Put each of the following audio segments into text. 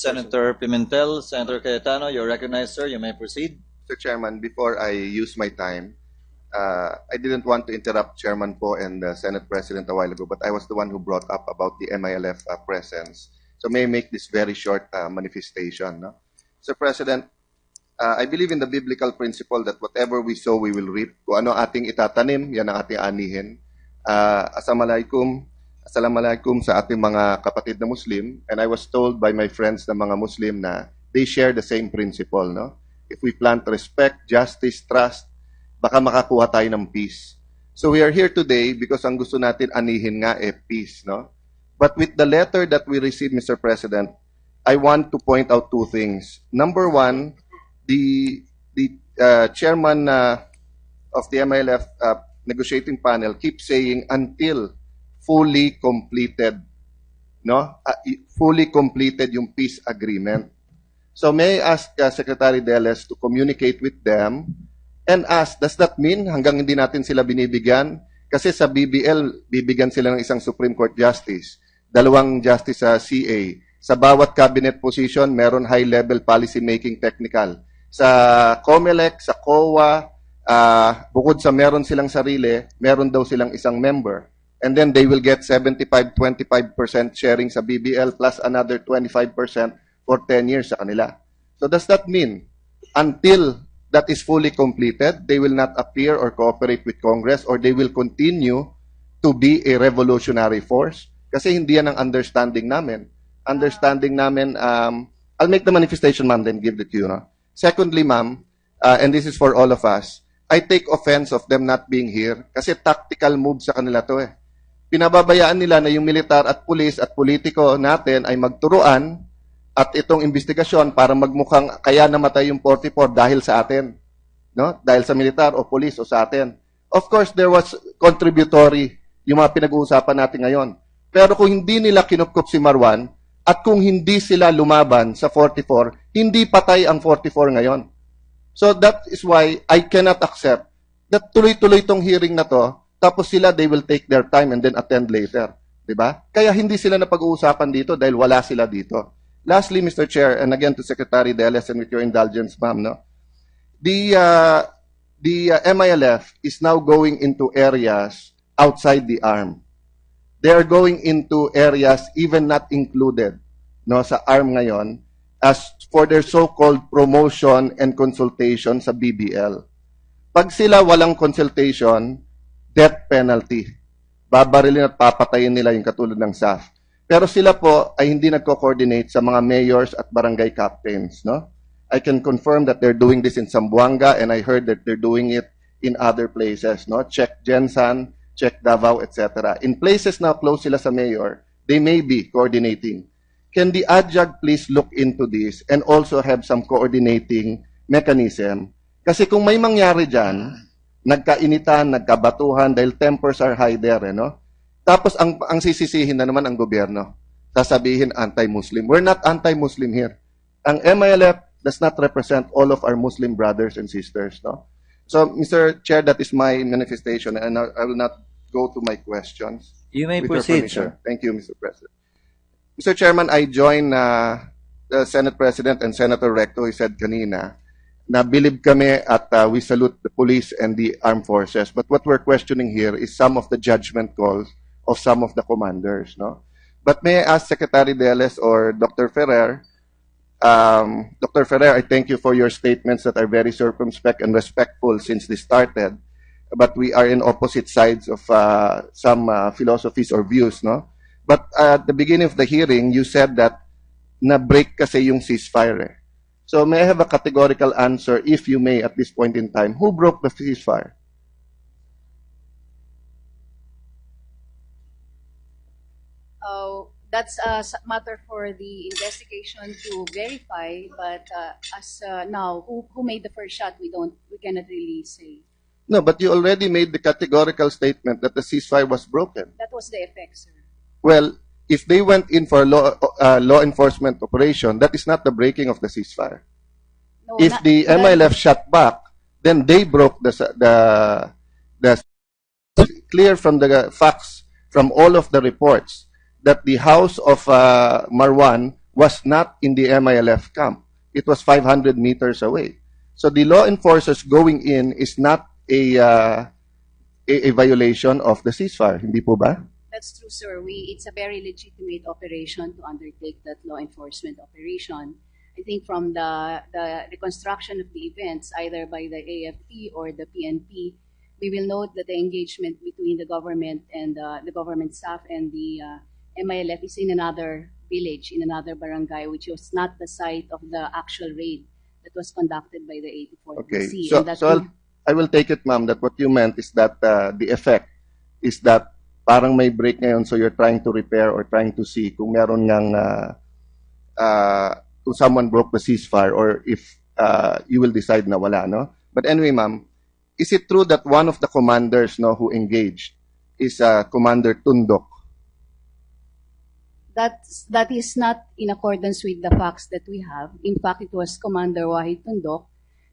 Senator Pimentel. Senator Cayetano, you're recognized, sir. You may proceed. Mr. Chairman, before I use my time, I didn't want to interrupt Chairman Po and the Senate President a while ago, but I was the one who brought up about the MILF presence. So may I make this very short manifestation. No? Mr. President, I believe in the biblical principle that whatever we sow, we will reap. Kung ano ating itatanim, yan ang ating anihin. Assalamualaikum sa ating mga kapatid na Muslim. And I was told by my friends na mga Muslim na they share the same principle. No? If we plant respect, justice, trust, baka makakuha tayo ng peace. So we are here today because ang gusto natin anihin nga peace. No? But with the letter that we received, Mr. President, I want to point out two things. Number one, the chairman of the MILF negotiating panel keeps saying until fully completed, no? Fully completed yung peace agreement. So may I ask Secretary Deles to communicate with them and ask, does that mean hanggang hindi natin sila binibigyan? Kasi sa BBL, bibigyan sila ng isang Supreme Court Justice, dalawang Justice sa CA. Sa bawat cabinet position, meron high-level policy making technical. Sa COMELEC, sa COA, bukod sa meron silang sarili, meron daw silang isang member. And then they will get 75-25% sharing sa BBL plus another 25% for 10 years sa kanila. So does that mean until that is fully completed, they will not appear or cooperate with Congress or they will continue to be a revolutionary force? Kasi hindi yan ang understanding namin. Understanding namin, I'll make the manifestation, ma'am, then give it to you. No? Secondly, ma'am, and this is for all of us, I take offense of them not being here kasi tactical move sa kanila to eh. Pinababayaan nila na yung militar at pulis at politiko natin ay magturuan at itong investigasyon para magmukhang kaya namatay yung 44 dahil sa atin. No? Dahil sa militar o pulis o sa atin. Of course, there was contributory yung mga pinag-uusapan natin ngayon. Pero kung hindi nila kinupkup si Marwan at kung hindi sila lumaban sa 44, hindi patay ang 44 ngayon. So that is why I cannot accept that tuloy-tuloy tong hearing na to, tapos sila, they will take their time and then attend later. Diba? Kaya hindi sila napag-uusapan dito dahil wala sila dito. Lastly, Mr. Chair, and again to Secretary Deles and with your indulgence, ma'am, no? The MILF is now going into areas outside the arm. They are going into areas even not included no, sa arm ngayon as for their so-called promotion and consultation sa BBL. Pag sila walang consultation, death penalty. Babarilin at papatayin nila yung katulad ng SAF. Pero sila po ay hindi nagko-coordinate sa mga mayors at barangay captains. No? I can confirm that they're doing this in Zamboanga and I heard that they're doing it in other places. No? Check Jensan, check Davao, etc. In places na close sila sa mayor, they may be coordinating. Can the adjunct please look into this and also have some coordinating mechanism? Kasi kung may mangyari dyan, nagkainitan, nagkabatuhan, dahil tempers are high there, eh, no? Tapos ang sisisihin na naman ang gobyerno. Sasabihin anti-Muslim. We're not anti-Muslim here. Ang MILF does not represent all of our Muslim brothers and sisters, no? So, Mr. Chair, that is my manifestation, and I will not go to my questions. You may With your proceed, permission. sir. Thank you, Mr. President. Mr. Chairman, I join the Senate President and Senator Recto, he said kanina, na believe kami at we salute the police and the armed forces. But what we're questioning here is some of the judgment calls of some of the commanders. No? But may I ask Secretary Deles or Dr. Ferrer, Dr. Ferrer, I thank you for your statements that are very circumspect and respectful since this started. But we are in opposite sides of some philosophies or views. No? But at the beginning of the hearing, you said that na-break kasi yung ceasefire. Eh. So may I have a categorical answer, if you may, at this point in time? Who broke the ceasefire? That's a matter for the investigation to verify. But as now, who made the first shot? We cannot really say. No, but you already made the categorical statement that the ceasefire was broken. That was the effect, sir. Well, if they went in for law enforcement operation, that is not the breaking of the ceasefire. No, If not- the MILF shot back, then they broke the clear from the facts from all of the reports that the house of Marwan was not in the MILF camp. It was 500 meters away. So the law enforcers going in is not a violation of the ceasefire, hindi po ba? That's true, sir. It's a very legitimate operation to undertake that law enforcement operation. I think from the reconstruction of the events, either by the AFP or the PNP, we will note that the engagement between the government and the government staff and the MILF is in another village, in another barangay, which was not the site of the actual raid that was conducted by the 84th Okay. BC. So, And that I will take it, ma'am, that what you meant is that the effect is that parang may break ngayon, so you're trying to repair or trying to see kung meron ngang kung someone broke the ceasefire or if you will decide na wala, no? But anyway, ma'am, is it true that one of the commanders, no, who engaged is Commander Tundok? that is not in accordance with the facts that we have. In fact, it was Commander Wahid Tundok,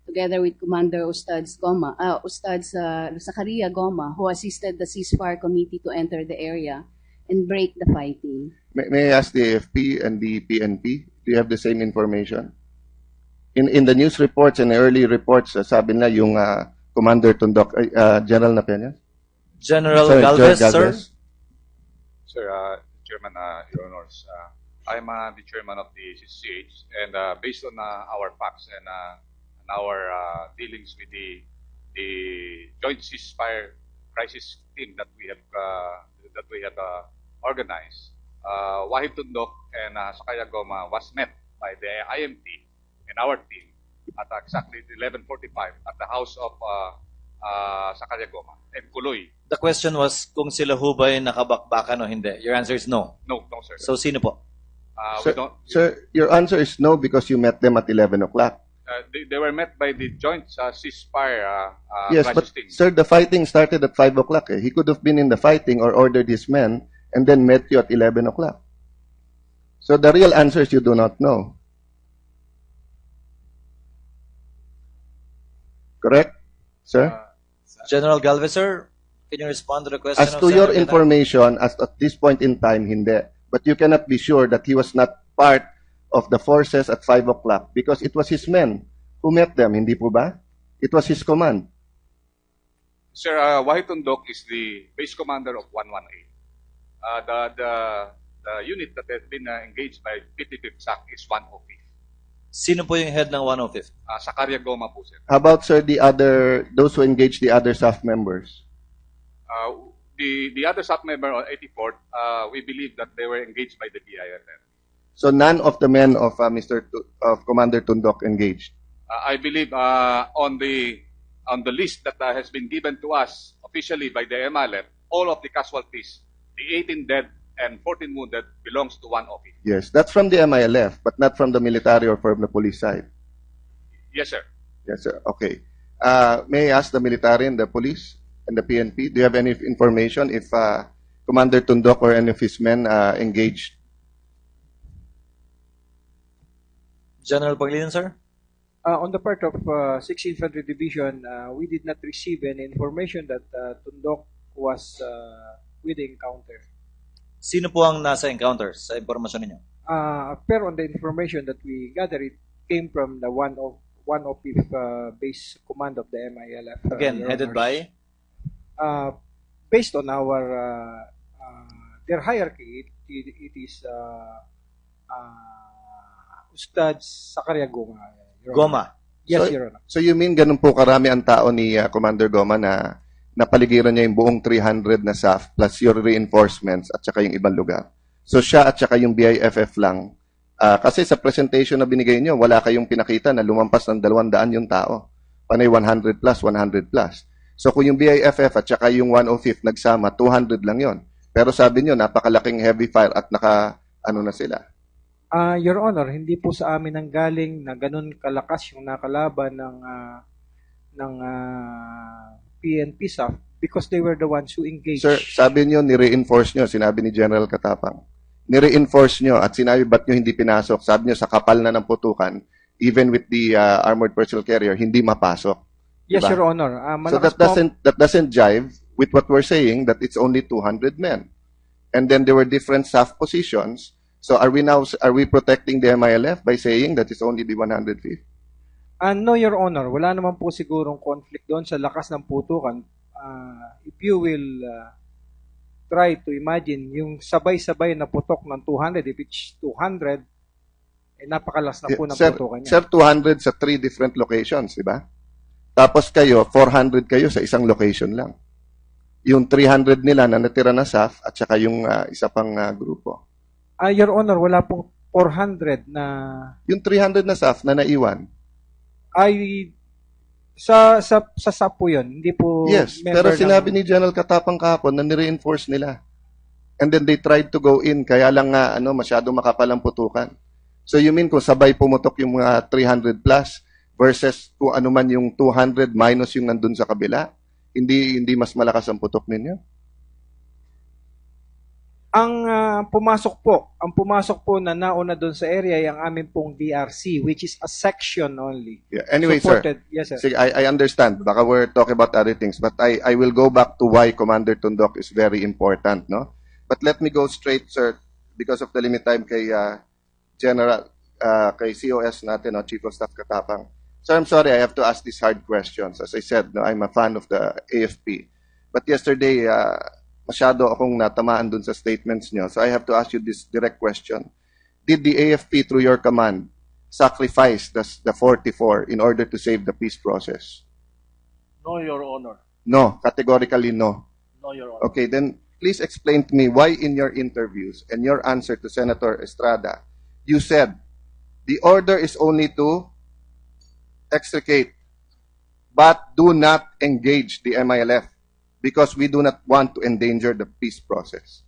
together with Commander Ustads Zakaria Goma, who assisted the ceasefire committee to enter the area and break the fighting. May I ask the AFP and the PNP, do you have the same information? In the news reports and early reports, sabi na yung Commander Tundok, General Napeña? General Sorry, Galvez, General sir. Galvez. Sir, Chairman, Your Honors, I'm the chairman of the CCH, and based on our facts and our dealings with the joint ceasefire crisis team that we have organized, Wahid Tundok and Sakaya Goma was met by the IMT and our team at exactly 11:45 at the house of Sakaya Goma and Kuloy. The question was kung sila ho ba'y nakabakbakan o hindi. Your answer is no. No, sir. So sino po? We don't. Sir, your answer is no because you met them at 11 o'clock. They were met by the joint ceasefire Yes, but crisis team. sir, the fighting started at 5 o'clock. He could have been in the fighting or ordered his men and then met you at 11 o'clock. So the real answer is you do not know. Correct, sir? General Galvez, sir, can you respond to the question As of to your Senator Quintana? information, as at this point in time, hindi. But you cannot be sure that he was not part of the forces at 5 o'clock because it was his men who met them, hindi po ba? It was his command. Sir, Wahid Tundok is the base commander of 118. The unit that has been engaged by 55th SAC is 105. Sino po yung head ng 105th? Sakaria Goma po, sir. How about, sir, those who engaged the other staff members? The other SAC member on 84th, we believe that they were engaged by the BIFF. So none of the men of Commander Tundok engaged. I believe on the list that has been given to us officially by the MLF, all of the casualties, the 18 dead and 14 wounded, belongs to 105. Yes, that's from the MILF, but not from the military or from the police side. Yes, sir. Yes, sir. Okay. May I ask the military and the police and the PNP, do you have any information if Commander Tundok or any of his men engaged? General Pangilinan, sir? On the part of 6th Infantry Division, we did not receive any information that Tundok was with the encounter. Sino po ang nasa encounters sa impormasyon ninyo? Pero on the information that we gathered, it came from the one of base command of the MILF. Again, Your headed Honors. by? Based on our their hierarchy, it is Ustads Zakaria Goma. Your Honor. Goma. Yes, So- Your Honor. So you mean ganun po karami ang tao ni Commander Goma na napaligiran niya yung buong 300 na SAF plus your reinforcements at saka yung ibang lugar. So siya at saka yung BIFF lang. Kasi sa presentation na binigay niyo, wala kayong pinakita na lumampas ng 200 yung tao. Panay 100 plus, 100 plus. So kung yung BIFF at saka yung 105th nagsama, 200 lang yon. Pero sabi niyo, napakalaking heavy fire at ano na sila. Your Honor, hindi po sa amin ang galing na ganun kalakas yung nakalaban ng PNP staff because they were the ones who engaged. Sir, sabi niyo, ni-reinforce niyo, sinabi ni General Katapang. Ni-reinforce niyo at sinabi ba't niyo hindi pinasok? Sabi niyo, sa kapal na ng putukan, even with the armored personnel carrier, hindi mapasok. Yes, Diba? Your Honor. So that doesn't jive with what we're saying that it's only 200 men. And then there were different SAF positions So are we protecting the MILF by saying that it's only the 105th? No, Your Honor, wala naman po sigurong conflict doon sa lakas ng putukan. If you will try to imagine yung sabay-sabay na putok ng 200, if it's 200, napakalas na po ng putukan niya. Sir, 200 sa 3 different locations, di ba? Tapos kayo, 400 kayo sa isang location lang. Yung 300 nila na natira na SAF at saka yung isa pang grupo. Your Honor, wala pong 400 na... Yung 300 na SAF na naiwan. Ay, sa SAP po yun, hindi po... Yes, pero sinabi ni General Katapang kahapon na nire-enforce nila. And then they tried to go in, kaya lang nga masyado makapal ang putukan. So you mean kung sabay pumutok yung mga 300 plus versus kung ano man yung 200 minus yung nandun sa kabila, hindi mas malakas ang putok ninyo? Ang pumasok po na nauna doon sa area yung amin pong DRC, which is a section only. Yeah. Anyway, supported. sir. Yes, sir. Sige, I understand. Baka we're talking about other things, but I will go back to why Commander Tundok is very important, no? But let me go straight, sir, because of the limit time kay General, kay COS natin, no, Chief of Staff Katapang. Sir, I'm sorry, I have to ask these hard questions. As I said, no, I'm a fan of the AFP. But yesterday, masyado akong natamaan dun sa statements nyo. So I have to ask you this direct question. Did the AFP, through your command, sacrifice the 44 in order to save the peace process? No, Your Honor. No, categorically no. No, Your Honor. Okay, then please explain to me why in your interviews and your answer to Senator Estrada, you said the order is only to extricate, but do not engage the MILF because we do not want to endanger the peace process.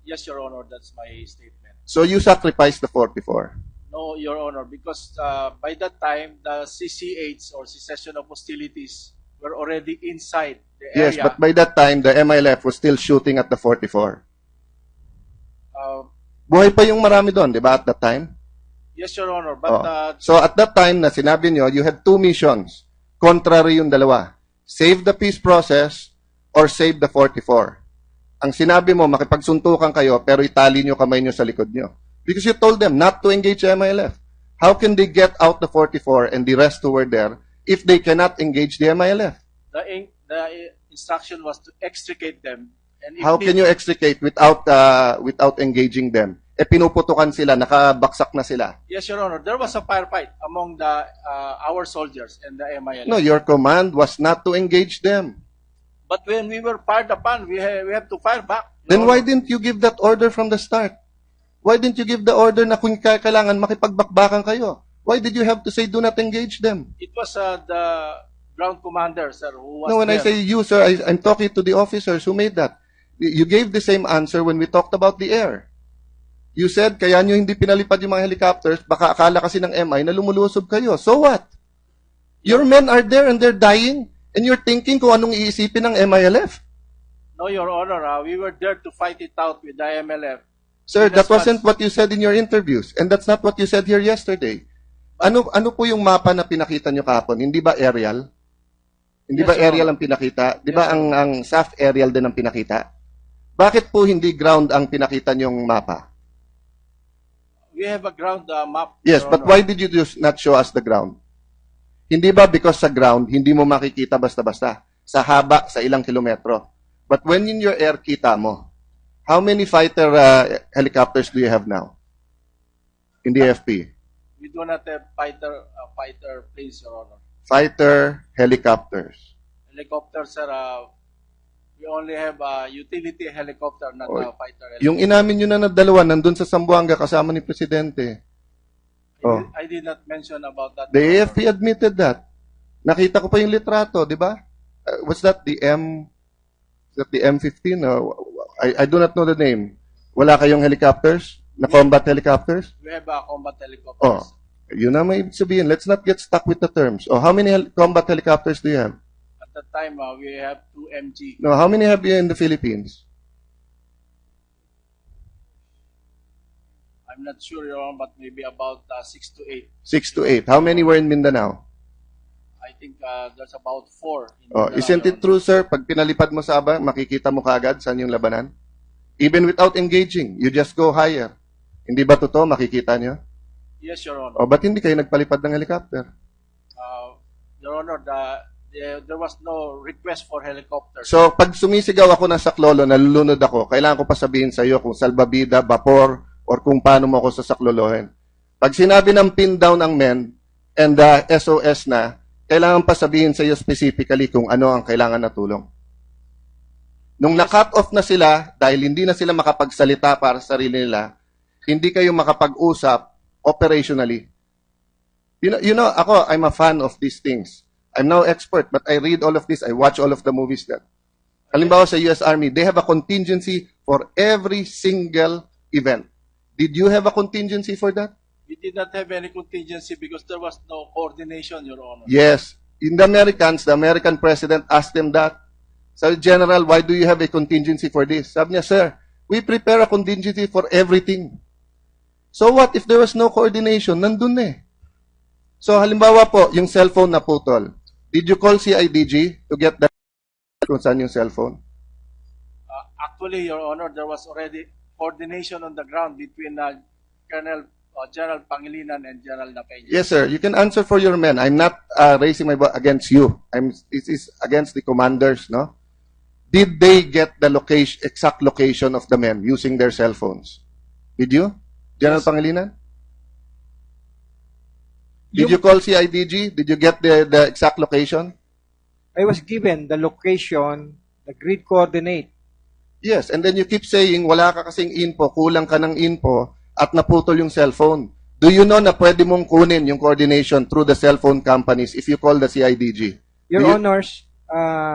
Yes, Your Honor, that's my statement. So you sacrificed the 44. No, Your Honor, because by that time, the CCH or cessation of hostilities were already inside the area. Yes, but by that time, the MILF was still shooting at the 44. Buhay pa yung marami doon, di ba, at that time? Yes, Your Honor, but So at that time na sinabi nyo, you had 2 missions. Contrary yung dalawa. Save the peace process or save the 44. Ang sinabi mo, makipagsuntukan kayo pero itali nyo kamay nyo sa likod nyo. Because you told them not to engage the MILF. How can they get out the 44 and the rest who were there if they cannot engage the MILF? the instruction was to extricate them. And if How can you extricate without engaging them? Pinuputukan sila, nakabaksak na sila. Yes, Your Honor, there was a firefight among the our soldiers and the MILF. No, your command was not to engage them. But when we were fired upon, we have to fire back. Your Then why Honor. didn't you give that order from the start? Why didn't you give the order na kung kailangan makipagbakbakan kayo? Why did you have to say do not engage them? It was the ground commander, sir, who was No, when I there. say you, sir, I'm talking to the officers who made that. You gave the same answer when we talked about the air. You said, kaya nyo hindi pinalipad yung mga helicopters, baka akala kasi ng MI na lumulusob kayo. So what? Your men are there and they're dying, and you're thinking kung anong iisipin ng MILF? No, Your Honor, we were there to fight it out with the MLF. Sir, In that response- wasn't what you said in your interviews, and that's not what you said here yesterday. Ano po yung mapa na pinakita nyo kahapon? Hindi ba aerial? Hindi Yes, ba Your aerial Honor. ang pinakita? Di Yes, ba Your ang SAF aerial din ang pinakita? Bakit po hindi ground ang pinakita nyong mapa? We have a ground map. Yes, Your but Honor. why did you just not show us the ground? Hindi ba because sa ground, hindi mo makikita basta-basta? Sa haba, sa ilang kilometro. But when in your air, kita mo. How many fighter helicopters do you have now? In the AFP? We do not have fighter planes, Your Honor. Fighter helicopters. Helicopter, sir, we only have a utility helicopter, not Oh, a fighter helicopter. Yung inamin nyo na dalawa, nandun sa Zamboanga kasama ni Presidente. Oh. I did not mention about that. The Your AFP admitted that. Nakita ko pa yung litrato, di ba? What's that, the M15? I do not know the name. Wala kayong helicopters? Na combat helicopters? Honor. We have a combat helicopter. Oh, yun na may sabihin. Let's not get stuck with the terms. Oh, how many combat helicopters do you have? At that time, we have 2 MG. No, how many have you in the Philippines? I'm not sure, Your Honor, but maybe about 6 to 8. 6 to 8. How many were in Mindanao? I think there's about 4. In Oh, Mindanao, isn't Your it true, sir? Pag pinalipad mo sa Aba, makikita mo kaagad saan yung labanan? Even without engaging, you just go higher. Hindi ba totoo? Makikita nyo? Yes, Your Honor. O ba't hindi kayo nagpalipad ng helicopter? Your Honor, there was no request for helicopter. So, pag sumisigaw ako ng saklolo, nalulunod ako, kailangan ko pa sabihin sa iyo kung salbabida, vapor, or kung paano mo ako sasaklolohin. Pag sinabi ng pin down ang men, and SOS na, kailangan pa sabihin sa iyo specifically kung ano ang kailangan na tulong. Nung na-cut off na sila, dahil hindi na sila makapagsalita para sa sarili nila, hindi kayo makapag-usap operationally. You know, ako, I'm a fan of these things. I'm now expert, but I read all of this, I watch all of the movies that. Halimbawa sa US Army, they have a contingency for every single event. Did you have a contingency for that? We did not have any contingency because there was no coordination, Your Honor. Yes. In the American president asked them that. Sabi, General, why do you have a contingency for this? Sabi niya, sir, we prepare a contingency for everything. So what if there was no coordination? Nandun na eh. So halimbawa po, yung cellphone na putol. Did you call CIDG to get that kung saan yung cellphone? Actually, Your Honor, there was already coordination on the ground between General Pangilinan and General Napeña. Yes, sir. You can answer for your men. I'm not raising my voice against you. This is against the commanders, no? Did they get the exact location of the men using their cell phones? Did you, General Pangilinan? Did you call CIDG? Did you get the exact location? I was given the location, the grid coordinate. Yes, and then you keep saying, wala ka kasing info, kulang ka ng info, at naputol yung cellphone. Do you know na pwede mong kunin yung coordination through the cellphone companies if you call the CIDG? Your Honors,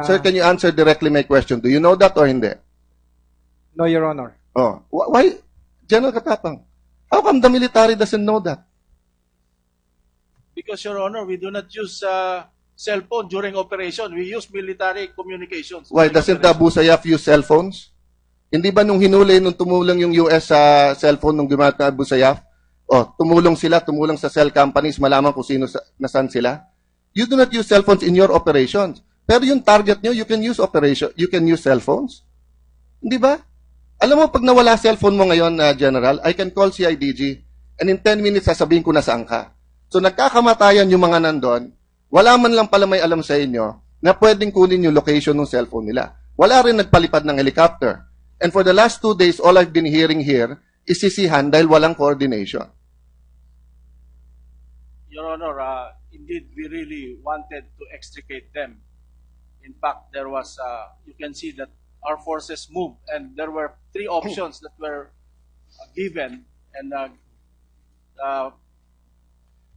Sir, can you answer directly my question? Do you know that or hindi? no, Your Honor. Oh, why? General Katapang, how come the military doesn't know that? Because, Your Honor, we do not use cell phone during operation. We use military communications. Why? during Doesn't the operation. Abu Sayyaf use cell phones? Hindi ba nung hinuli, nung tumulong yung US sa cellphone nung gumawa ng Abu Sayyaf? Oh, tumulong sa cell companies, malaman kung sino, nasan sila? You do not use cell phones in your operations. Pero yung target nyo, you can use cell phones. Hindi ba? Alam mo, pag nawala cellphone mo ngayon, General, I can call CIDG, and in 10 minutes, sasabihin ko na saan ka. So, nagkakamatayan yung mga nandun, wala man lang pala may alam sa inyo na pwedeng kunin yung location ng cellphone nila. Wala rin nagpalipad ng helicopter. And for the last 2 days, all I've been hearing here is sisihan dahil walang coordination. Your Honor, indeed, we really wanted to extricate them. In fact, there was, you can see that our forces moved, and there were 3 options that were given, and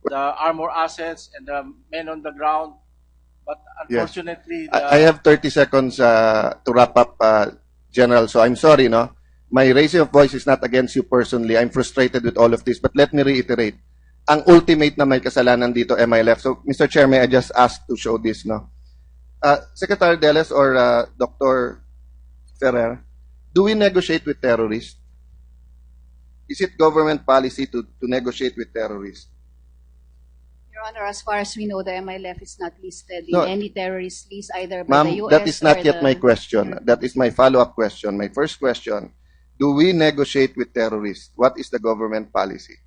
the armor assets and the men on the ground. But unfortunately, I have 30 seconds to wrap up, General. So I'm sorry, no? My raising of voice is not against you personally. I'm frustrated with all of this. But let me reiterate. Ang ultimate na may kasalanan dito, MILF. So, Mr. Chair, may I just ask to show this, no? Secretary Deles or Dr. Ferrer, do we negotiate with terrorists? Is it government policy to negotiate with terrorists? Your Honor, as far as we know, the MILF is not listed in No. any terrorist list either by the Ma'am, US that is not or yet the... my question. That is my follow-up question. My first question, do we negotiate with terrorists? What is the government policy?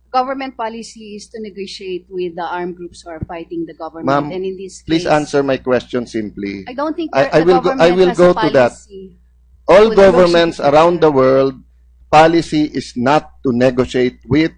Government policy is to negotiate with the armed groups who are fighting the government. Ma'am, and in this please case, answer my question simply. I don't think I the will government has go a to that. policy. All to governments negotiate with around the world, policy is not to negotiate with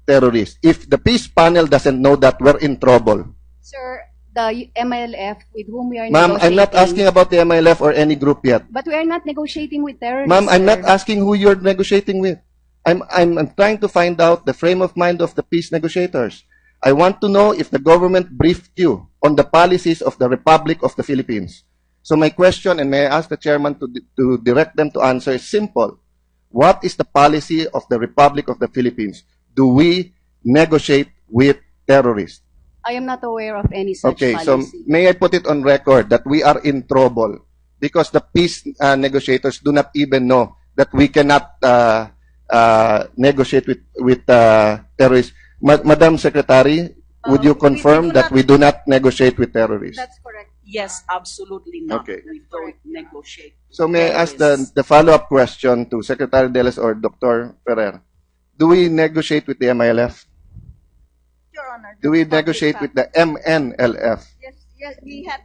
terrorists. If the peace panel doesn't know that, we're in trouble. Sir, the MILF with whom we are Ma'am, I'm not asking about the MILF or any group yet. But we are not negotiating with terrorists. Ma'am, I'm sir. not asking who you're negotiating with. I'm trying to find out the frame of mind of the peace negotiators. I want to know if the government briefed you on the policies of the Republic of the Philippines. So my question, and may I ask the chairman to direct them to answer, is simple. What is the policy of the Republic of the Philippines? Do we negotiate with terrorists? I am not aware of any such Okay, policy. so may I put it on record that we are in trouble because the peace negotiators do not even know that we cannot negotiate with terrorists. Madam Secretary, would you We confirm do that not- we do not negotiate with terrorists? That's correct. Yes, absolutely not. Okay. We don't negotiate. So may I ask terrorists. the follow-up question to Secretary Deles or Dr. Ferrer? Do we negotiate with the MILF? Your Honor. Do we that's public negotiate fact. with the MNLF? Yes, we have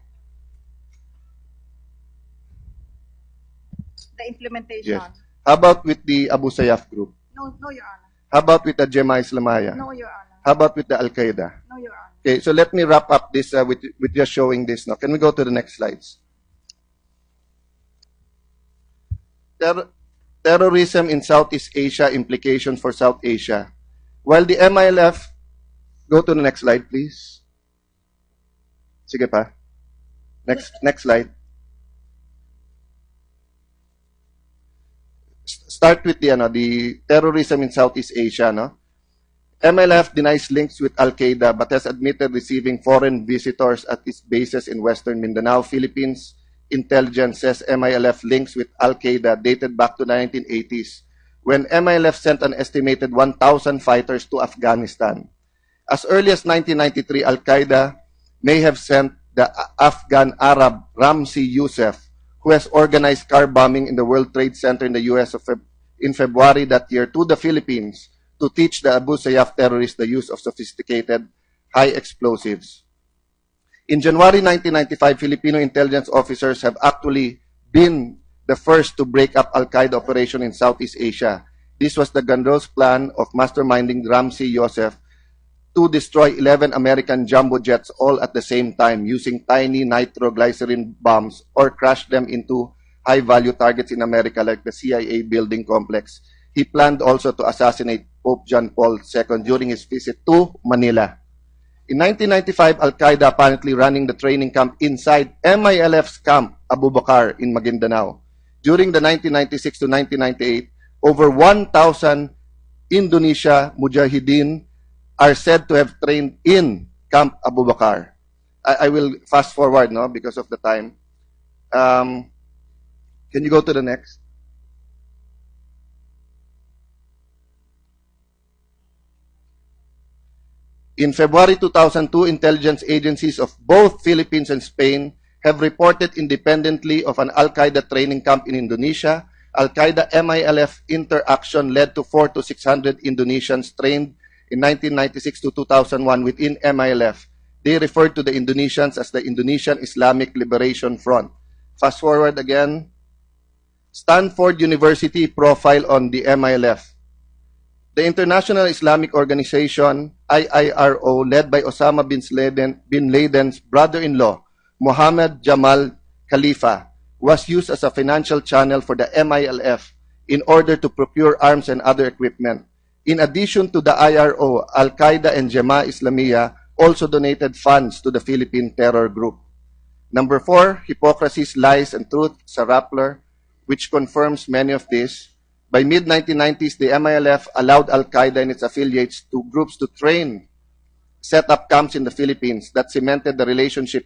the implementation. Yes. How about with the Abu Sayyaf group? No, Your Honor. How about with the Jemaah Islamiyah? No, Your Honor. How about with the Al-Qaeda? No, Your Honor. Okay, so let me wrap up this with just showing this now. Can we go to the next slides? Terrorism in Southeast Asia, implications for South Asia. While the MILF, go to the next slide, please. Sige pa. Next slide. Start with the terrorism in Southeast Asia, no? MLF denies links with Al-Qaeda but has admitted receiving foreign visitors at its bases in Western Mindanao, Philippines. Intelligence says MILF links with Al-Qaeda dated back to the 1980s, when MILF sent an estimated 1,000 fighters to Afghanistan. As early as 1993, Al-Qaeda may have sent the Afghan Arab Ramzi Youssef, who has organized car bombing in the World Trade Center in the U.S. in February that year, to the Philippines to teach the Abu Sayyaf terrorists the use of sophisticated high explosives. In January 1995, Filipino intelligence officers have actually been the first to break up Al-Qaeda operation in Southeast Asia. This was the grandiose plan of masterminding Ramzi Youssef to destroy 11 American jumbo jets all at the same time using tiny nitroglycerin bombs or crash them into high-value targets in America like the CIA building complex. He planned also to assassinate Pope John Paul II during his visit to Manila. In 1995, Al-Qaeda apparently running the training camp inside MILF's camp, Abu Bakar, in Maguindanao. During the 1996 to 1998, over 1,000 Indonesia Mujahideen are said to have trained in Camp Abu Bakar. I will fast forward, no, because of the time. Can you go to the next? In February 2002, intelligence agencies of both Philippines and Spain have reported independently of an Al-Qaeda training camp in Indonesia. Al-Qaeda MILF interaction led to 400 to 600 Indonesians trained in 1996 to 2001 within MILF. They referred to the Indonesians as the Indonesian Islamic Liberation Front. Fast forward again. Stanford University profile on the MILF. The International Islamic Organization, IIRO, led by Osama bin Laden's brother-in-law, Mohammed Jamal Khalifa, was used as a financial channel for the MILF in order to procure arms and other equipment. In addition to the IRO, Al-Qaeda and Jemaah Islamiyah also donated funds to the Philippine terror group. Number 4, hypocrisies, lies, and truth sa Rappler, which confirms many of this. By mid-1990s, the MILF allowed Al-Qaeda and its affiliates to groups to train, set up camps in the Philippines that cemented the relationship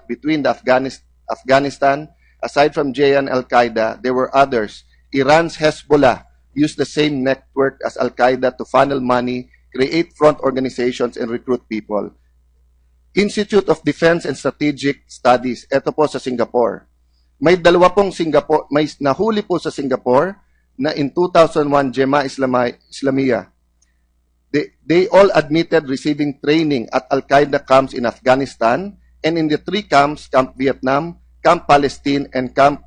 between the Afghanistan. Aside from J and Al-Qaeda, there were others. Iran's Hezbollah used the same network as Al-Qaeda to funnel money, create front organizations, and recruit people. Institute of Defense and Strategic Studies, ito po sa Singapore. May nahuli po sa Singapore na in 2001 Jemaah Islamiyah. They all admitted receiving training at Al-Qaeda camps in Afghanistan and in the 3 camps, Camp Vietnam, Camp Palestine, and Camp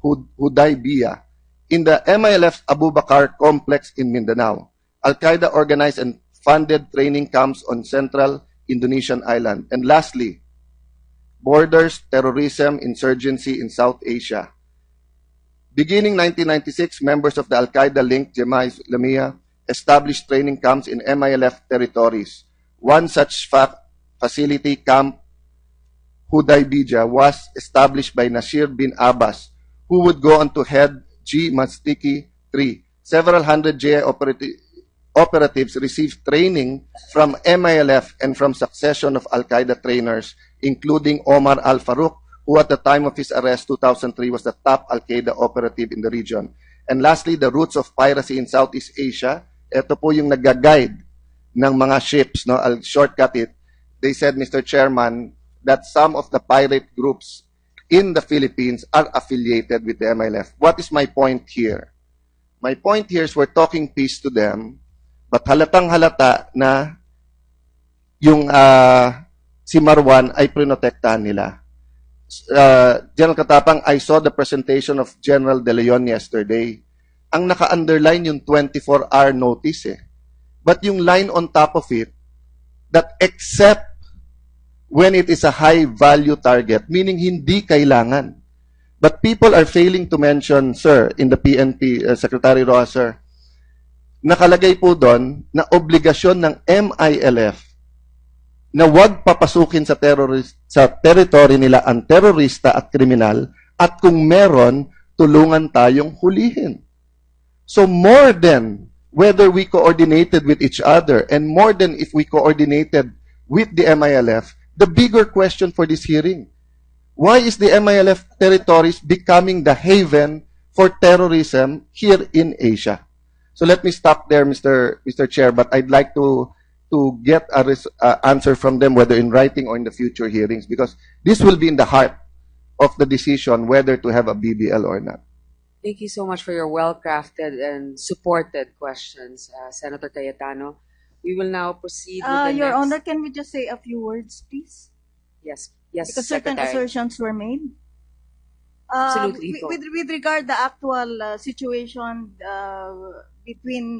Hudaybiyah. In the MILF's Abu Bakar complex in Mindanao, Al-Qaeda organized and funded training camps on central Indonesian island. And lastly, borders, terrorism, insurgency in South Asia. Beginning 1996, members of the Al-Qaeda-linked Jemaah Islamiyah established training camps in MILF territories. One such facility, Camp Hudaybiyah, was established by Nasir bin Abbas, who would go on to head G. Mastiki 3. Several hundred JI operatives received training from MILF and from succession of Al-Qaeda trainers, including Omar Al-Farouk, who at the time of his arrest, 2003, was the top Al-Qaeda operative in the region. And lastly, the roots of piracy in Southeast Asia. Ito po yung nag-guide ng mga ships. No? I'll shortcut it. They said, Mr. Chairman, that some of the pirate groups in the Philippines are affiliated with the MILF. What is my point here? My point here is we're talking peace to them, but halatang halata na yung si Marwan ay prinotektahan nila. General Katapang, I saw the presentation of General De Leon yesterday. Ang naka-underline yung 24-hour notice eh. But yung line on top of it, that except when it is a high-value target, meaning hindi kailangan. But people are failing to mention, sir, in the PNP, Secretary Roa, sir, nakalagay po doon na obligasyon ng MILF na huwag papasukin sa territory nila ang terorista at kriminal at kung meron, tulungan tayong hulihin. So more than whether we coordinated with each other and more than if we coordinated with the MILF, the bigger question for this hearing, why is the MILF territories becoming the haven for terrorism here in Asia? So let me stop there, Mr. Chair, but I'd like to get a answer from them, whether in writing or in the future hearings, because this will be in the heart of the decision whether to have a BBL or not. Thank you so much for your well-crafted and supported questions, Senator Cayetano. We will now proceed with the Your next... Honor, can we just say a few words, please? Yes, Because Secretary. certain assertions were made. Absolutely. With regard the actual situation between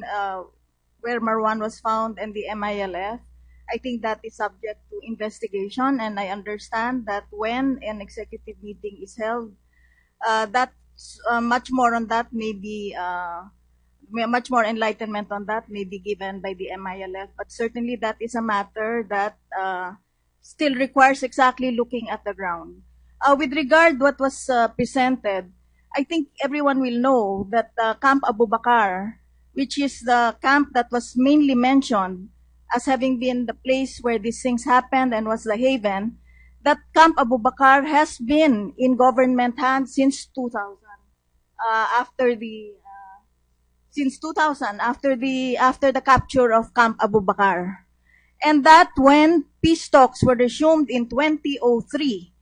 where Marwan was found and the MILF, I think that is subject to investigation, and I understand that when an executive meeting is held, much more on that may be much more enlightenment on that may be given by the MILF, but certainly that is a matter that still requires exactly looking at the ground. With regard what was presented, I think everyone will know that Camp Abu Bakar, which is the camp that was mainly mentioned as having been the place where these things happened and was the haven, that Camp Abu Bakar has been in government hands since 2000. After the capture of Camp Abu Bakar. And that when peace talks were resumed in 2003,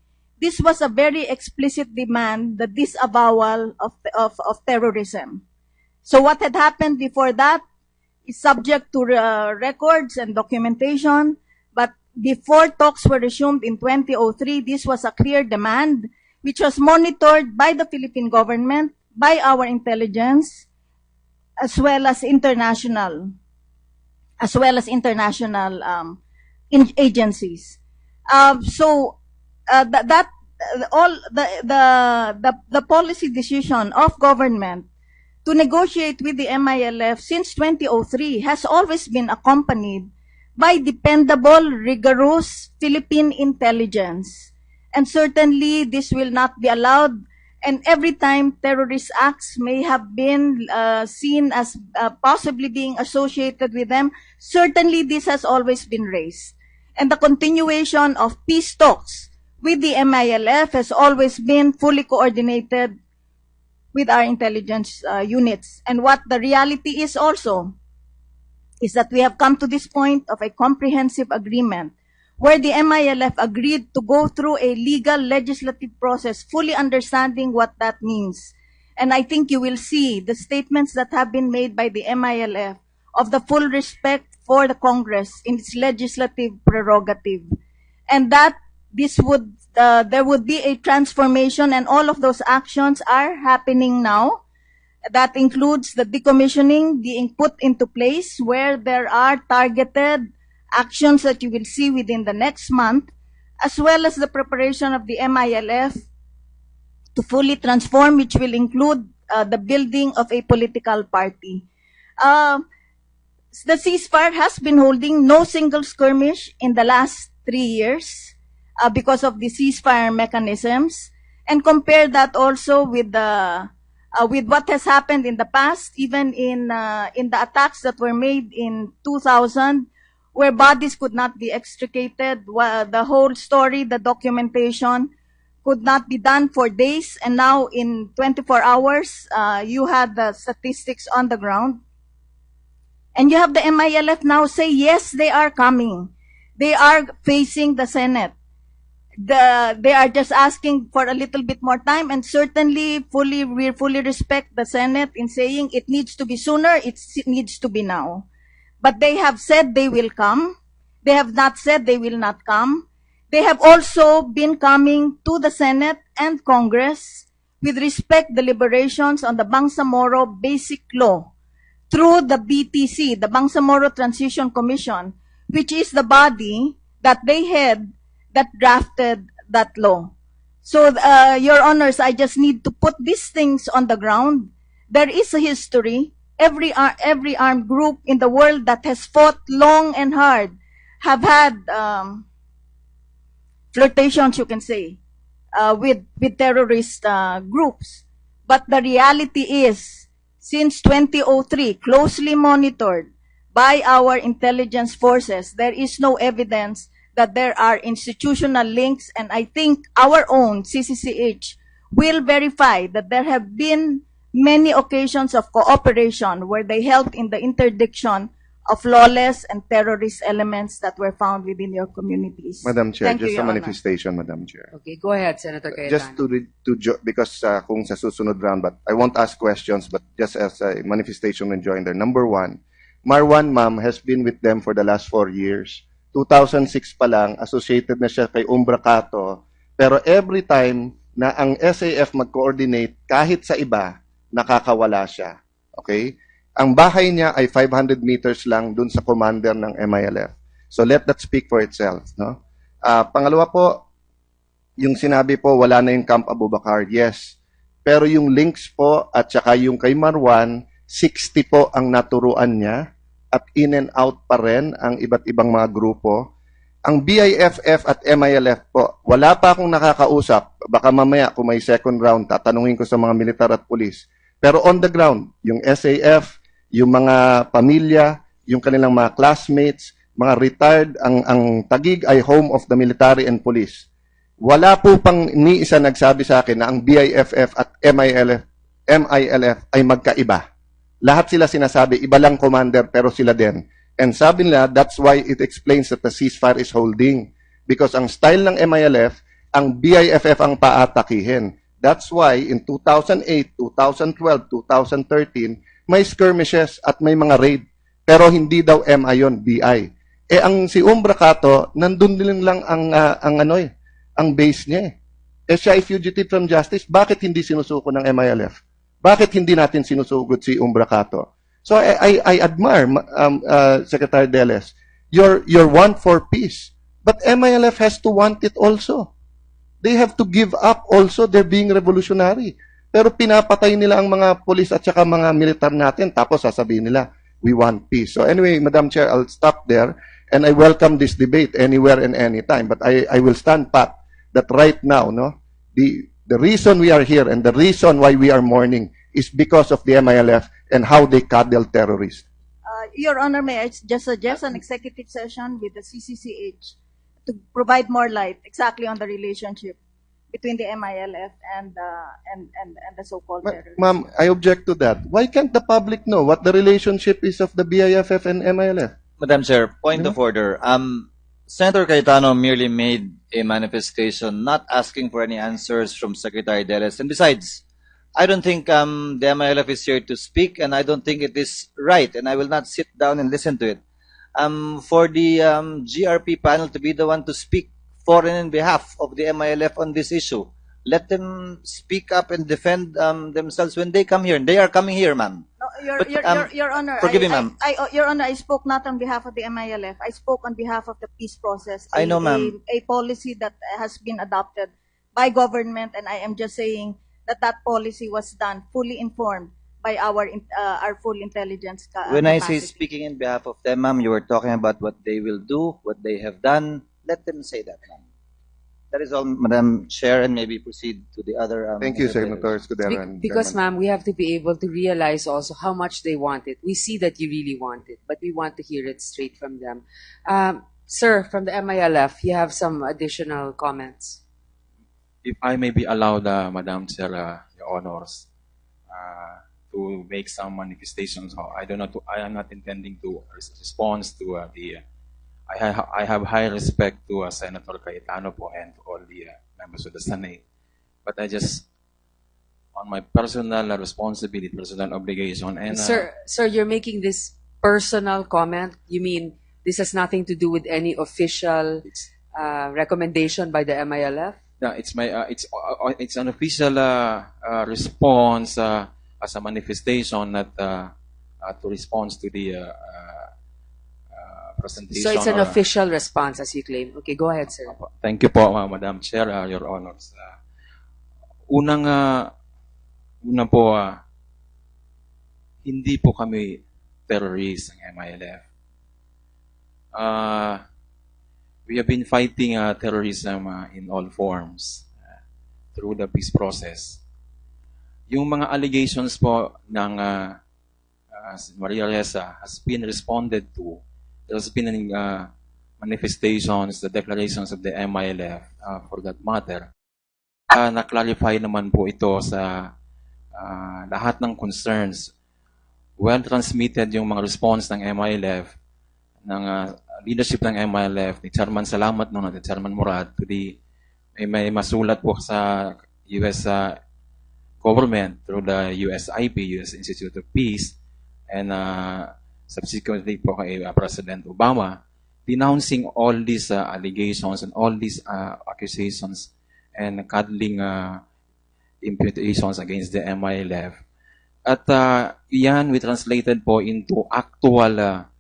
this was a very explicit demand, the disavowal of terrorism. So what had happened before that is subject to records and documentation, but before talks were resumed in 2003, this was a clear demand which was monitored by the Philippine government, by our intelligence, as well as international agencies. The policy decision of government to negotiate with the MILF since 2003 has always been accompanied by dependable, rigorous Philippine intelligence. And certainly this will not be allowed. And every time terrorist acts may have been seen as possibly being associated with them, certainly this has always been raised. And the continuation of peace talks with the MILF has always been fully coordinated with our intelligence units. And what the reality is also is that we have come to this point of a comprehensive agreement where the MILF agreed to go through a legal legislative process, fully understanding what that means. And I think you will see the statements that have been made by the MILF of the full respect for the Congress in its legislative prerogative. And that there would be a transformation, and all of those actions are happening now. That includes the decommissioning being put into place, where there are targeted actions that you will see within the next month, as well as the preparation of the MILF to fully transform, which will include the building of a political party. The ceasefire has been holding no single skirmish in the last 3 years because of the ceasefire mechanisms, and compare that also with what has happened in the past, even in the attacks that were made in 2000, where bodies could not be extricated. The whole story, the documentation could not be done for days, and now in 24 hours, you have the statistics on the ground. And you have the MILF now say, yes, they are coming. They are facing the Senate. they are just asking for a little bit more time, and certainly we fully respect the Senate in saying it needs to be sooner, it needs to be now. But they have said they will come. They have not said they will not come. They have also been coming to the Senate and Congress with respect deliberations on the Bangsamoro Basic Law through the BTC, the Bangsamoro Transition Commission, which is the body that they had that drafted that law. So, Your Honors, I just need to put these things on the ground. There is a history. Every armed group in the world that has fought long and hard have had flirtations, you can say, with terrorist groups. But the reality is, since 2003, closely monitored by our intelligence forces, there is no evidence that there are institutional links, and I think our own CCCH will verify that there have been many occasions of cooperation where they helped in the interdiction of lawless and terrorist elements that were found within your communities. Madam Chair, Thank you, just a Your Honor. manifestation, Madam Chair. Okay, go ahead, Senator Cayetano. Just because kung sa susunod round, but I won't ask questions, but just as a manifestation when joined there. Number one, Marwan Ma'am has been with them for the last 4 years. 2006 pa lang, associated na siya kay Umbra Cato. Pero every time na ang SAF mag-coordinate, kahit sa iba, nakakawala siya. Okay? Ang bahay niya ay 500 meters lang dun sa commander ng MILF. So let that speak for itself. No? Pangalawa po, yung sinabi po, wala na yung Camp Abubakar. Yes. Pero yung links po at saka yung kay Marwan, 60 po ang naturuan niya at in and out pa rin ang iba't ibang mga grupo. Ang BIFF at MILF po, wala pa akong nakakausap. Baka mamaya kung may second round, tatanungin ko sa mga militar at pulis. Pero on the ground, yung SAF, yung mga pamilya, yung kanilang mga classmates, mga retired, ang Taguig ay home of the military and police. Wala po pang ni isa nagsabi sa akin na ang BIFF at MILF ay magkaiba. Lahat sila sinasabi, iba lang commander pero sila din. And sabi nila, that's why it explains that the ceasefire is holding. Because ang style ng MILF, ang BIFF ang paatakihin. That's why in 2008, 2012, 2013, may skirmishes at may mga raid. Pero hindi daw MI yun, BI. Ang si Umbra Cato, nandun din lang ang base niya eh. Siya ay fugitive from justice, bakit hindi sinusuko ng MILF? Bakit hindi natin sinusugod si Umbra Cato? So I admire Secretary Deles. You're want for peace, but MILF has to want it also. They have to give up also. They're being revolutionary. Pero pinapatay nila ang mga polis at saka mga militar natin, tapos sasabihin nila, we want peace. So anyway, Madam Chair, I'll stop there, and I welcome this debate anywhere and anytime. But I will stand pat that right now, no, the reason we are here and the reason why we are mourning is because of the MILF and how they cuddle terrorists. Your Honor, may I just suggest an executive session with the CCCH to provide more light exactly on the relationship between the MILF and the so-called terrorists. Ma'am, I object to that. Why can't the public know what the relationship is of the BIFF and MILF? Madam Chair, point of order. Senator Cayetano merely made a manifestation not asking for any answers from Secretary Deles. And besides, I don't think the MILF is here to speak, and I don't think it is right, and I will not sit down and listen to it. For the GRP panel to be the one to speak for and in behalf of the MILF on this issue, let them speak up and defend themselves when they come here. And they are coming here, ma'am. No, But, Your Honor, forgive me, ma'am. Your Honor, I spoke not on behalf of the MILF. I spoke on behalf of the peace process. I know, ma'am. A policy that has been adopted by government, and I am just saying that policy was done fully informed by our full intelligence When I say capacity. speaking in behalf of them, ma'am, you were talking about what they will do, what they have done. Let them say that, ma'am. That is all, Madam Chair, and maybe proceed to the other. Thank you, Senator Escudero. and Because, Chairman. ma'am, we have to be able to realize also how much they want it. We see that you really want it, but we want to hear it straight from them. Sir, from the MILF, you have some additional comments. If I may be allowed, Madam Chair, Your Honors, to make some manifestations. I am not intending to respond to I have high respect to Senator Cayetano po and to all the members of the Senate. But I just, on my personal responsibility, personal obligation, and Sir, you're making this personal comment. You mean this has nothing to do with any official recommendation by the MILF? yeah, it's an official response as a manifestation that to respond to the presentation. So it's an or, official response, as you claim. Okay, go ahead, sir. Thank you po, Madam Chair, Your Honors. Una po, hindi po kami terrorists ng MILF. We have been fighting terrorism in all forms through the peace process. Yung mga allegations po ng Maria Ressa has been responded to. There's been manifestations, the declarations of the MILF for that matter. Na-clarify naman po ito sa lahat ng concerns. Well transmitted yung mga response ng MILF, ng leadership ng MILF, ni Chairman Salamat no, ni Chairman Murad, to the, may masulat po sa US government through the USIP, US Institute of Peace, and subsequently po kay President Obama, denouncing all these allegations and all these accusations and cuddling imputations against the MILF. At yan, we translated po into actual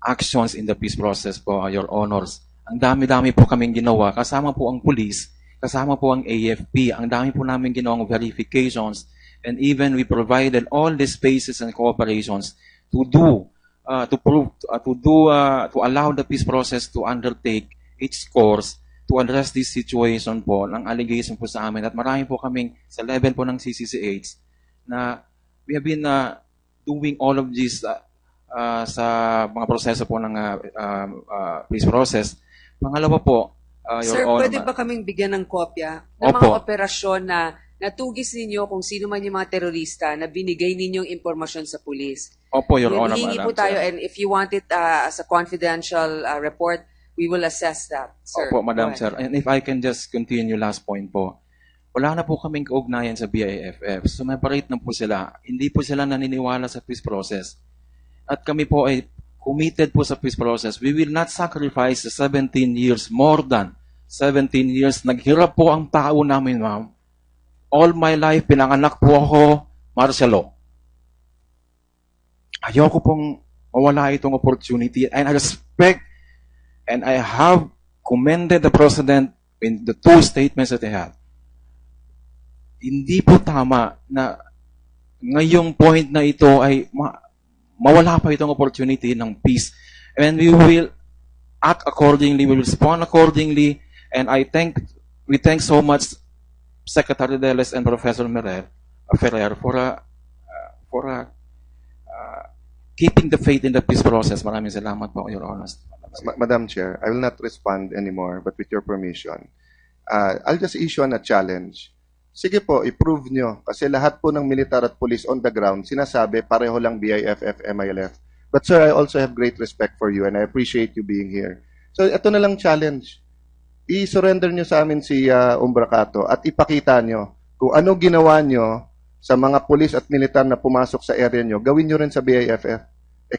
actions in the peace process po, Your Honors. Ang dami-dami po kaming ginawa, kasama po ang police, kasama po ang AFP, ang dami po namin ginawang verifications, and even we provided all the spaces and cooperations to do, to allow the peace process to undertake its course to address this situation po, ng allegation po sa amin. At marami po kaming, sa level po ng CCCH, na we have been doing all of this sa mga proseso po ng peace process. Pangalawa po, Your Sir, Honor, pwede ba kaming bigyan ng kopya ng Opo. mga operasyon na natugis ninyo kung sino man yung mga terorista na binigay ninyong impormasyon sa pulis? Opo, Your Honor, Hihingi Madam po tayo, Chair. and if you want it as a confidential report, we will assess that, sir. Opo, Madam Go Chair. ahead. And if I can just continue last point po. Wala na po kaming kaugnayan sa BIFF. Sumaparate na po sila. Hindi po sila naniniwala sa peace process. At kami po ay committed po sa peace process. We will not sacrifice the 17 years, more than 17 years. Naghirap po ang tao namin, ma'am. All my life, pinanganak po ako, martial law. Ayoko pong mawala itong opportunity. And I respect and I have commended the President in the two statements that he had. Hindi po tama na ngayong point na ito ay mawala pa itong opportunity ng peace. And we will act accordingly, we will respond accordingly, and we thank so much Secretary Deles and Professor Ferrer for keeping the faith in the peace process. Maraming salamat po, Your Honor. Madam Chair, I will not respond anymore, but with your permission, I'll just issue a challenge. Sige po, i-prove nyo. Kasi lahat po ng militar at police on the ground, sinasabi, pareho lang BIFF, MILF. But sir, I also have great respect for you and I appreciate you being here. So ito na lang challenge. I-surrender nyo sa amin si Umbracato at ipakita nyo kung ano ginawa nyo sa mga police at militar na pumasok sa area nyo, gawin nyo rin sa BIFF.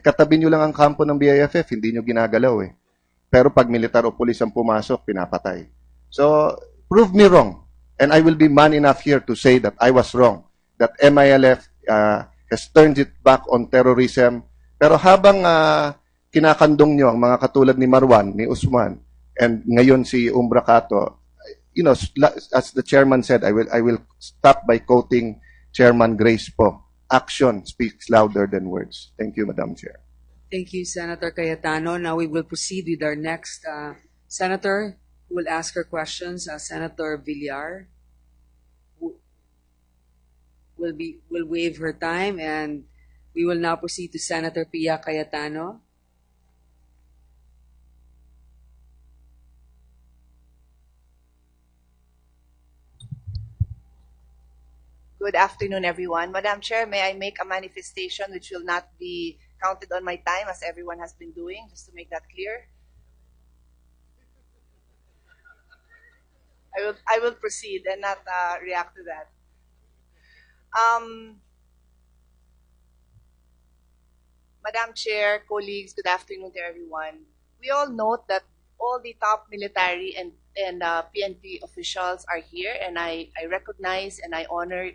Katabi nyo lang ang kampo ng BIFF, hindi nyo ginagalaw eh. Pero pag militar o police ang pumasok, pinapatay. So, prove me wrong. And I will be man enough here to say that I was wrong. That MILF has turned it back on terrorism. Pero habang kinakandong nyo ang mga katulad ni Marwan, ni Usman, and ngayon si Umbracato, you know, as the chairman said, I will stop by quoting Chairman Grace po. Action speaks louder than words. Thank you, Madam Chair. Thank you, Senator Cayetano. Now we will proceed with our next senator who will ask her questions. Senator Villar will waive her time, and we will now proceed to Senator Pia Cayetano. Good afternoon, everyone. Madam Chair, may I make a manifestation which will not be counted on my time, as everyone has been doing, just to make that clear? I will proceed and not react to that. Um, Madam Chair, colleagues, good afternoon to everyone. We all note that all the top military and PNP officials are here, and I recognize and I honor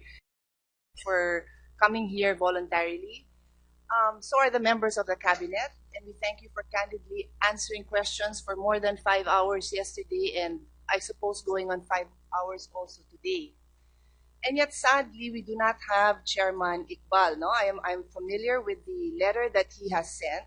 for coming here voluntarily. So are the members of the cabinet, and we thank you for candidly answering questions for more than 5 hours yesterday, and I suppose going on 5 hours also today. And yet, sadly, we do not have Chairman Iqbal. No, I'm familiar with the letter that he has sent,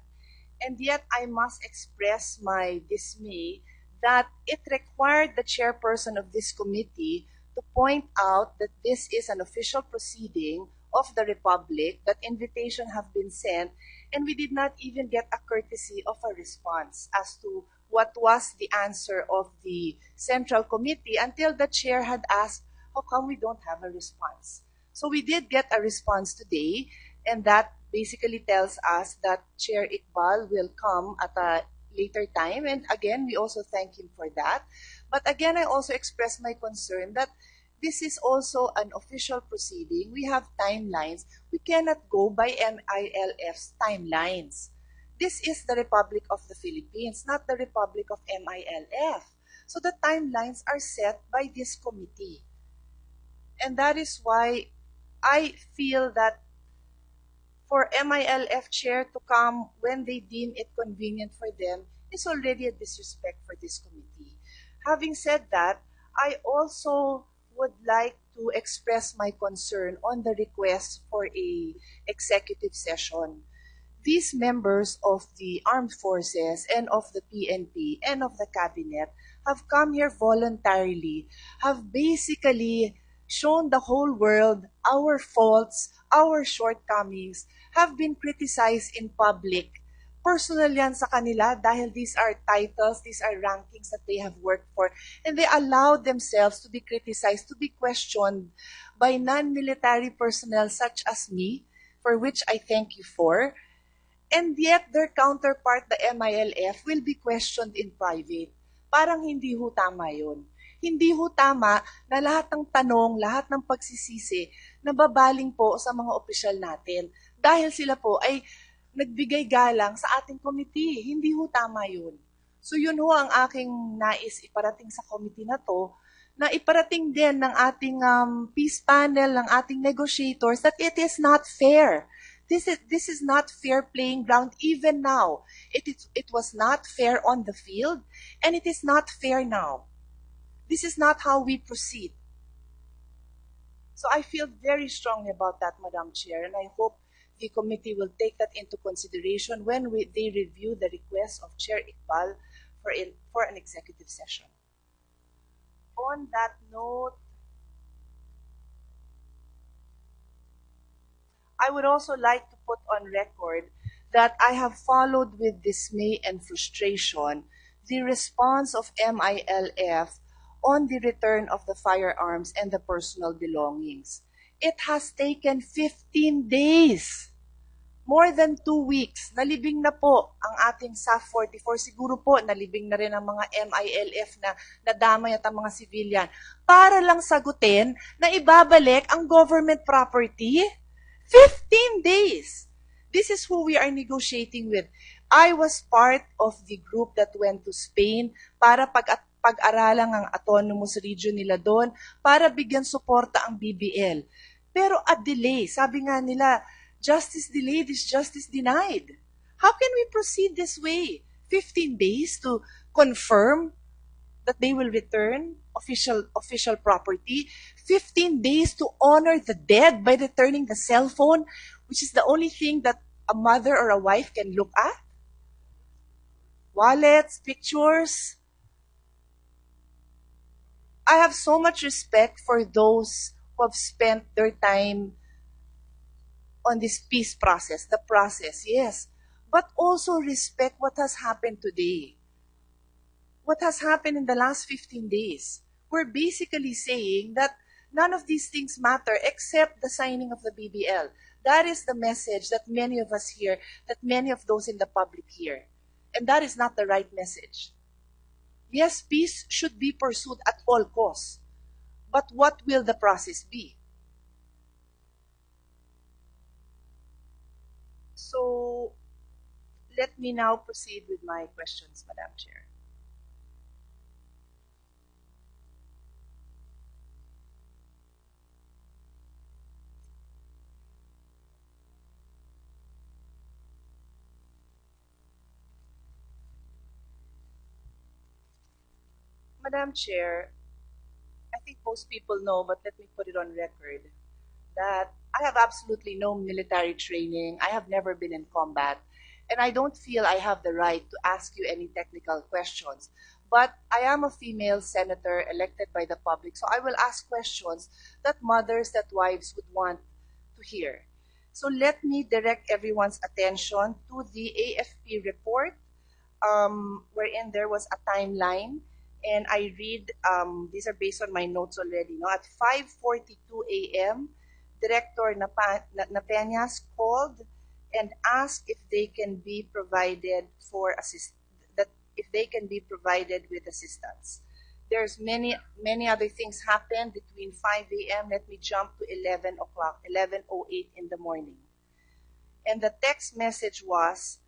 and yet I must express my dismay that it required the chairperson of this committee to point out that this is an official proceeding of the Republic, that invitation have been sent, and we did not even get a courtesy of a response as to what was the answer of the Central Committee until the chair had asked, how come we don't have a response? So we did get a response today, and that basically tells us that Chair Iqbal will come at a later time. And again, we also thank him for that. But again, I also express my concern that this is also an official proceeding. We have timelines. We cannot go by MILF's timelines. This is the Republic of the Philippines, not the Republic of MILF. So the timelines are set by this committee. And that is why I feel that for MILF chair to come when they deem it convenient for them is already a disrespect for this committee. Having said that, I also would like to express my concern on the request for a executive session. These members of the armed forces and of the PNP and of the cabinet have come here voluntarily, have basically shown the whole world our faults, our shortcomings, have been criticized in public. Personal yan sa kanila dahil these are titles, these are rankings that they have worked for, and they allowed themselves to be criticized, to be questioned by non-military personnel such as me, for which I thank you for. And yet their counterpart, the MILF, will be questioned in private. Parang hindi ho tama yun. Hindi ho tama na lahat ng tanong, lahat ng pagsisisi, nababaling po sa mga opisyal natin. Dahil sila po ay nagbigay galang sa ating committee. Hindi ho tama yun. So yun ho ang aking nais iparating sa committee na to, na iparating din ng ating peace panel, ng ating negotiators, that it is not fair. This is not fair playing ground even now. It was not fair on the field, and it is not fair now. This is not how we proceed. So I feel very strongly about that, Madam Chair, and I hope the committee will take that into consideration when they review the request of Chair Iqbal for an executive session. On that note, I would also like to put on record that I have followed with dismay and frustration the response of MILF on the return of the firearms and the personal belongings. It has taken 15 days. More than 2 weeks. Nalibing na po ang ating SAF 44. Siguro po, nalibing na rin ang mga MILF na nadamay at ang mga civilian. Para lang sagutin na ibabalik ang government property. 15 days. This is who we are negotiating with. I was part of the group that went to Spain para pag-aralang ang autonomous region nila doon, para bigyan suporta ang BBL. Pero a delay, sabi nga nila, justice delayed is justice denied. How can we proceed this way? 15 days to confirm that they will return official property, 15 days to honor the dead by returning the cell phone, which is the only thing that a mother or a wife can look at, wallets, pictures. I have so much respect for those who have spent their time on this peace process, the process, yes, but also respect what has happened today. What has happened in the last 15 days. We're basically saying that none of these things matter except the signing of the BBL. That is the message that many of us hear, that many of those in the public hear. And that is not the right message. Yes, peace should be pursued at all costs. But what will the process be? So let me now proceed with my questions, Madam Chair. Madam Chair, I think most people know, but let me put it on record, that I have absolutely no military training. I have never been in combat. And I don't feel I have the right to ask you any technical questions. But I am a female senator elected by the public, so I will ask questions that mothers, that wives would want to hear. So let me direct everyone's attention to the AFP report, wherein there was a timeline, and I read, these are based on my notes already. No? At 5:42 a.m., Director Napeñas called and asked if they can be provided if they can be provided with assistance. There's many other things happened between 5 a.m. Let me jump to 11 o'clock, 11:08 in the morning. And the text message was,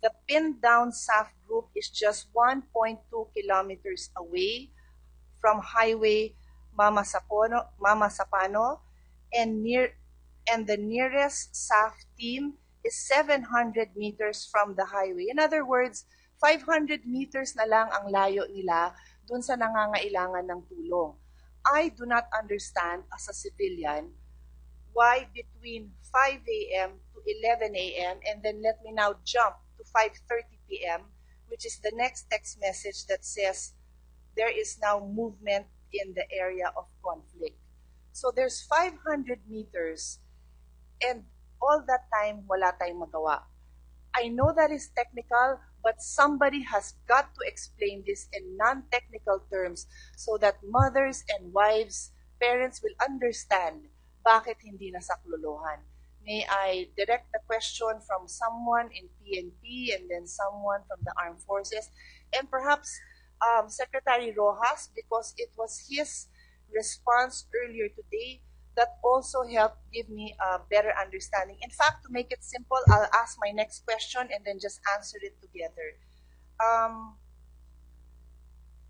the pinned down SAF group is just 1.2 kilometers away from Highway Mamasapano, and the nearest SAF team is 700 meters from the highway. In other words, 500 meters na lang ang layo nila dun sa nangangailangan ng tulong. I do not understand as a civilian why between 5 a.m. to 11 a.m. and then let me now jump to 5:30 p.m., which is the next text message that says there is now movement in the area of conflict. So there's 500 meters, and all that time, wala tayong magawa. I know that is technical, but somebody has got to explain this in non-technical terms so that mothers and wives, parents will understand bakit hindi nasaklolohan. May I direct the question from someone in PNP and then someone from the armed forces, and perhaps Secretary Rojas, because it was his response earlier today that also helped give me a better understanding. In fact, to make it simple, I'll ask my next question and then just answer it together.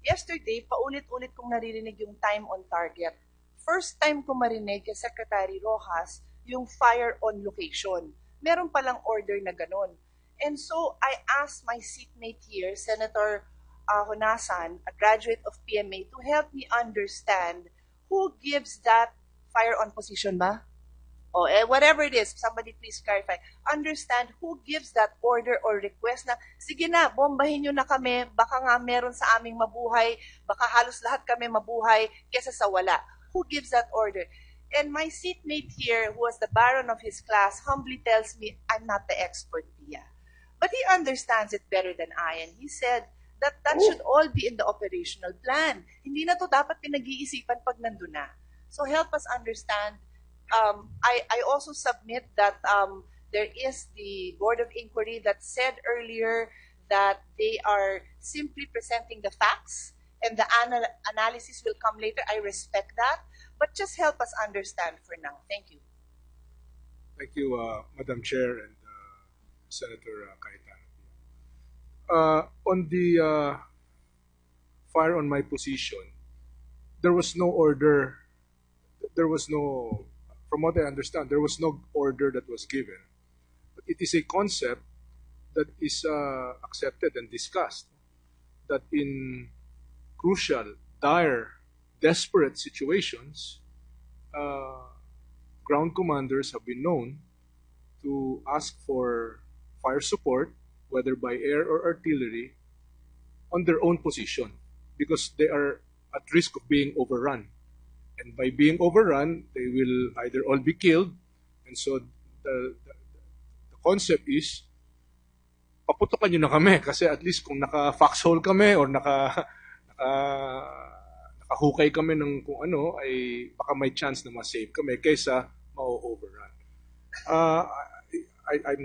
Yesterday, paulit-ulit kong naririnig yung time on target. First time ko marinig kay Secretary Rojas yung fire on location. Meron palang order na ganun. And so, I asked my seatmate here, Senator Honasan, a graduate of PMA, to help me understand who gives that fire on position ba? O whatever it is, somebody please clarify. Understand who gives that order or request na, sige na, bombahin nyo na kami, baka nga meron sa aming mabuhay, baka halos lahat kami mabuhay, kesa sa wala. Who gives that order? And my seatmate here, who was the baron of his class, humbly tells me, I'm not the expert, Pia. But he understands it better than I, and he said that should all be in the operational plan. Hindi na to dapat pinag-iisipan pag nandun na. So help us understand. I also submit that there is the Board of Inquiry that said earlier that they are simply presenting the facts and the analysis will come later. I respect that. But just help us understand for now. Thank you. Thank you, Madam Chair and Senator Cayetano. On the fire on my position, there was no order. There was no, from what I understand, there was no order that was given. But it is a concept that is accepted and discussed, that in crucial, dire, desperate situations, ground commanders have been known to ask for fire support, whether by air or artillery, on their own position, because they are at risk of being overrun. And by being overrun, they will either all be killed. And so the concept is, paputokan nyo na kami kasi at least kung naka-foxhole kami or nakahukay kami ng kung ano, ay baka may chance na ma-save kami kaysa ma-overrun. I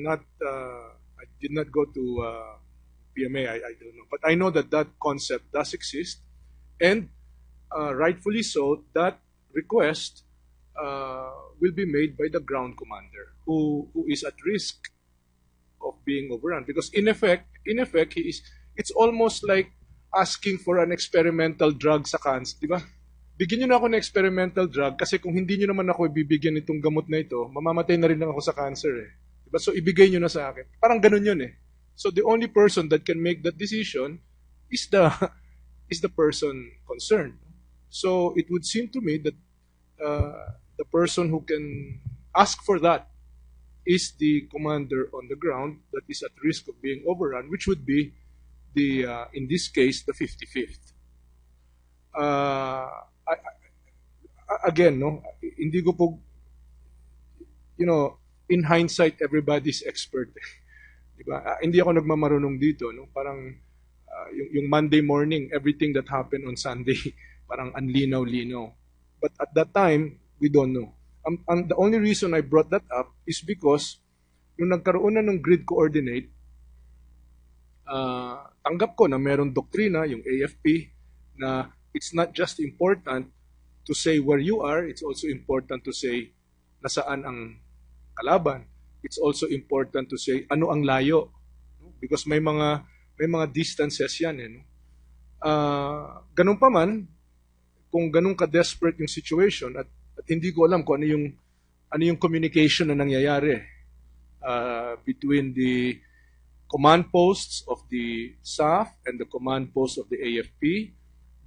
did not go to PMA, I don't know. But I know that that concept does exist, and rightfully so, that request will be made by the ground commander who is at risk of being overrun. Because in effect, it's almost like asking for an experimental drug sa cancer, di ba? Bigyan niyo na ako ng experimental drug kasi kung hindi niyo naman ako ibibigyan itong gamot na ito, mamamatay na rin lang ako sa cancer eh. Diba? So ibigay niyo na sa akin. Parang ganun yun eh. So the only person that can make that decision is the is the person concerned. So it would seem to me that the person who can ask for that is the commander on the ground that is at risk of being overrun, which would be the in this case the 55th. Again, no, hindi ko po, in hindsight, everybody's expert. Diba? Hindi ako nagmamarunong dito, no? Parang yung Monday morning, everything that happened on Sunday, parang anlinaw-linaw. But at that time, we don't know. The only reason I brought that up is because nung nagkaroon na ng grid coordinate, tanggap ko na meron doktrina, yung AFP, na it's not just important to say where you are, it's also important to say nasaan ang kalaban. It's also important to say ano ang layo. Because may mga distances yan. Ganun pa man, kung ganun ka-desperate yung situation at hindi ko alam kung ano yung communication na nangyayari between the command posts of the SAF and the command posts of the AFP,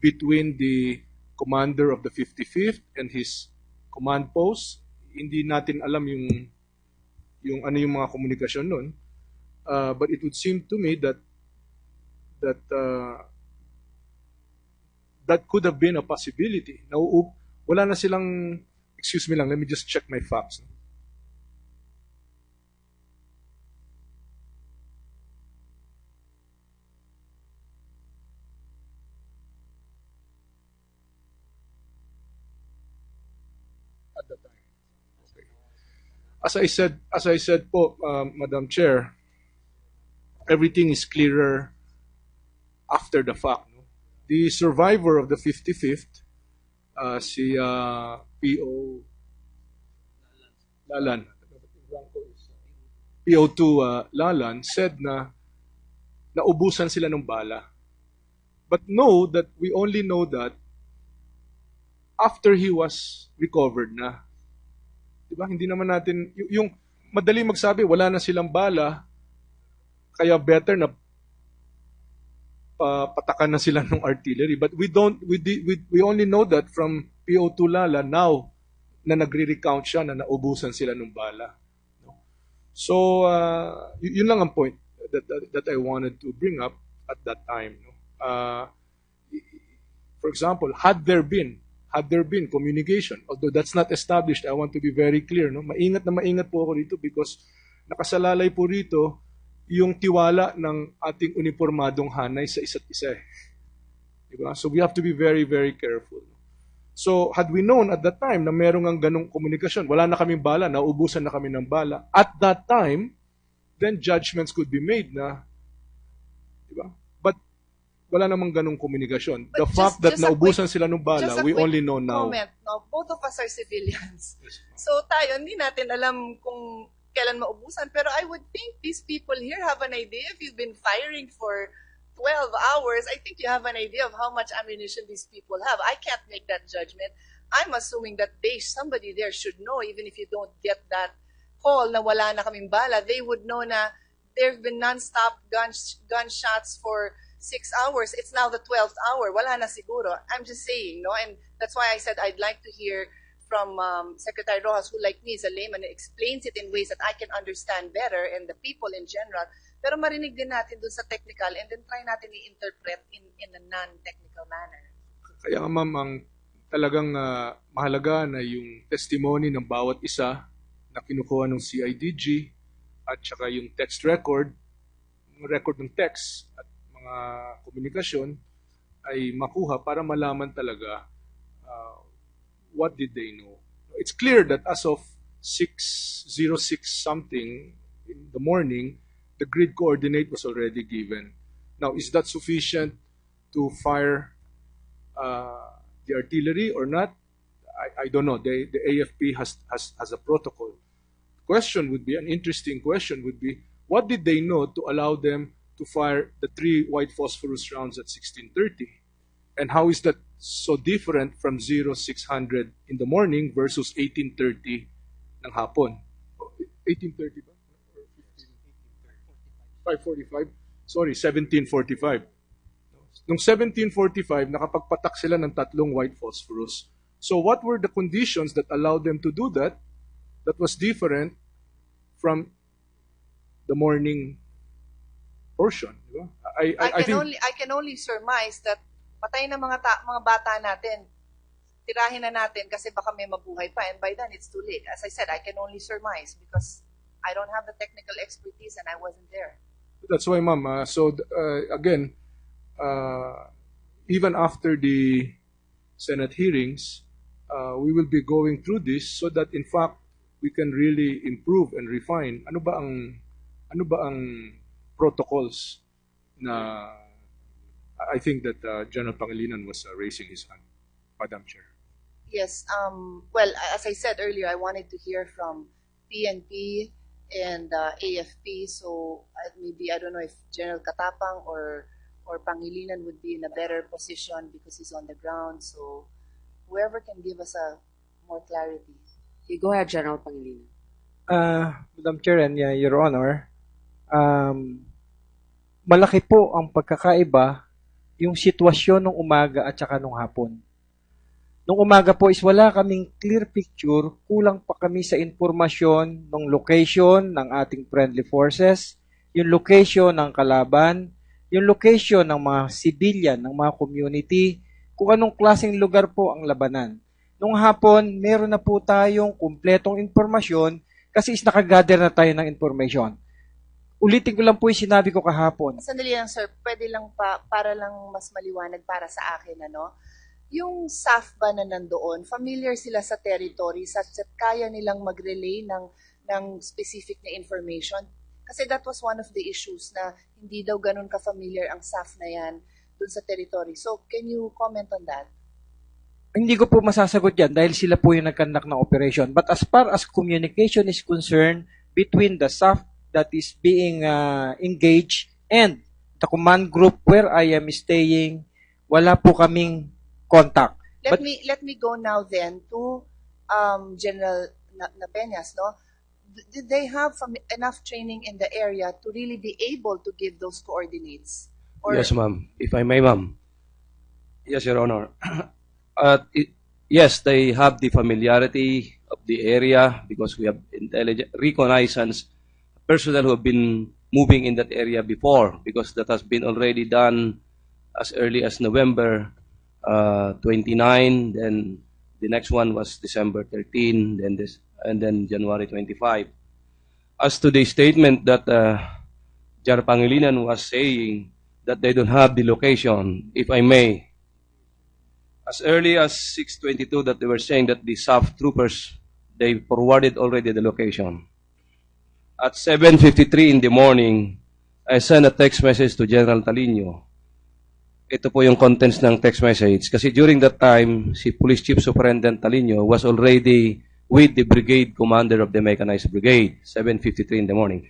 between the commander of the 55th and his command post. Hindi natin alam yung ano yung mga komunikasyon nun. But it would seem to me that that could have been a possibility. Now, wala na silang, excuse me lang, let me just check my facts. At the time. Okay. As I said po, Madam Chair, everything is clearer after the fact. No? The survivor of the 55th, si P.O. Lalan, PO2 Lalan, said na naubusan sila ng bala. But know that we only know that after he was recovered na. Diba? Hindi naman natin, yung madali magsabi, wala na silang bala, kaya better na patakan na sila ng artillery. But we only know that from PO2 Lala now na nagre-recount siya na naubusan sila ng bala. So, yun lang ang point that I wanted to bring up at that time. For example, had there been communication, although that's not established, I want to be very clear. No? Maingat na maingat po ako rito because nakasalalay po rito yung tiwala ng ating uniformadong hanay sa isa't isa. Diba? So we have to be very, very careful. So had we known at that time na merong ang ganong komunikasyon, wala na kaming bala, naubusan na kami ng bala, at that time, then judgments could be made na, diba? But wala namang ganong komunikasyon. The fact that naubusan sila ng bala, we only know now. Comment, no? Both of us are civilians. So tayo, hindi natin alam kung kailan maubusan. Pero I would think these people here have an idea. If you've been firing for 12 hours, I think you have an idea of how much ammunition these people have. I can't make that judgment. I'm assuming that somebody there should know, even if you don't get that call na wala na kaming bala, they would know na there have been non-stop gunshots for 6 hours. It's now the 12th hour. Wala na siguro. I'm just saying, no? And that's why I said I'd like to hear from Secretary Rojas, who like me is a layman, explains it in ways that I can understand better and the people in general. Pero marinig din natin dun sa technical and then try natin i-interpret in a non-technical manner. Kaya nga ma'am, ang talagang mahalaga na yung testimony ng bawat isa na kinukuha ng CIDG at saka yung text record ng text at mga komunikasyon ay makuha para malaman talaga what did they know. It's clear that as of 6:06 something in the morning, the grid coordinate was already given. Now, is that sufficient to fire the artillery or not? I don't know. The AFP has a protocol. Question would be, an interesting question would be, what did they know to allow them to fire the 3 white phosphorus rounds at 16:30? And how is that so different from 0600 in the morning versus 18:30 ng hapon? 18:30 ba? 5:45? Sorry, 17:45. Nung 17:45, nakapagpatak sila ng 3 white phosphorus. So what were the conditions that allowed them to do that was different from the morning portion? Diba? I think I can only surmise that patay na mga bata natin. Tirahin na natin kasi baka may mabuhay pa, and by then it's too late. As I said, I can only surmise because I don't have the technical expertise and I wasn't there. That's why, ma'am. Again, even after the Senate hearings, we will be going through this so that in fact we can really improve and refine. Ano ba ang protocols na I think that General Pangilinan was raising his hand, Madam Chair. Yes. Well, as I said earlier, I wanted to hear from PNP and AFP. So maybe, I don't know if General Katapang or Pangilinan would be in a better position because he's on the ground. So whoever can give us a more clarity. Okay, go ahead, General Pangilinan. Madam Chair and Your Honor, malaki po ang pagkakaiba yung sitwasyon ng umaga at saka nung hapon. Nung umaga po is wala kaming clear picture, kulang pa kami sa informasyon ng location ng ating friendly forces, yung location ng kalaban, yung location ng mga civilian, ng mga community, kung anong klaseng lugar po ang labanan. Nung hapon, meron na po tayong kumpletong informasyon kasi is nakagather na tayo ng information. Ulitin ko lang po yung sinabi ko kahapon. Sandali lang, sir. Pwede lang para lang mas maliwanag para sa akin, ano? Yung SAF ba na nandoon, familiar sila sa territory such that kaya nilang mag-relay ng specific na information? Kasi that was one of the issues na hindi daw ganun ka-familiar ang SAF na yan dun sa territory. So, can you comment on that? Hindi ko po masasagot yan dahil sila po yung nag-conduct ng operation. But as far as communication is concerned between the SAF that is being engaged and the command group where I am staying, wala po kaming contact. Let me go now then to General Napeñas, no? Did they have enough training in the area to really be able to give those coordinates? Or Yes, ma'am. If I may, ma'am. Yes, Your Honor. Yes, they have the familiarity of the area because we have reconnaissance personnel who have been moving in that area before because that has been already done as early as November 29, then the next one was December 13, and then January 25. As to the statement that Jar Pangilinan was saying that they don't have the location, if I may, as early as 6:22 that they were saying that the SAF troopers, they forwarded already the location. At 7:53 in the morning, I sent a text message to General Talino. Ito po yung contents ng text message. Kasi during that time, si Police Chief Superintendent Talino was already with the brigade commander of the Mechanized Brigade, 7:53 in the morning.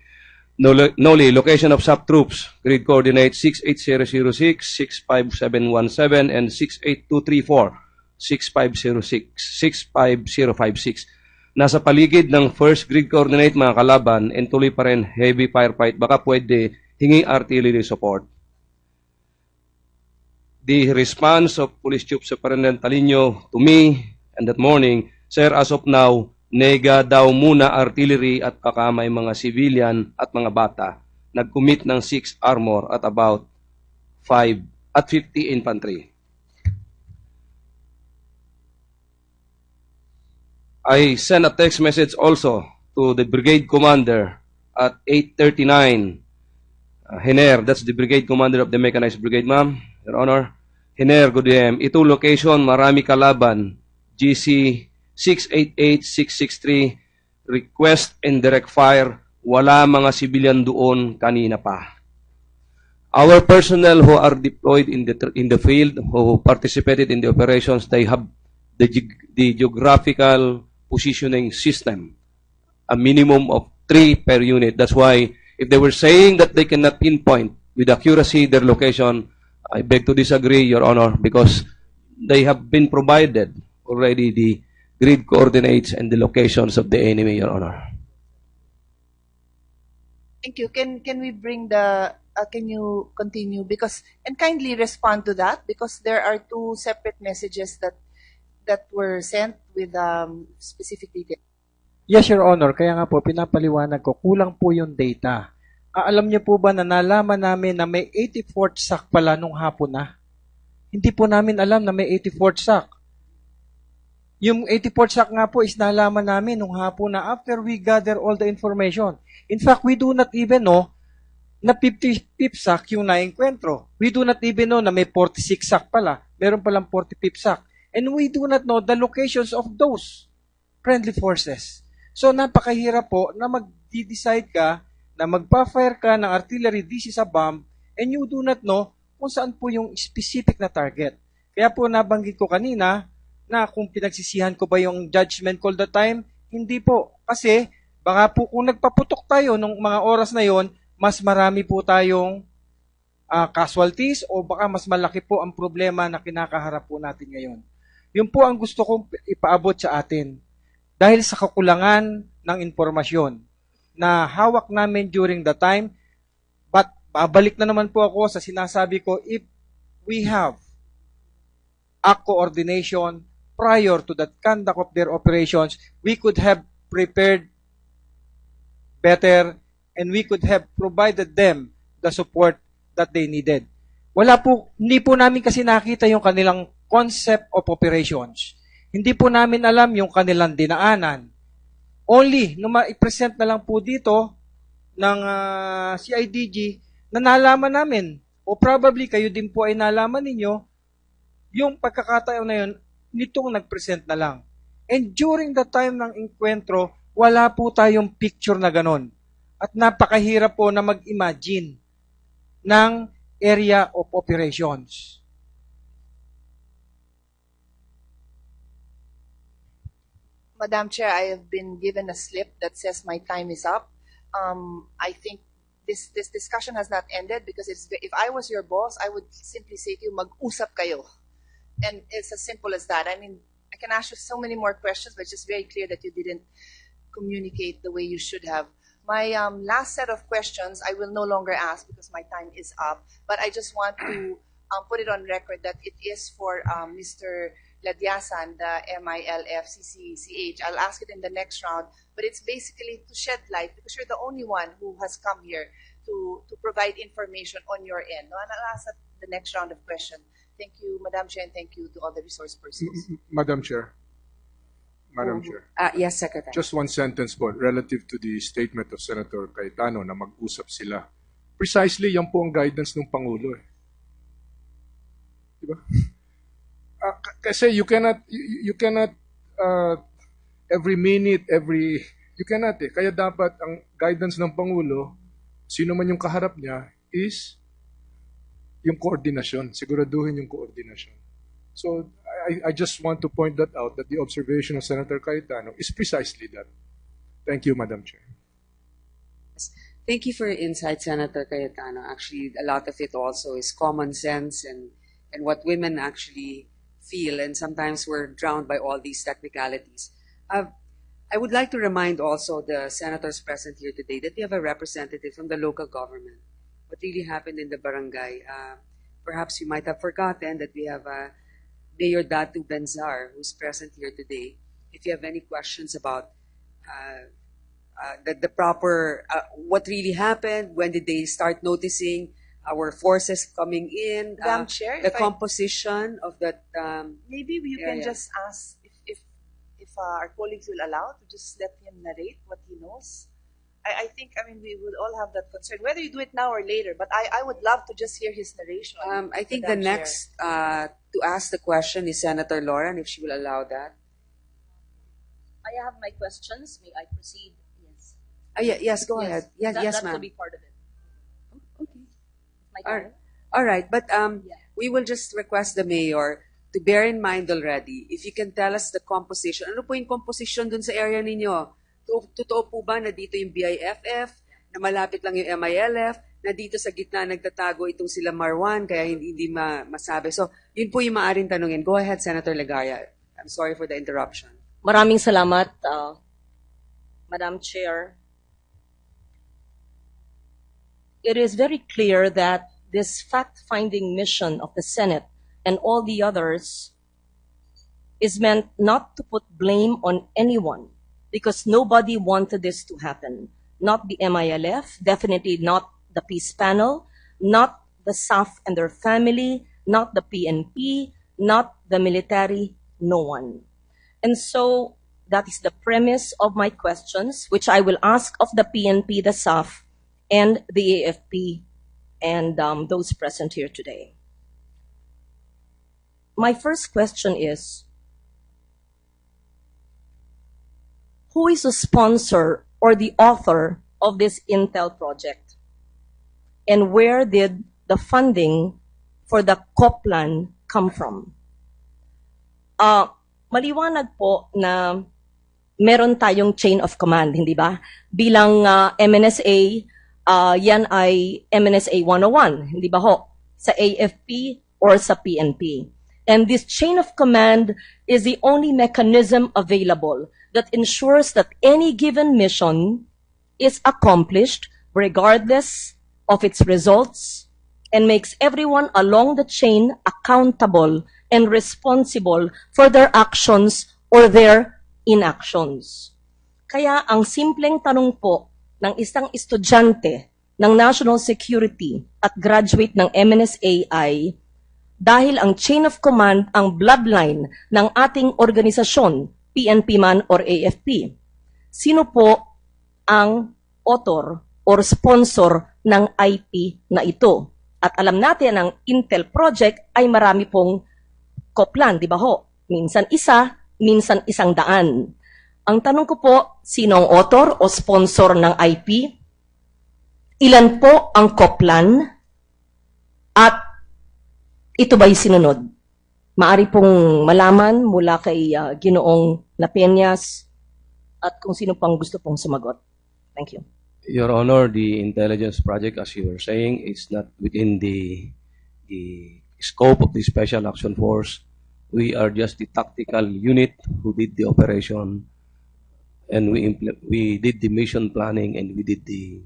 Noli, location of SAP troops, grid coordinate 68006, 65717, and 68234, 6506, 65056. Nasa paligid ng first grid coordinate mga kalaban and tuloy pa rin heavy firefight. Baka pwede hingi artillery support. The response of Police Chief Superintendent Talino to me and that morning, sir, as of now, nega daw muna artillery at baka may mga civilian at mga bata. Nag-commit ng 6 armor at about 50 infantry. I sent a text message also to the brigade commander at 8:39. Hiner, that's the brigade commander of the Mechanized Brigade, ma'am, Your Honor. Hiner, good AM. Ito location, marami kalaban. GC 688663, request and direct fire. Wala mga civilian doon kanina pa. Our personnel who are deployed in the field, who participated in the operations, they have the geographical positioning system, a minimum of 3 per unit. That's why if they were saying that they cannot pinpoint with accuracy their location, I beg to disagree, Your Honor, because they have been provided already the grid coordinates and the locations of the enemy, Your Honor. Thank you. Can we bring the can you continue because and kindly respond to that because there are two separate messages that were sent with specific details. Yes, Your Honor. Kaya nga po, pinapaliwanag ko, kulang po yung data. Alam niyo po ba na nalaman namin na may 84th SAC pala nung hapon na? Hindi po namin alam na may 84th SAC. Yung 84th SAC nga po is nalaman namin nung hapon na after we gather all the information. In fact, we do not even know na 55th SAC yung naengkwentro. We do not even know na may 46 SAC pala. Meron palang 45th SAC. And we do not know the locations of those friendly forces. So, napakahirap po na mag-decide ka na magpa-fire ka ng artillery, this is a bomb, and you do not know kung saan po yung specific na target. Kaya po nabanggit ko kanina na kung pinagsisihan ko ba yung judgment call that time, hindi po. Kasi baka po kung nagpaputok tayo nung mga oras na yon, mas marami po tayong casualties o baka mas malaki po ang problema na kinakaharap po natin ngayon. Yun po ang gusto kong ipaabot sa atin. Dahil sa kakulangan ng informasyon na hawak namin during the time, but babalik na naman po ako sa sinasabi ko, if we have a coordination prior to the conduct of their operations, we could have prepared better and we could have provided them the support that they needed. Hindi po namin kasi nakita yung kanilang concept of operations. Hindi po namin alam yung kanilang dinaanan. Only, nung ma-present na lang po dito ng CIDG, na nalaman namin, o probably kayo din po ay nalaman ninyo, yung pagkakataon na yun, nitong nag-present na lang. And during the time ng enkwentro, wala po tayong picture na ganon. At napakahirap po na mag-imagine ng area of operations. Madam Chair, I have been given a slip that says my time is up. I think this discussion has not ended because if I was your boss, I would simply say to you, mag-usap kayo. And it's as simple as that. I mean, I can ask you so many more questions, but it's just very clear that you didn't communicate the way you should have. My last set of questions, I will no longer ask because my time is up. But I just want to put it on record that it is for Mr. Ladyasan, the MILF CCCH. I'll ask it in the next round, but it's basically to shed light because you're the only one who has come here to provide information on your end. No? And I'll ask at the next round of questions. Thank you, Madam Chair, and thank you to all the resource persons. Madam Chair. Madam Chair. Yes, Secretary. Just one sentence po relative to the statement of Senator Cayetano na mag-usap sila. Precisely yan po ang guidance ng Pangulo. Diba? Kasi you cannot every minute, you cannot eh. Kaya dapat ang guidance ng Pangulo, sino man yung kaharap niya, is yung koordinasyon. Siguraduhin yung koordinasyon. So, I just want to point that out, that the observation of Senator Cayetano is precisely that. Thank you, Madam Chair. Thank you for your insight, Senator Cayetano. Actually, a lot of it also is common sense and what women actually feel, and sometimes we're drowned by all these technicalities. I would like to remind also the senators present here today that we have a representative from the local government. What really happened in the barangay? Perhaps you might have forgotten that we have Mayor Datu Benzar, who's present here today. If you have any questions about the proper, what really happened, when did they start noticing our forces coming in, Madam Chair, the composition of that. Maybe you can just ask if our colleagues will allow to just let him narrate what he knows. I think, we would all have that concern, whether you do it now or later, but I would love to just hear his narration. I think the next to ask the question is Senator Lauren, if she will allow that. I have my questions. May I proceed? Yes. Yes, go ahead. Yes, that ma'am. will be part of it. Okay. My All right, but we will just request the mayor to bear in mind already, if you can tell us the composition. Ano po yung composition dun sa area ninyo? Totoo po ba na dito yung BIFF, na malapit lang yung MILF, na dito sa gitna nagtatago itong sila Marwan, kaya hindi masabi. So, yun po yung maaaring tanungin. Go ahead, Senator Legaya. I'm sorry for the interruption. Maraming salamat, Madam Chair. It is very clear that this fact-finding mission of the Senate and all the others is meant not to put blame on anyone, because nobody wanted this to happen. Not the MILF, definitely not the peace panel, not the SAF and their family, not the PNP, not the military, no one. And so that is the premise of my questions, which I will ask of the PNP, the SAF, and the AFP, and those present here today. My first question is, who is the sponsor or the author of this Intel project? And where did the funding for the COPLAN come from? Maliwanag po na meron tayong chain of command, hindi ba? Bilang MNSA, yan ay MNSA 101, hindi ba ho? Sa AFP or sa PNP. And this chain of command is the only mechanism available that ensures that any given mission is accomplished regardless of its results and makes everyone along the chain accountable and responsible for their actions or their inactions. Kaya ang simpleng tanong po ng isang estudyante ng National Security at graduate ng MNSA ay, dahil ang chain of command ang bloodline ng ating organisasyon, PNP man or AFP, sino po ang author or sponsor ng IP na ito? At alam natin ang Intel project ay marami pong COPLAN, di ba ho? Minsan isa, minsan 100. Ang tanong ko po, sino ang author o sponsor ng IP? Ilan po ang COPLAN? At ito ba'y sinunod? Maari pong malaman mula kay Ginoong Napeñas at kung sino pang gusto pong sumagot. Thank you. Your Honor, the intelligence project, as you were saying, is not within the scope of the Special Action Force. We are just the tactical unit who did the operation, and we did the mission planning, and we did the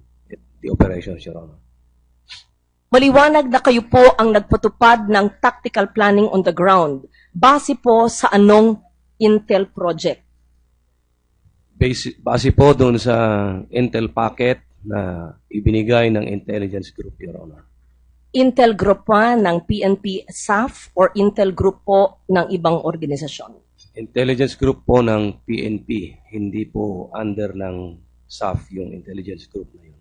operations, Your Honor. Maliwanag na kayo po ang nagpatupad ng tactical planning on the ground. Base po sa anong Intel project? Base po doon sa Intel packet na ibinigay ng intelligence group, Your Honor. Intel group pa ng PNP SAF or Intel group po ng ibang organisasyon? Intelligence group po ng PNP, hindi po under ng SAF yung intelligence group na yun.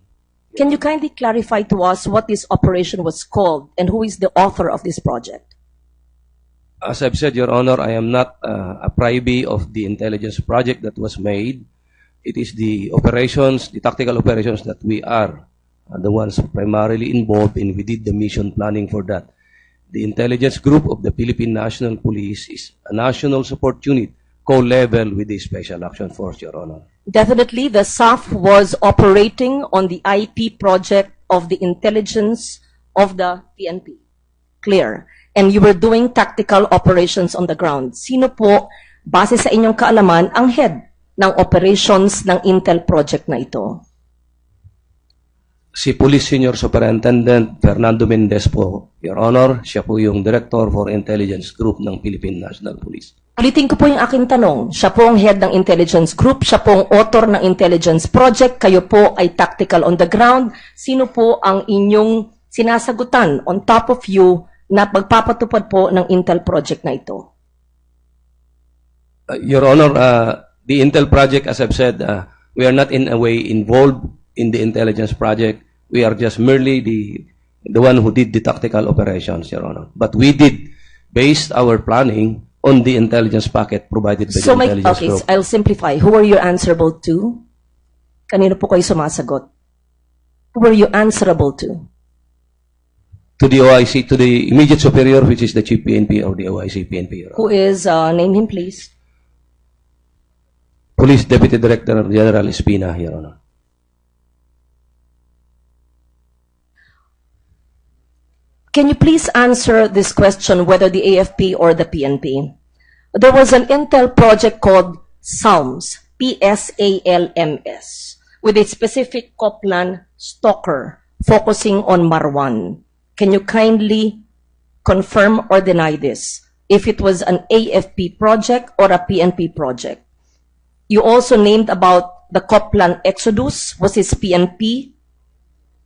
Can you kindly clarify to us what this operation was called and who is the author of this project? As I've said, Your Honor, I am not a privy of the intelligence project that was made. It is the operations, the tactical operations that we are the ones primarily involved in. We did the mission planning for that. The intelligence group of the Philippine National Police is a national support unit co-level with the Special Action Force, Your Honor. Definitely, the SAF was operating on the IP project of the intelligence of the PNP. Clear. And you were doing tactical operations on the ground. Sino po, base sa inyong kaalaman, ang head ng operations ng Intel project na ito? Si Police Senior Superintendent Fernando Mendez po, Your Honor. Siya po yung Director for Intelligence Group ng Philippine National Police. Ulitin ko po yung aking tanong. Siya po ang head ng intelligence group, siya po ang author ng intelligence project, kayo po ay tactical on the ground. Sino po ang inyong sinasagutan on top of you na pagpapatupad po ng Intel project na ito? Your Honor, the Intel project, as I've said, we are not in a way involved in the intelligence project. We are just merely the one who did the tactical operations, Your Honor. But we did base our planning on the intelligence packet provided by the intelligence group. Okay, I'll simplify. Who are you answerable to? Kanino po kayo sumasagot? Who are you answerable to? to the OIC, to the immediate superior, which is the Chief PNP or the OIC PNP, Your Honor. Who is, name him please. Police Deputy Director General Espina, Your Honor. Can you please answer this question, whether the AFP or the PNP? There was an intel project called SALMS, PSALMS, with a specific Coplan stalker focusing on Marwan. Can you kindly confirm or deny this, if it was an AFP project or a PNP project? You also named about the Coplan Exodus, was his PNP,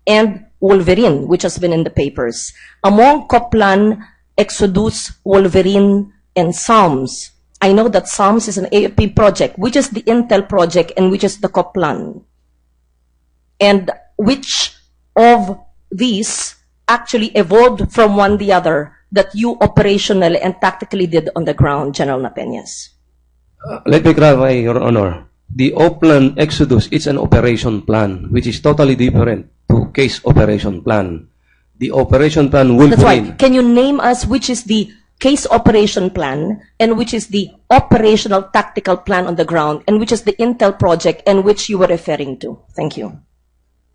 and Wolverine, which has been in the papers. Among Coplan, Exodus, Wolverine, and Psalms, I know that Psalms is an AFP project, which is the Intel project, and which is the Coplan. And which of these actually evolved from one the other that you operationally and tactically did on the ground, General Napeñas? Let me clarify, Your Honor. The Oplan Exodus, it's an operation plan, which is totally different to case operation plan. The operation plan will That's bring... right. Can you name us which is the case operation plan and which is the operational tactical plan on the ground and which is the Intel project and which you were referring to? Thank you.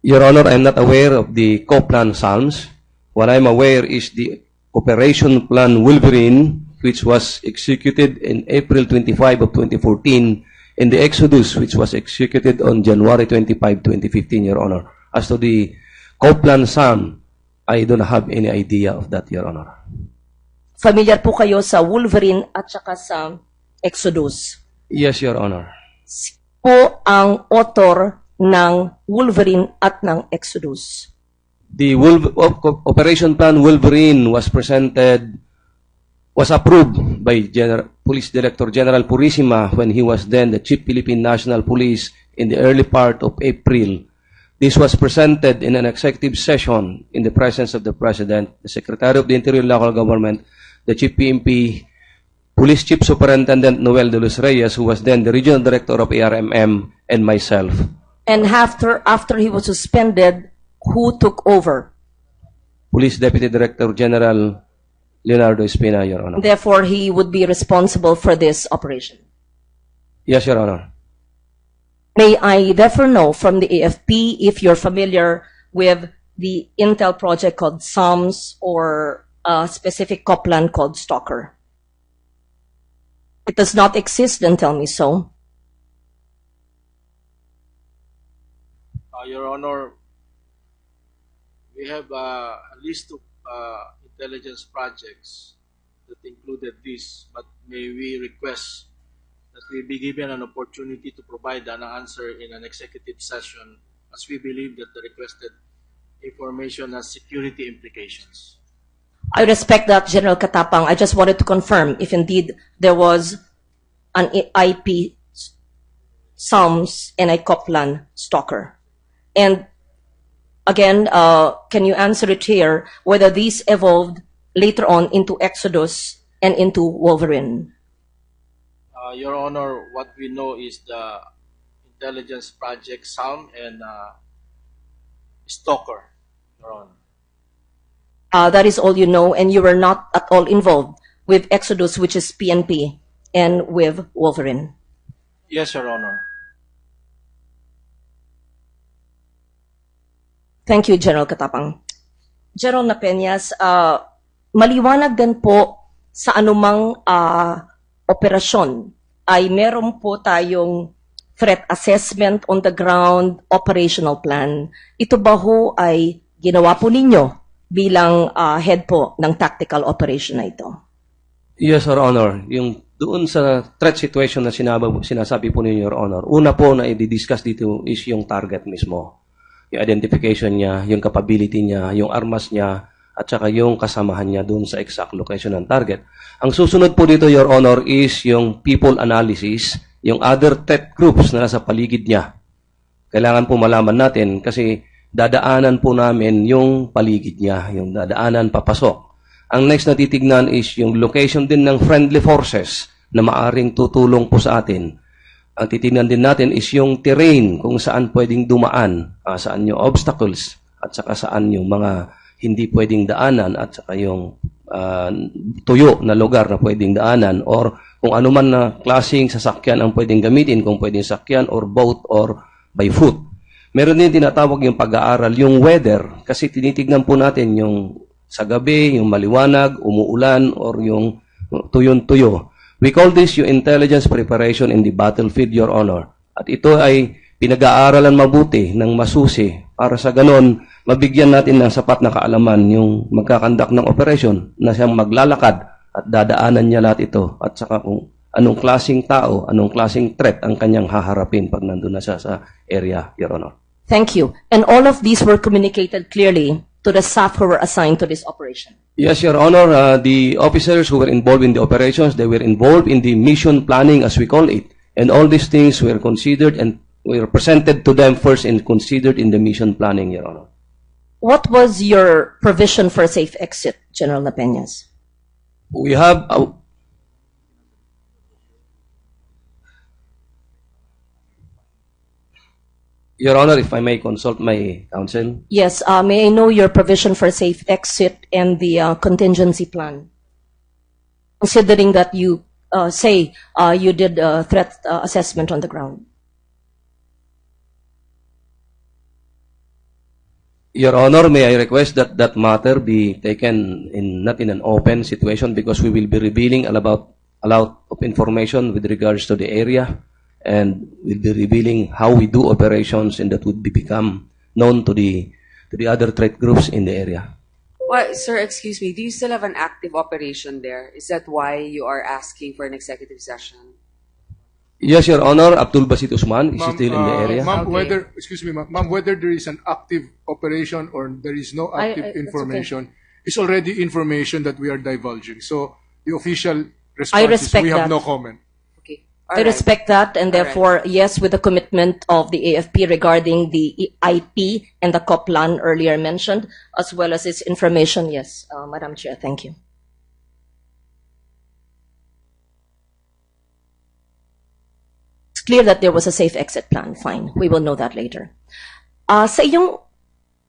Your Honor, I'm not aware of the Coplan Psalms. What I'm aware is the operation plan Wolverine, which was executed in April 25 of 2014, and the Exodus, which was executed on January 25, 2015, Your Honor. As to the Coplan Psalm, I don't have any idea of that, Your Honor. Familiar po kayo sa Wolverine at saka sa Exodus? Yes, Your Honor. Sino po ang author ng Wolverine at ng Exodus? The operation plan Wolverine was approved by Police Director General Purisima when he was then the Chief Philippine National Police in the early part of April. This was presented in an executive session in the presence of the President, the Secretary of the Interior and Local Government, the Chief PNP, Police Chief Superintendent Noel de los Reyes, who was then the Regional Director of ARMM, and myself. And after he was suspended, who took over? Police Deputy Director General Leonardo Espina, Your Honor. Therefore, he would be responsible for this operation. Yes, Your Honor. May I therefore know from the AFP if you're familiar with the Intel project called Psalms or a specific Coplan called Stalker? It does not exist, then tell me so. Your Honor, we have a list of intelligence projects that included this, but may we request that we be given an opportunity to provide an answer in an executive session, as we believe that the requested information has security implications. I respect that, General Katapang. I just wanted to confirm if indeed there was an IP Psalms and a Coplan Stalker. And again, can you answer it here, whether these evolved later on into Exodus and into Wolverine? Your Honor, what we know is the intelligence project Psalm and Stalker, Your Honor. That is all you know, and you were not at all involved with Exodus, which is PNP, and with Wolverine. Yes, Your Honor. Thank you, General Katapang. General Napeñas, maliwanag din po sa anumang operasyon ay meron po tayong threat assessment on the ground, operational plan. Ito ba ho ay ginawa po ninyo bilang head po ng tactical operation na ito? Yes, Your Honor. Yung doon sa threat situation na sinasabi po ninyo, Your Honor, una po na i-discuss dito is yung target mismo. Yung identification niya, yung capability niya, yung armas niya, at saka yung kasamahan niya doon sa exact location ng target. Ang susunod po dito, Your Honor, is yung people analysis, yung other threat groups na nasa paligid niya. Kailangan po malaman natin kasi dadaanan po namin yung paligid niya, yung dadaanan papasok. Ang next na titignan is yung location din ng friendly forces na maaring tutulong po sa atin. Ang titignan din natin is yung terrain kung saan pwedeng dumaan, saan yung obstacles, at saka saan yung mga hindi pwedeng daanan at saka yung tuyo na lugar na pwedeng daanan or kung ano man na klaseng sasakyan ang pwedeng gamitin, kung pwedeng sakyan or boat or by foot. Meron din tinatawag yung pag-aaral, yung weather, kasi tinitignan po natin yung sa gabi, yung maliwanag, umuulan, or yung tuyon-tuyo. We call this yung intelligence preparation in the battlefield, Your Honor. At ito ay pinag-aaralan mabuti ng masusi para sa ganon, mabigyan natin ng sapat na kaalaman yung magkakandak ng operation na siyang maglalakad at dadaanan niya lahat ito at saka kung anong klaseng tao, anong klaseng threat ang kanyang haharapin pag nandun na siya sa area, Your Honor. Thank you. And all of these were communicated clearly to the SAF who were assigned to this operation. Yes, Your Honor. The officers who were involved in the operations, they were involved in the mission planning, as we call it. And all these things were considered and were presented to them first and considered in the mission planning, Your Honor. What was your provision for a safe exit, General Napeñas? We have... Your Honor, if I may consult my counsel. Yes, may I know your provision for safe exit and the contingency plan? Considering that you say you did a threat assessment on the ground. Your Honor, may I request that that matter be taken not in an open situation because we will be revealing a lot of information with regards to the area. And we'll be revealing how we do operations and that would become known to the other threat groups in the area. Well, sir, excuse me, do you still have an active operation there? Is that why you are asking for an executive session? Yes, Your Honor. Abdul Basit Usman is still in the area. Ma'am, Okay. whether there is an active operation or there is no active that's information, is already information that we are divulging. So the official I response is respect we have that. no comment. Okay. I respect that, and therefore, yes, with the commitment of the AFP regarding the IP and the COPLAN earlier mentioned, as well as its information, yes, Madam Chair, thank you. It's clear that there was a safe exit plan. Fine, we will know that later. Sa iyong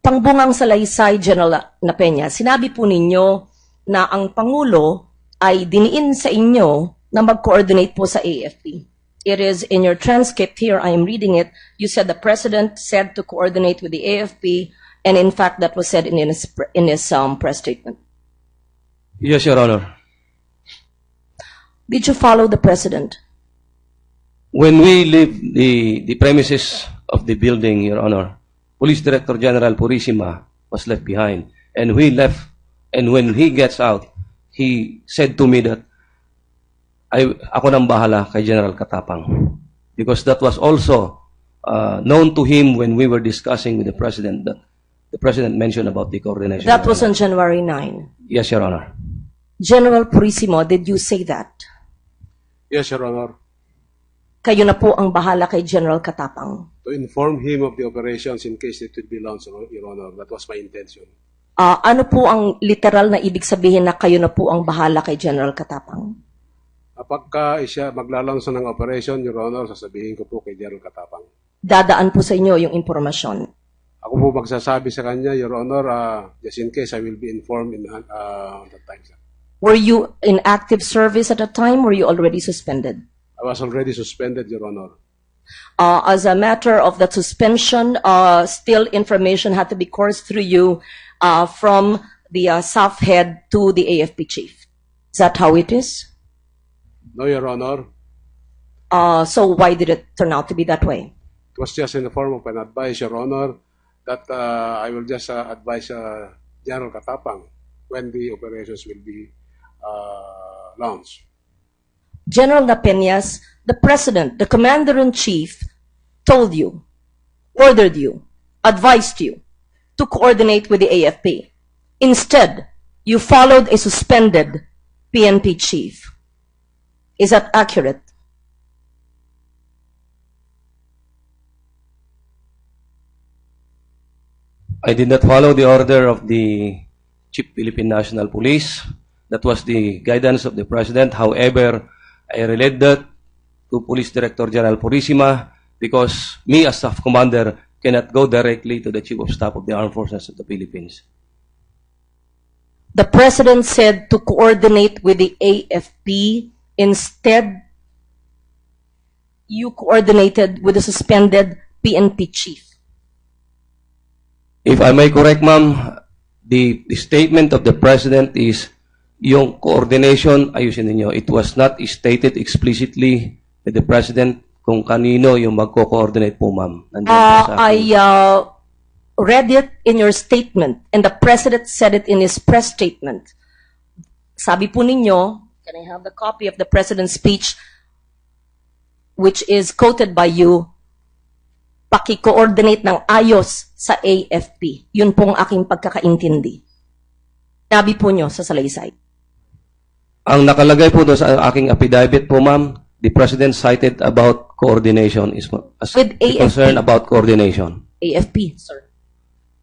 pangbungang salaysay, General Napeña, sinabi po ninyo na ang Pangulo ay diniin sa inyo na mag-coordinate po sa AFP. It is in your transcript here, I am reading it, you said the President said to coordinate with the AFP, and in fact that was said in his press statement. Yes, Your Honor. Did you follow the President? When we leave the premises of the building, Your Honor, Police Director General Purisima was left behind. And we left, and when he gets out, he said to me that, ako nang bahala kay General Katapang. Because that was also known to him when we were discussing with the President that the President mentioned about the coordination. That was on January 9. Yes, Your Honor. General Purisimo, did you say that? Yes, Your Honor. Kayo na po ang bahala kay General Katapang. To inform him of the operations in case it would be launched, Your Honor. That was my intention. Ano po ang literal na ibig sabihin na kayo na po ang bahala kay General Katapang? Kapag siya maglalansa ng operation, Your Honor, sasabihin ko po kay General Katapang. Dadaan po sa inyo yung impormasyon. Ako po magsasabi sa kanya, Your Honor, just in case I will be informed at that time, sir. Were you in active service at that time or were you already suspended? I was already suspended, Your Honor. As a matter of that suspension, still information had to be coursed through you from the SAF head to the AFP chief. Is that how it is? No, Your Honor. So why did it turn out to be that way? It was just in the form of an advice, Your Honor, that I will just advise General Katapang when the operations will be launched. General Napeñas, the President, the Commander-in-Chief, told you, ordered you, advised you to coordinate with the AFP. Instead, you followed a suspended PNP chief. Is that accurate? I did not follow the order of the Chief Philippine National Police. That was the guidance of the President. However, I relayed that to Police Director General Purisima because me as Staff Commander cannot go directly to the Chief of Staff of the Armed Forces of the Philippines. the President said to coordinate with the AFP. Instead, you coordinated with the suspended PNP chief. If I may correct, ma'am, the statement of the President is yung coordination, ayusin ninyo, it was not stated explicitly by the President kung kanino yung magko-coordinate po, ma'am. Nandiyan po sa akin. I read it in your statement, and the President said it in his press statement. Sabi po ninyo, can I have the copy of the President's speech, which is quoted by you, paki-coordinate ng ayos sa AFP. Yun pong aking pagkakaintindi. Sabi po nyo sa salaysay. Ang nakalagay po doon sa aking affidavit po, ma'am, the President cited about coordination is With AFP. concern about coordination. AFP, sir.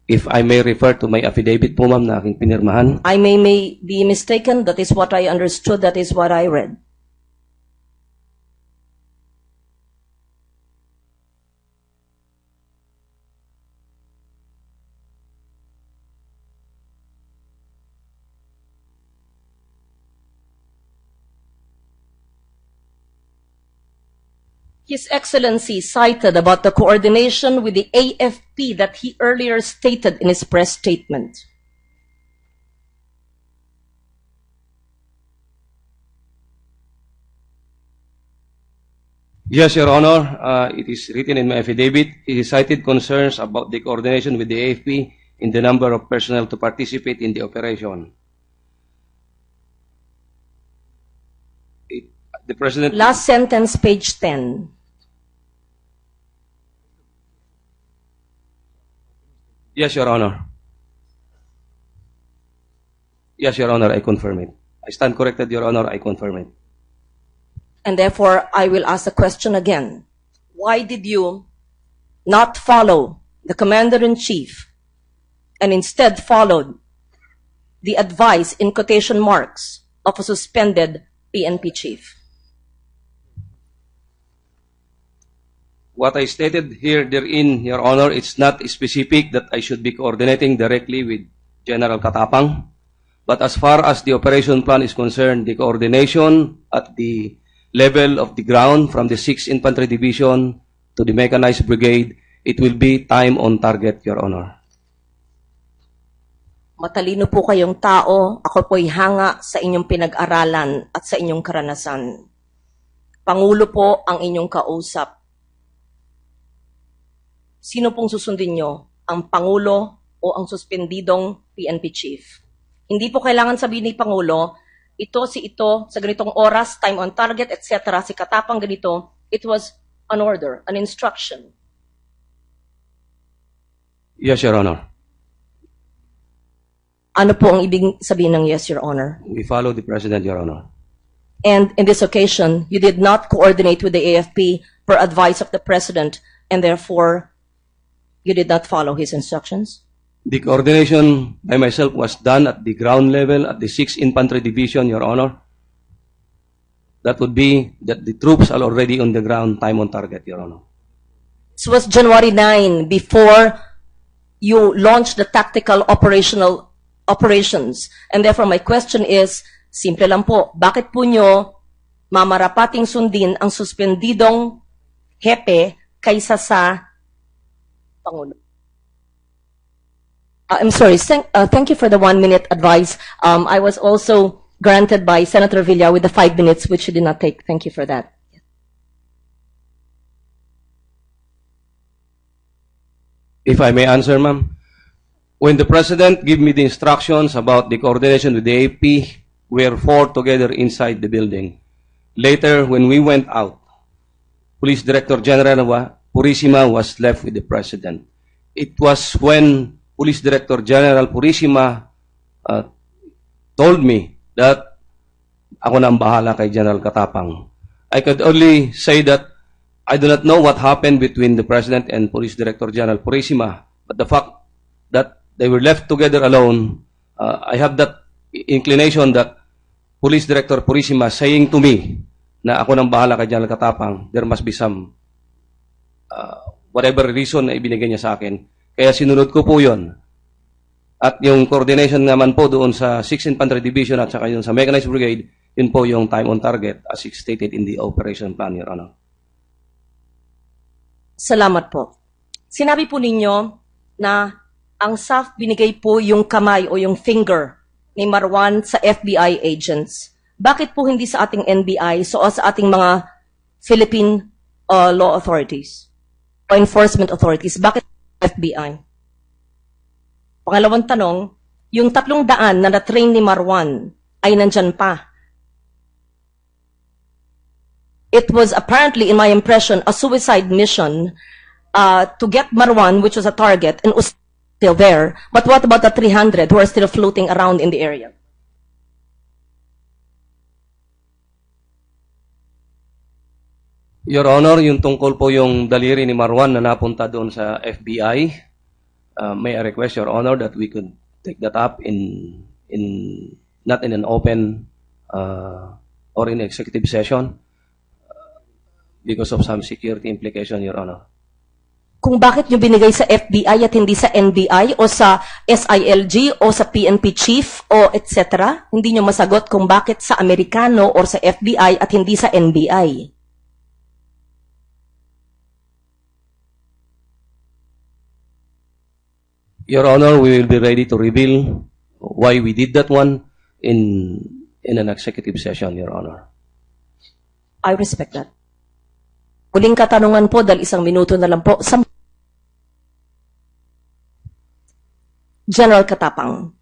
If I may refer to my affidavit po, ma'am, na aking pinirmahan. I may be mistaken. That is what I understood. That is what I read. His Excellency cited about the coordination with the AFP that he earlier stated in his press statement. Yes, Your Honor. It is written in my affidavit. It cited concerns about the coordination with the AFP in the number of personnel to participate in the operation. The President... Last sentence, page 10. Yes, Your Honor. Yes, Your Honor, I confirm it. I stand corrected, Your Honor, I confirm it. And therefore, I will ask the question again. Why did you not follow the Commander-in-Chief and instead followed the advice in quotation marks of a suspended PNP chief? What I stated here therein, Your Honor, it's not specific that I should be coordinating directly with General Katapang. But as far as the operation plan is concerned, the coordination at the level of the ground from the 6th Infantry Division to the Mechanized Brigade, it will be time on target, Your Honor. Matalino po kayong tao. Ako po'y hanga sa inyong pinag-aralan at sa inyong karanasan. Pangulo po ang inyong kausap. Sino pong susundin nyo? Ang Pangulo o ang suspendidong PNP Chief? Hindi po kailangan sabihin ni Pangulo, ito, sa ganitong oras, time on target, etc. Si Katapang ganito. It was an order, an instruction. Yes, Your Honor. Ano po ang ibig sabihin ng yes, Your Honor? We follow the President, Your Honor. And in this occasion, you did not coordinate with the AFP per advice of the President, and therefore, you did not follow his instructions? The coordination by myself was done at the ground level at the 6th Infantry Division, Your Honor. That would be that the troops are already on the ground, time on target, Your Honor. This was January 9, before you launched the tactical operations. And therefore, my question is, simple lang po, bakit po nyo mamarapating sundin ang suspendidong hepe kaysa sa Pangulo? I'm sorry, thank you for the 1-minute advice. I was also granted by Senator Villa with the 5 minutes, which you did not take. Thank you for that. If I may answer, ma'am. When the President gave me the instructions about the coordination with the AP, we were 4 together inside the building. Later, when we went out, Police Director General Purisima was left with the President. It was when Police Director General Purisima told me that ako na ang bahala kay General Katapang. I could only say that I do not know what happened between the President and Police Director General Purisima, but the fact that they were left together alone, I have that inclination that Police Director Purisima saying to me na ako nang bahala kay General Katapang, there must be some whatever reason na ibinigay niya sa akin. Kaya sinunod ko po yun. At yung coordination naman po doon sa 6th Infantry Division at saka yung sa Mechanized Brigade, yun po yung time on target as stated in the operation plan, Your Honor. Salamat po. Sinabi po ninyo na ang SAF binigay po yung kamay o yung finger ni Marwan sa FBI agents. Bakit po hindi sa ating NBI, so sa ating mga Philippine law authorities o enforcement authorities? Bakit FBI? Pangalawang tanong, yung 300 na na-train ni Marwan ay nandyan pa. It was apparently, in my impression, a suicide mission to get Marwan, which was a target, and was still there. But what about the 300 who are still floating around in the area? Your Honor, yung tungkol po yung daliri ni Marwan na napunta doon sa FBI, may I request, Your Honor, that we could take that up not in an open or in executive session because of some security implication, Your Honor. Kung bakit nyo binigay sa FBI at hindi sa NBI o sa SILG o sa PNP chief o etc., hindi nyo masagot kung bakit sa Amerikano or sa FBI at hindi sa NBI. Your Honor, we will be ready to reveal why we did that one in an executive session, Your Honor. I respect that. Huling katanungan po, dahil 1 minuto na lang po. General Katapang,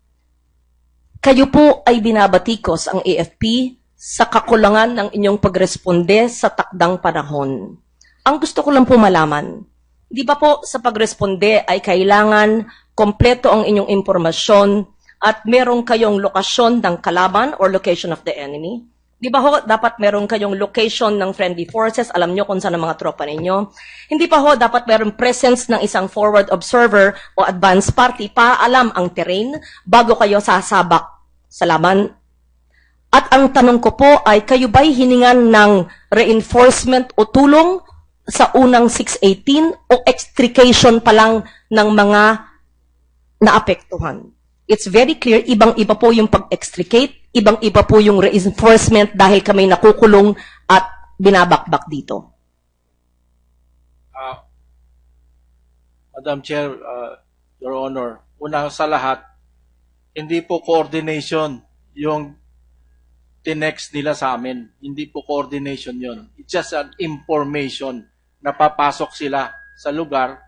kayo po ay binabatikos ang AFP sa kakulangan ng inyong pagresponde sa takdang panahon. Ang gusto ko lang po malaman, di ba po sa pagresponde ay kailangan kompleto ang inyong impormasyon at meron kayong lokasyon ng kalaban or location of the enemy? Di ba ho, dapat meron kayong location ng friendly forces, alam nyo kung saan ang mga tropa ninyo? Hindi pa ho, dapat meron presence ng isang forward observer o advance party para alam ang terrain bago kayo sasabak sa laban. At ang tanong ko po ay, kayo ba'y hiningan ng reinforcement o tulong sa unang 618 o extrication pa lang ng mga naapektuhan? It's very clear, ibang-iba po yung pag-extricate, ibang-iba po yung reinforcement dahil kami nakukulong at binabakbak dito. Madam Chair, Your Honor, una sa lahat, hindi po coordination yung tinext nila sa amin. Hindi po coordination yon. It's just an information na papasok sila sa lugar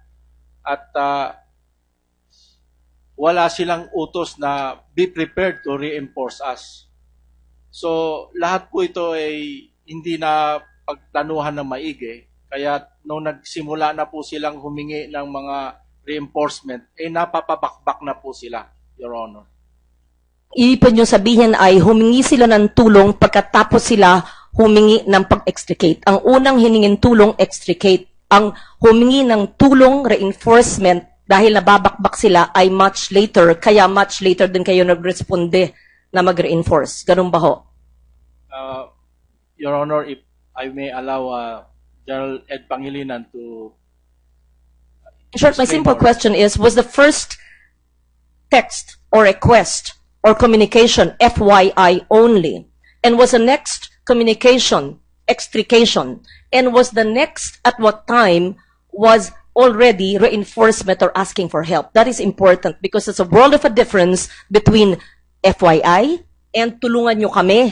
at wala silang utos na be prepared to reinforce us. So, lahat po ito ay hindi na pagplanuhan ng maigi. Kaya nung nagsimula na po silang humingi ng mga reinforcement, napapabakbak na po sila, Your Honor. Ibig nyo sabihin ay humingi sila ng tulong pagkatapos sila humingi ng pag-extricate. Ang unang hiningin tulong, extricate. Ang humingi ng tulong, reinforcement, dahil nababakbak sila ay much later, kaya much later din kayo nagresponde na mag-reinforce. Ganun ba ho? Your Honor, if I may allow General Ed Pangilinan to... In short, my simple question is, was the first text or request or communication FYI only? And was the next communication extrication? And was the next at what time was already reinforcement or asking for help? That is important because it's a world of a difference between FYI and tulungan nyo kami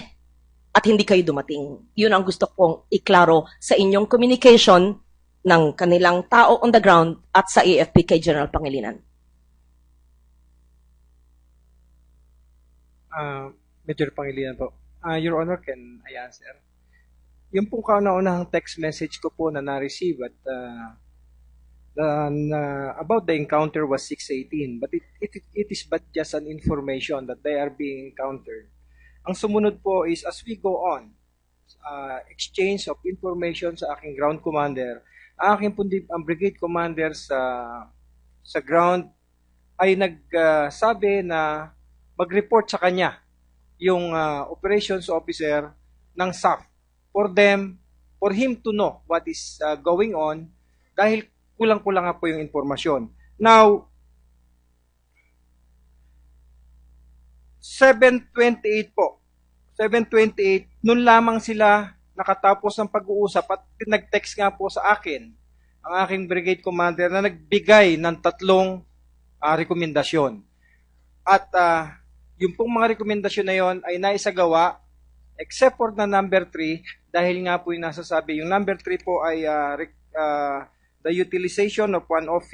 at hindi kayo dumating. Yun ang gusto kong iklaro sa inyong communication ng kanilang tao on the ground at sa AFP kay General Pangilinan. Major Pangilinan po. Your Honor, can I answer? Yung pong kauna-unahang text message ko po na na-receive at about the encounter was 618, but it is but just an information that they are being encountered. Ang sumunod po is, as we go on, exchange of information sa aking ground commander, ang brigade commander sa ground ay nagsabi na mag-report sa kanya yung operations officer ng SAF for him to know what is going on dahil kulang-kulang nga po yung informasyon. Now, 7:28 po. 7:28, noon lamang sila nakatapos ng pag-uusap at nag-text nga po sa akin ang aking brigade commander na nagbigay ng 3 rekomendasyon. At yung pong mga rekomendasyon na yon ay naisagawa except for na number 3 dahil nga po yung nasasabi. Yung number 3 po ay the utilization of 105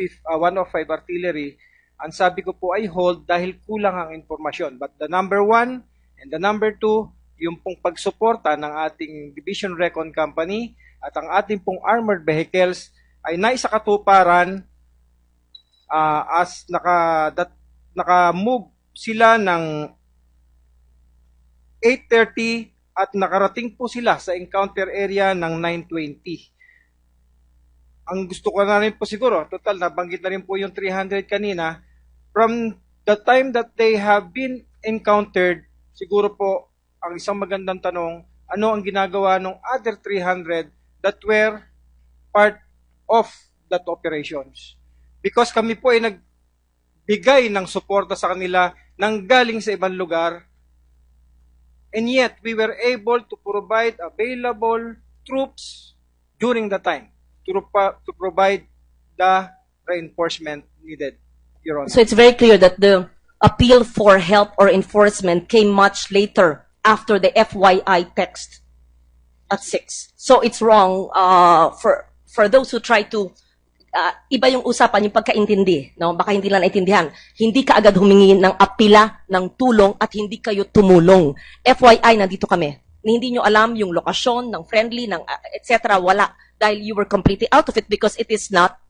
artillery. Ang sabi ko po ay hold dahil kulang ang informasyon. But the number 1 and the number 2, yung pong pagsuporta ng ating Division Recon Company at ang ating pong armored vehicles ay naisakatuparan as naka-move sila ng 8:30 at nakarating po sila sa encounter area ng 9:20. Ang gusto ko na rin po siguro, total nabanggit na rin po yung 300 kanina, from the time that they have been encountered, siguro po ang isang magandang tanong, ano ang ginagawa ng other 300 that were part of that operations? Because kami po ay nagbigay ng suporta sa kanila nang galing sa ibang lugar, and yet we were able to provide available troops during the time to provide the reinforcement needed, Your Honor. So it's very clear that the appeal for help or enforcement came much later after the FYI text at 6. So it's wrong for those who try to iba yung usapan, yung pagkaintindi, no? Baka hindi lang naintindihan. Hindi ka agad humingi ng apila, ng tulong, at hindi kayo tumulong. FYI, nandito kami. Hindi nyo alam yung lokasyon, ng friendly, ng etc. Wala. Dahil you were completely out of it because it is not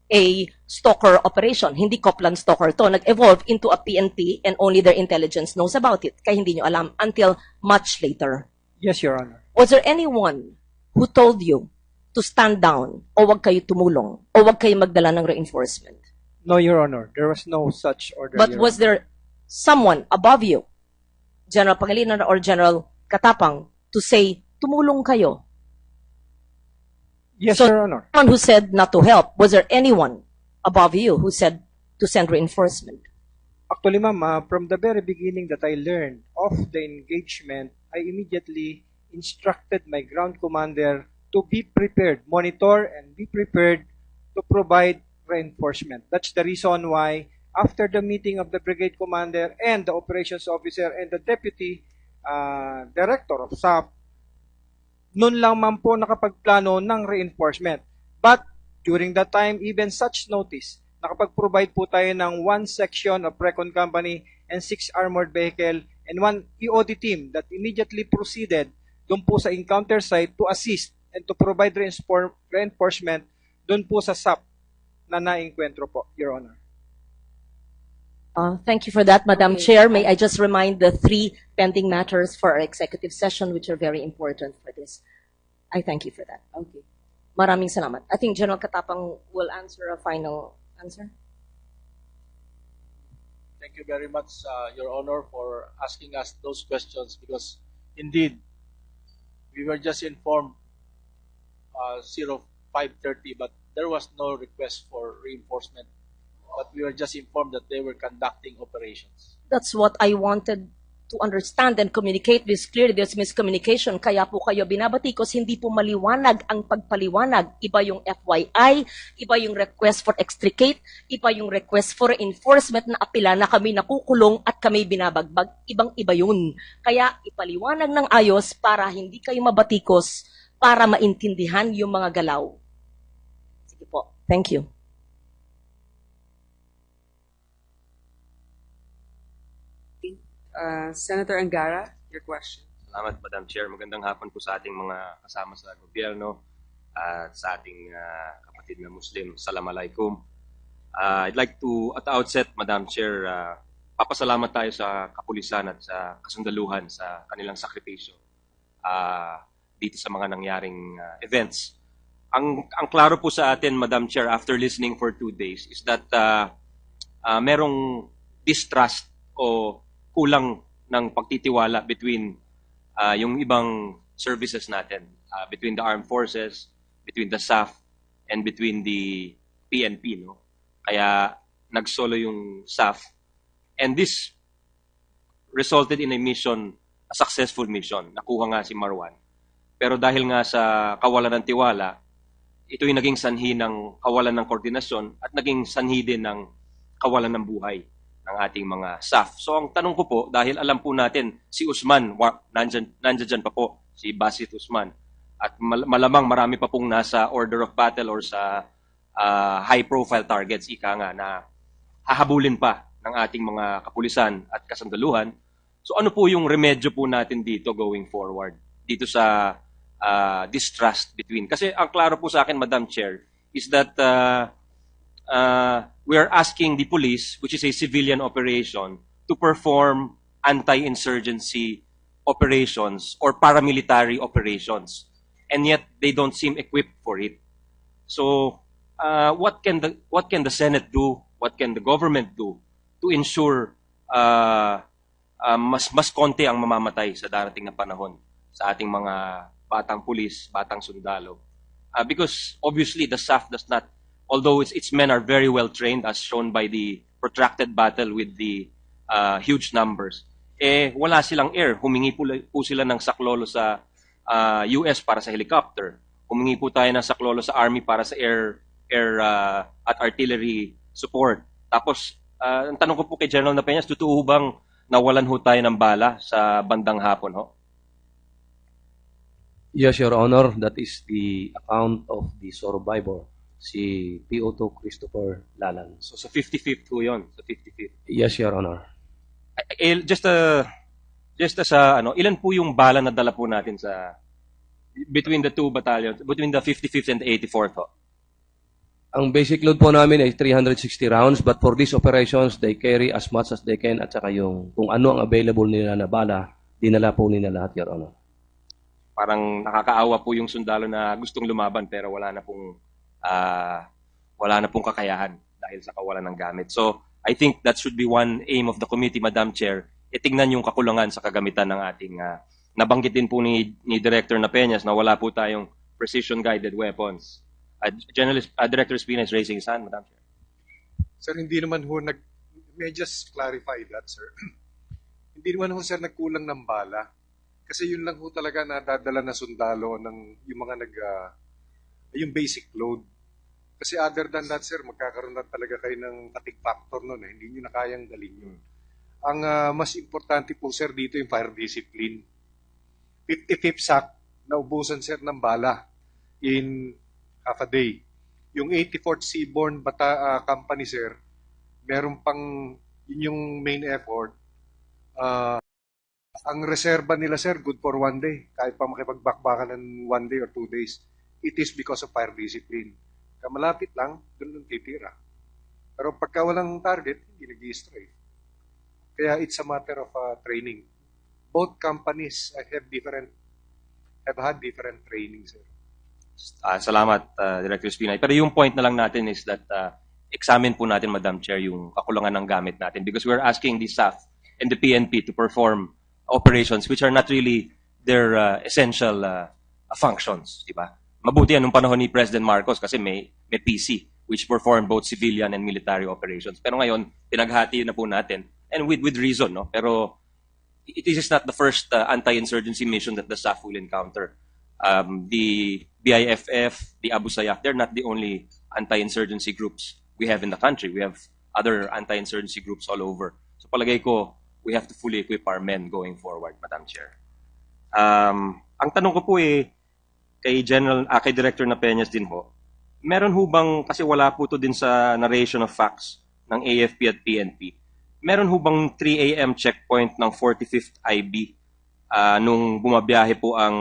a stalker operation. Hindi Copland stalker to. Nag-evolve into a PNP and only their intelligence knows about it. Kaya hindi nyo alam until much later. Yes, Your Honor. Was there anyone who told you to stand down o wag kayo tumulong o wag kayo magdala ng reinforcement? No, Your Honor. There was no such order. But Your was there someone above you, General Pangilinan or General Katapang, to say, tumulong kayo? Yes, So, Your Honor. Someone who said not to help, was there anyone above you who said to send reinforcement? Actually, ma'am, from the very beginning that I learned of the engagement, I immediately instructed my ground commander to be prepared, monitor and be prepared to provide reinforcement. That's the reason why after the meeting of the brigade commander and the operations officer and the deputy director of SAF, noon lang man po nakapagplano ng reinforcement. But during that time, even such notice, nakapag-provide po tayo ng 1 section of Recon Company and 6 armored vehicle and 1 EOD team that immediately proceeded doon po sa encounter site to assist and to provide reinforcement doon po sa SAP na naengkwentro po, Your Honor. Thank you for that, Madam Chair. May I just remind the 3 pending matters for our executive session, which are very important for this. I thank you for that. Okay. Maraming salamat. I think General Katapang will answer a final answer. Thank you very much, Your Honor, for asking us those questions because indeed, we were just informed 05:30, but there was no request for reinforcement. But we were just informed that they were conducting operations. That's what I wanted to understand and communicate this clearly. There's miscommunication. Kaya po kayo binabatikos, hindi po maliwanag ang pagpaliwanag. Iba yung FYI, iba yung request for extricate, iba yung request for enforcement na apila na kami nakukulong at kami binabagbag. Ibang-iba yun. Kaya ipaliwanag ng ayos para hindi kayo mabatikos, para maintindihan yung mga galaw. Sige po. Thank you. Senator Angara, your question. Salamat, Madam Chair. Magandang hapon po sa ating mga kasama sa gobyerno at sa ating kapatid na Muslim. Assalamualaikum. I'd like to, at the outset, Madam Chair, papasalamat tayo sa kapulisan at sa kasundaluhan sa kanilang sakripisyo dito sa mga nangyaring events. Ang klaro po sa atin, Madam Chair, after listening for 2 days, is that merong distrust o kulang ng pagtitiwala between yung ibang services natin, between the armed forces, between the SAF, and between the PNP. No? Kaya nagsolo yung SAF. And this resulted in a successful mission. Nakuha nga si Marwan. Pero dahil nga sa kawalan ng tiwala, ito'y naging sanhi ng kawalan ng koordinasyon at naging sanhi din ng kawalan ng buhay ng ating mga SAF. So ang tanong ko po, dahil alam po natin si Usman, nandyan pa po, si Basit Usman, at malamang marami pa pong nasa order of battle or sa high-profile targets, ika nga, na hahabulin pa ng ating mga kapulisan at kasandaluhan. So ano po yung remedyo po natin dito going forward? Dito sa distrust between. Kasi ang klaro po sa akin, Madam Chair, is that we are asking the police, which is a civilian operation, to perform anti-insurgency operations or paramilitary operations. And yet, they don't seem equipped for it. So, what can the Senate do? What can the government do to ensure mas konti ang mamamatay sa darating na panahon sa ating mga batang pulis, batang sundalo? Because obviously the SAF does not, although its men are very well trained as shown by the protracted battle with the huge numbers, wala silang air. Humingi po sila ng saklolo sa US para sa helicopter. Humingi po tayo ng saklolo sa Army para sa air at artillery support. Tapos, ang tanong ko po kay General Napeñas, totoo bang nawalan ho tayo ng bala sa bandang hapon ho? Yes, Your Honor, that is the account of the survivor, si PO2 Christopher Lalan. So sa 55th ho yun, sa 55th. Yes, Your Honor. Just sa ilan po yung bala na dala po natin sa between the two battalions, between the 55th and the 84th ho? Ang basic load po namin ay 360 rounds, but for these operations, they carry as much as they can, at saka yung kung ano ang available nila na bala, dinala po nila lahat, Your Honor. Parang nakakaawa po yung sundalo na gustong lumaban pero wala na pong kakayahan dahil sa kawalan ng gamit. So, I think that should be one aim of the committee, Madam Chair. Tingnan yung kakulangan sa kagamitan ng ating nabanggit din po ni Director Napeñas na wala po tayong precision-guided weapons. Director Espina is raising his hand, Madam Chair. Sir, hindi naman ho may I just clarify that, sir. Hindi naman ho, sir, nagkulang ng bala. Kasi yun lang ho talaga nadadala na sundalo ng yung mga yung basic load. Kasi other than that, sir, magkakaroon na talaga kayo ng fatigue factor nun. Hindi nyo na kayang dalhin yun. Ang mas importante po, sir, dito yung fire discipline. 55th SAC, naubusan, sir, ng bala in half a day. Yung 84th Seaborne Company, sir, meron pang yun yung main effort. Ang reserba nila, sir, good for 1 day. Kahit pa makipagbakbakan ng 1 day or 2 days. It is because of fire discipline. Kaya malapit lang, doon titira. Pero pagka walang target, hindi nag-i-stray. Kaya it's a matter of training. Both companies have had different training, sir. Salamat, Director Espina. Pero yung point na lang natin is that examine po natin, Madam Chair, yung kakulangan ng gamit natin because we're asking the SAF and the PNP to perform operations which are not really their essential functions, di ba? Mabuti yan nung panahon ni President Marcos kasi may PC which perform both civilian and military operations. Pero ngayon, pinaghati na po natin and with reason, no? Pero it is not the first anti-insurgency mission that the SAF will encounter. The BIFF, the Abu Sayyaf, they're not the only anti-insurgency groups we have in the country. We have other anti-insurgency groups all over. So palagay ko, we have to fully equip our men going forward, Madam Chair. Ang tanong ko po kay Director Napeñas din ho, meron ho bang, kasi wala po to din sa narration of facts ng AFP at PNP, meron ho bang 3 a.m. checkpoint ng 45th IB nung bumabiyahe po ang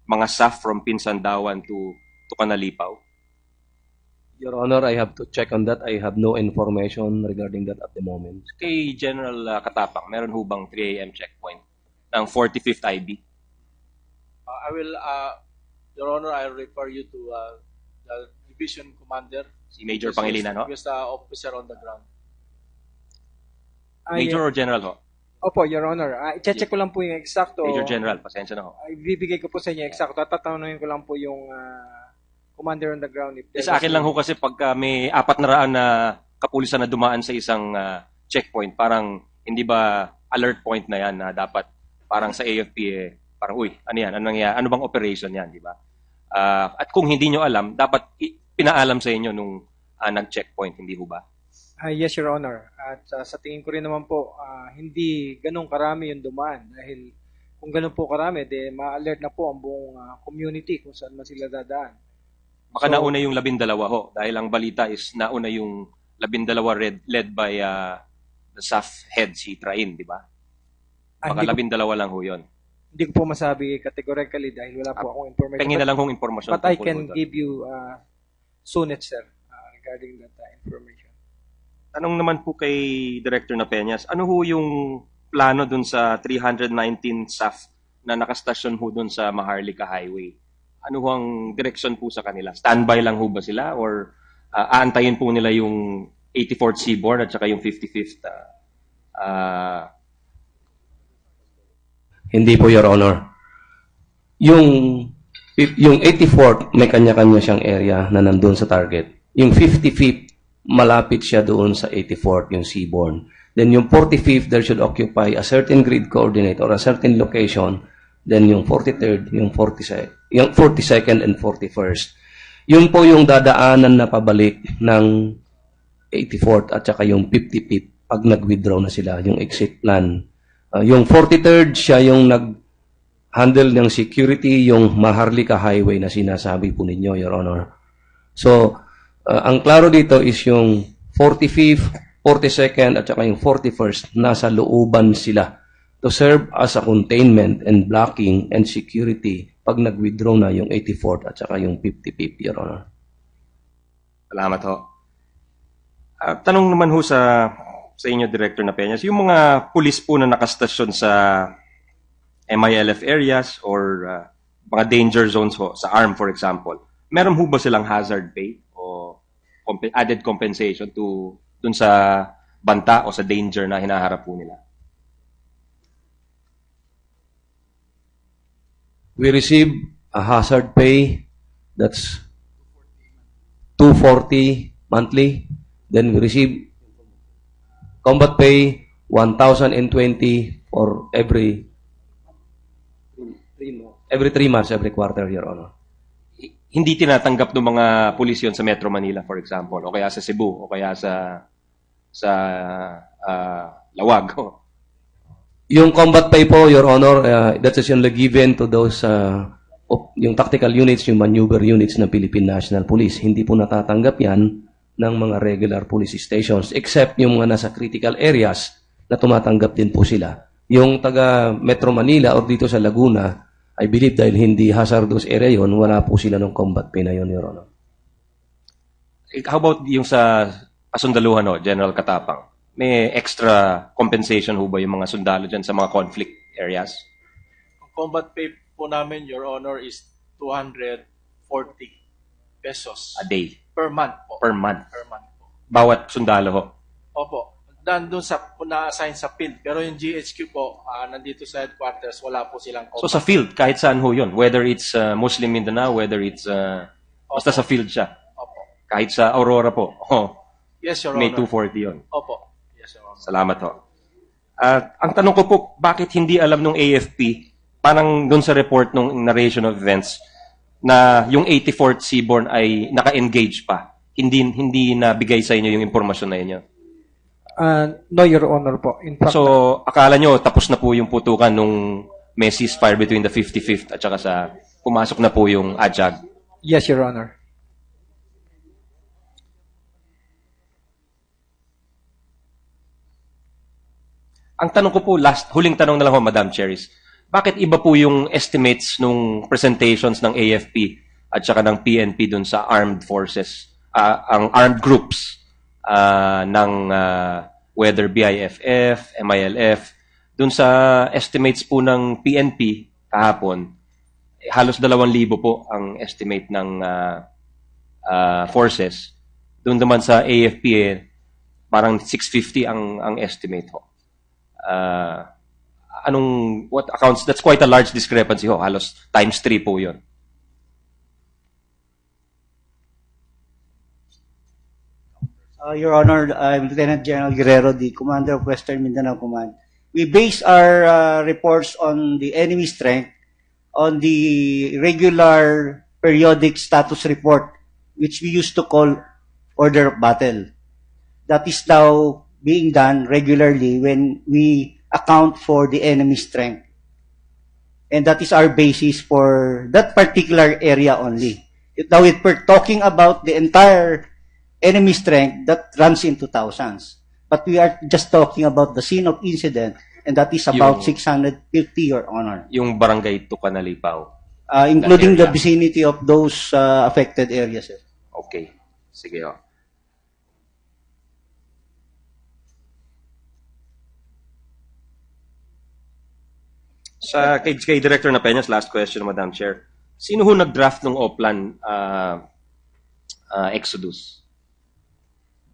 mga SAF from Pinsandawan to Canalipaw? Your Honor, I have to check on that. I have no information regarding that at the moment. Kay General Katapang, meron ho bang 3 a.m. checkpoint ng 45th IB? I will, Your Honor, I'll refer you to the division commander. Si Major Pangilinan, no? Because the officer on the ground. Major or General ho? Opo, Your Honor. I-check ko lang po yung eksakto. Major General, pasensya na ho. Ibibigay ko po sa inyo eksakto. Tatanungin ko lang po yung commander on the ground. Sa akin lang ho kasi pagka may 400 na kapulisan na dumaan sa isang checkpoint, parang hindi ba alert point na yan na dapat parang sa AFP parang uy, ano yan? Ano bang operation yan, di ba? At kung hindi nyo alam, dapat pinaalam sa inyo nung nag-checkpoint, hindi ho ba? Yes, Your Honor. At sa tingin ko rin naman po, hindi ganun karami yung dumaan dahil kung ganun po karami, ma-alert na po ang buong community kung saan man sila dadaan. Baka nauna yung 12 ho dahil ang balita is nauna yung 12 led by the SAF head si Train, di ba? Baka 12 lang ho yun. Hindi ko po masabi categorically dahil wala po akong information. Pengi na lang hong informasyon. But I can give you soon, sir, regarding that information. Tanong naman po kay Director Napeñas, ano ho yung plano dun sa 319 SAF na nakastasyon ho dun sa Maharlika Highway? Ano ho ang direksyon po sa kanila? Standby lang ho ba sila? Or aantayin po nila yung 84th Seaboard at saka yung 55th? Hindi po, Your Honor. Yung 84th, may kanya-kanya siyang area na nandun sa target. Yung 55th, malapit siya doon sa 84th, yung seaborne. Then yung 45th, there should occupy a certain grid coordinate or a certain location. Then yung 43rd, yung 42nd and 41st. Yun po yung dadaanan na pabalik ng 84th at saka yung 55th pag nag-withdraw na sila, yung exit plan. Yung 43rd, siya yung nag-handle ng security, yung Maharlika Highway na sinasabi po ninyo, Your Honor. So, ang klaro dito is yung 45th, 42nd, at saka yung 41st, nasa looban sila to serve as a containment and blocking and security pag nag-withdraw na yung 84th at saka yung 55th, Your Honor. Salamat ho. Tanong naman ho sa inyo, Director Napeñas, yung mga pulis po na nakastasyon sa MILF areas or mga danger zones ho, sa ARM for example, meron ho ba silang hazard pay o added compensation dun sa banta o sa danger na hinaharap po nila? We receive a hazard pay that's 240 monthly. Then we receive combat pay 1,020 for every 3 months, every quarter, Your Honor. Hindi tinatanggap ng mga pulis yun sa Metro Manila, for example, o kaya sa Cebu, o kaya sa Lawag. Yung combat pay po, Your Honor, that is only given to those yung tactical units, yung maneuver units ng Philippine National Police. Hindi po natatanggap yan ng mga regular police stations, except yung mga nasa critical areas na tumatanggap din po sila. Yung taga Metro Manila o dito sa Laguna, I believe dahil hindi hazardous area yun, wala po sila ng combat pay na yun, Your Honor. How about yung sa kasundaluhan, no, General Katapang? May extra compensation ho ba yung mga sundalo dyan sa mga conflict areas? Ang combat pay po namin, Your Honor, is 240 pesos. A day? Per month po. Per month? Per month po. Bawat sundalo ho? Opo. Nandun na-assign sa field. Pero yung GHQ po, nandito sa headquarters, wala po silang combat. So sa field, kahit saan ho yun? Whether it's Muslim Mindanao, whether it's basta sa field siya? Opo. Kahit sa Aurora po? Oh, yes, Your Honor. May 240 yun? Opo. Yes, Your Honor. Salamat ho. Ang tanong ko po, bakit hindi alam nung AFP, parang dun sa report nung narration of events, na yung 84th Seaborne ay naka-engage pa? Hindi nabigay sa inyo yung impormasyon na inyo? No, Your Honor po. In fact, so, akala nyo tapos na po yung putukan nung may ceasefire between the 55th at saka sa pumasok na po yung AJAG? Yes, Your Honor. Ang tanong ko po, huling tanong na lang ho, Madam Charis, bakit iba po yung estimates nung presentations ng AFP at saka ng PNP dun sa armed forces, ang armed groups ng whether BIFF, MILF, dun sa estimates po ng PNP kahapon, halos 2,000 po ang estimate ng forces. Dun naman sa AFP, parang 650 ang estimate ho. What accounts, that's quite a large discrepancy ho, halos times 3 po yun. Your Honor, I'm Lieutenant General Guerrero, the Commander of Western Mindanao Command. we base our reports on the enemy strength on the regular periodic status report, which we used to call order of battle. That is now being done regularly when we account for the enemy strength. And that is our basis for that particular area only. Now, if we're talking about the entire enemy strength, that runs into thousands. But we are just talking about the scene of incident, and that is about 650, Your Honor. Yung barangay Tucanalipaw. Including the vicinity of those affected areas. Sir. Okay. Sige, oh. Kay Director Napeñas, last question, Madam Chair. Sino ho nag-draft ng Oplan Exodus?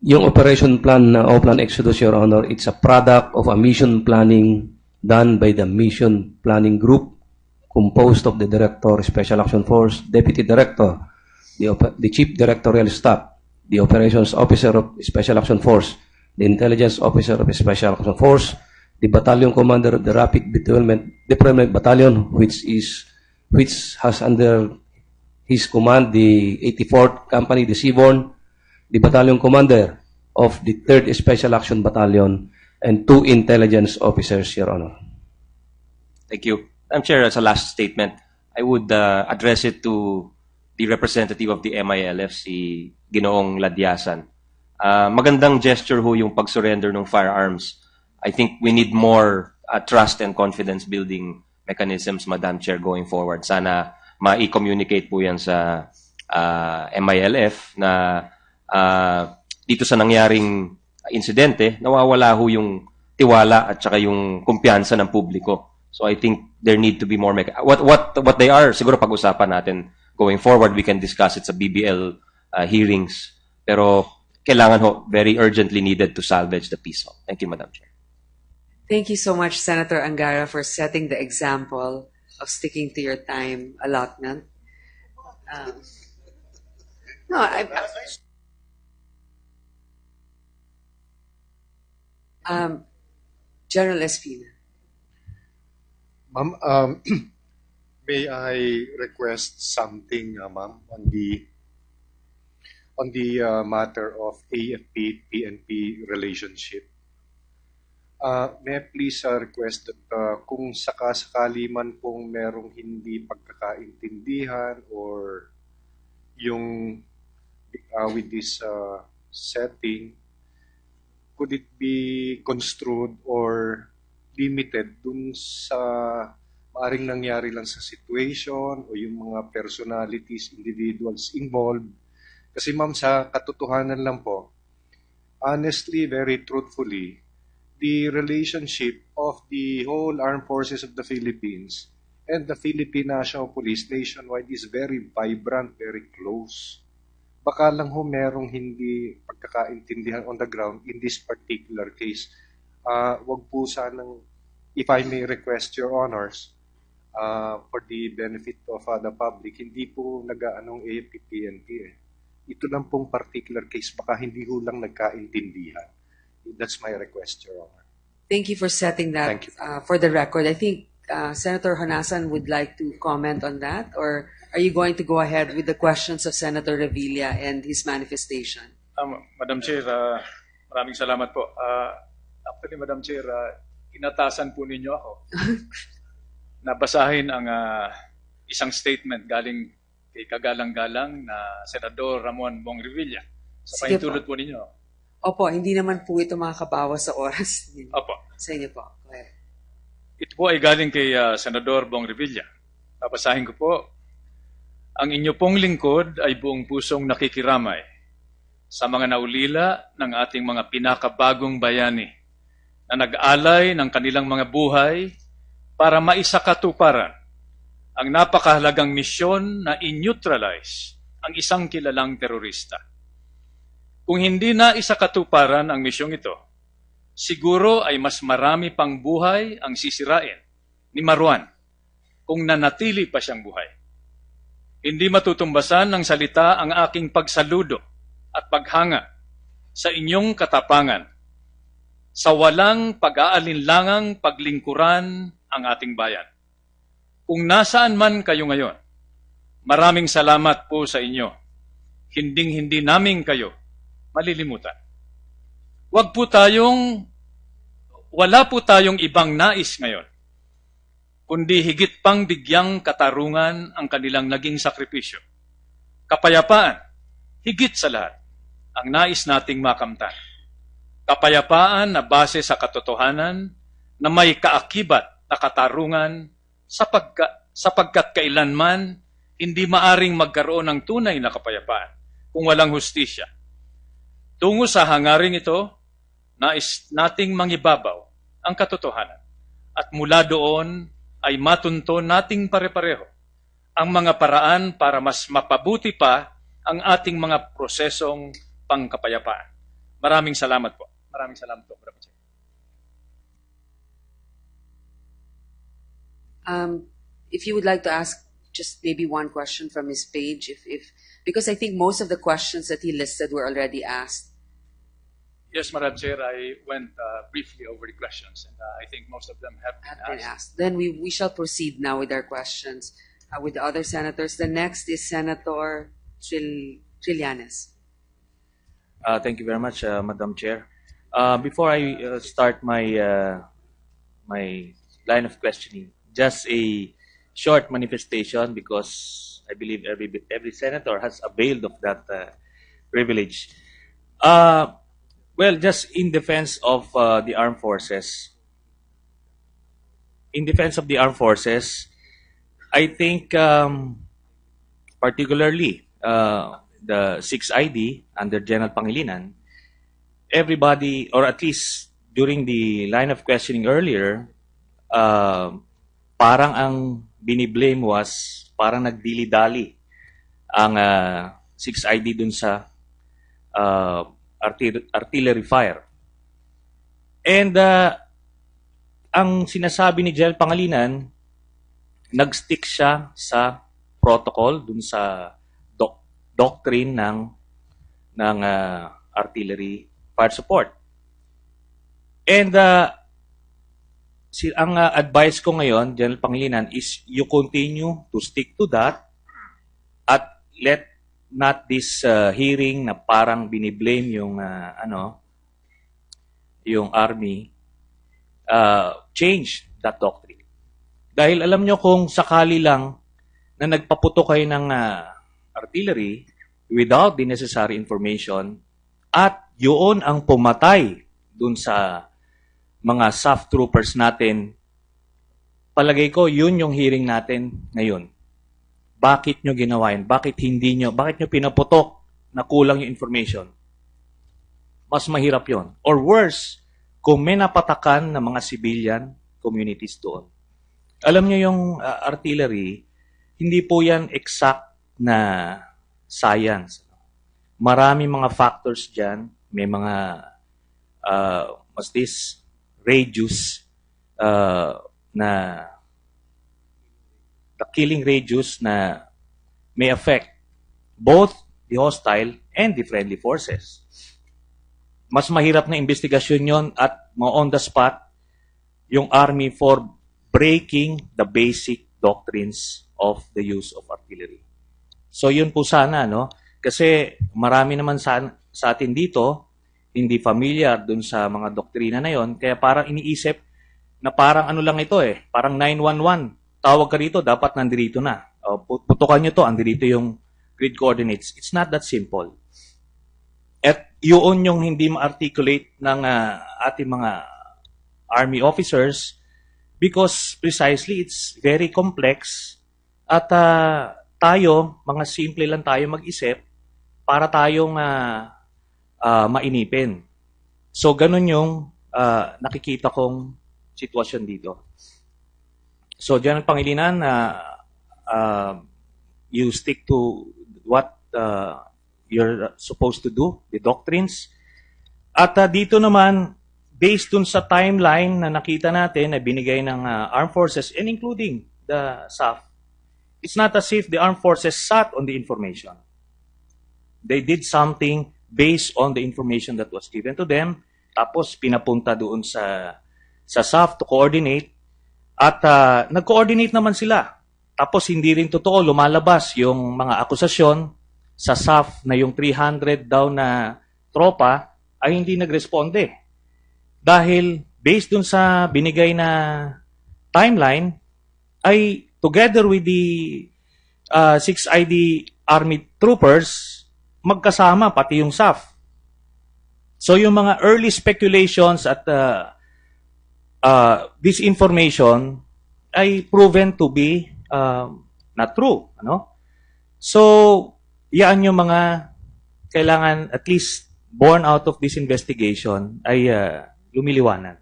Yung operation plan na Oplan Exodus, Your Honor, it's a product of a mission planning done by the mission planning group composed of the Director, Special Action Force, Deputy Director, the Chief Directorial Staff, the Operations Officer of Special Action Force, the Intelligence Officer of Special Action Force, the Battalion Commander of the Rapid Deployment Battalion, which has under his command the 84th Company, the Seaborn, the Battalion Commander of the 3rd Special Action Battalion, and 2 intelligence officers, Your Honor. Thank you. Madam Chair, as a last statement, I would address it to the representative of the MILF, si Ginoong Ladyasan. Magandang gesture ho yung pag-surrender ng firearms. I think we need more trust and confidence building mechanisms, Madam Chair, going forward. Sana ma-communicate po yan sa MILF na dito sa nangyaring insidente, nawawala ho yung tiwala at saka yung kumpiyansa ng publiko. So I think there need to be more what they are, siguro pag-usapan natin going forward. We can discuss it sa BBL hearings. Pero kailangan ho, very urgently needed to salvage the peace. Thank you, Madam Chair. Thank you so much, Senator Angara, for setting the example of sticking to your time allotment. General Espina. Ma'am, may I request something, ma'am, on the matter of AFP-PNP relationship? May I please request that kung sakasakali man pong merong hindi pagkakaintindihan or yung with this setting, could it be construed or limited dun sa maaring nangyari lang sa situation o yung mga personalities, individuals involved? Kasi ma'am, sa katotohanan lang po, honestly, very truthfully, the relationship of the whole armed forces of the Philippines and the Philippine National Police nationwide is very vibrant, very close. Baka lang ho merong hindi pagkakaintindihan on the ground in this particular case. Wag po sanang, if I may request your honors, for the benefit of the public, hindi po nag-aanong AFP-PNP eh. Ito lang pong particular case, baka hindi ho lang nagkaintindihan. That's my request, Your Honor. Thank you for setting that for the record. I think Senator Honasan would like to comment on that, or are you going to go ahead with the questions of Senator Revilla and his manifestation? Madam Chair, maraming salamat po. Actually, Madam Chair, inatasan po ninyo ako. Nabasahin ang isang statement galing kay kagalang-galang na Senador Ramon Bong Revilla. Sa paintulot po ninyo. Opo, hindi naman po ito makakabawas sa oras. Opo. Sa inyo po. Go ahead. Ito po ay galing kay Senador Bong Revilla. Babasahin ko po. Ang inyo pong lingkod ay buong pusong nakikiramay sa mga naulila ng ating mga pinakabagong bayani na nag-alay ng kanilang mga buhay para maisakatuparan ang napakahalagang misyon na in-neutralize ang isang kilalang terorista. Kung hindi na isakatuparan ang misyong ito, siguro ay mas marami pang buhay ang sisirain ni Marwan kung nanatili pa siyang buhay. Hindi matutumbasan ng salita ang aking pagsaludo at paghanga sa inyong katapangan sa walang pag-aalinlangang paglingkuran ang ating bayan. Kung nasaan man kayo ngayon, maraming salamat po sa inyo. Hinding-hindi namin kayo malilimutan. Wala po tayong ibang nais ngayon, kundi higit pang bigyang katarungan ang kanilang naging sakripisyo. Kapayapaan, higit sa lahat, ang nais nating makamtan. Kapayapaan na base sa katotohanan na may kaakibat na katarungan sapagkat kailanman hindi maaring magkaroon ng tunay na kapayapaan kung walang hustisya. Tungo sa hangaring ito, nais nating mangibabaw ang katotohanan at mula doon ay matunto nating pare-pareho ang mga paraan para mas mapabuti pa ang ating mga prosesong pangkapayapaan. Maraming salamat po. Maraming salamat po, Madam Chair. If you would like to ask just maybe one question from Ms. Page, because I think most of the questions that he listed were already asked. Yes, Madam Chair, I went briefly over the questions, and I think most of them have been asked. Then we shall proceed now with our questions with the other senators. The next is Senator Trillanes. Thank you very much, Madam Chair. Before I start my line of questioning, just a short manifestation because I believe every senator has availed of that privilege. Well, just in defense of the armed forces. In defense of the armed forces, I think particularly the 6ID under General Pangilinan, everybody, or at least during the line of questioning earlier, parang ang biniblame was parang nagdili-dali ang 6ID dun sa artillery fire. And ang sinasabi ni General Pangilinan, nag-stick siya sa protocol dun sa doctrine ng artillery fire support. And ang advice ko ngayon, General Pangilinan, is you continue to stick to that at let not this hearing na parang biniblame yung yung army change that doctrine. Dahil alam nyo kung sakali lang na nagpaputo kayo ng artillery without the necessary information at yun ang pumatay dun sa mga SAF troopers natin, palagay ko yun yung hearing natin ngayon. Bakit nyo ginawa yun? Bakit nyo pinaputok na kulang yung information? Mas mahirap yun. Or worse, kung may napatakan na mga civilian communities doon. Alam nyo yung artillery, hindi po yan exact na science. Marami mga factors dyan. May mga radius na the killing radius na may affect both the hostile and the friendly forces. Mas mahirap na investigasyon yon at on the spot yung army for breaking the basic doctrines of the use of artillery. So yun po sana, no? Kasi marami naman sa atin dito hindi familiar dun sa mga doktrina na yon, kaya parang iniisip na parang ano lang ito parang 911. Tawag ka rito, dapat nandito na. Putukan nyo to, andito yung grid coordinates. It's not that simple. At yun yung hindi ma-articulate ng ating mga army officers because precisely it's very complex at tayo, mga simple lang tayo mag-isip para tayong mainipin. So, ganun yung nakikita kong sitwasyon dito. So, General Pangilinan, you stick to what you're supposed to do, the doctrines. At dito naman, based dun sa timeline na nakita natin na binigay ng armed forces and including the SAF, it's not as if the armed forces sat on the information. They did something based on the information that was given to them tapos pinapunta doon sa SAF to coordinate, at nag-coordinate naman sila. Tapos hindi rin totoo, lumalabas yung mga akusasyon sa SAF na yung 300 daw na tropa ay hindi nagresponde. Dahil based dun sa binigay na timeline, ay together with the 6ID Army troopers, magkasama pati yung SAF. So yung mga early speculations at this information ay proven to be not true. Ano? So, yan yung mga kailangan at least born out of this investigation ay lumiliwanag.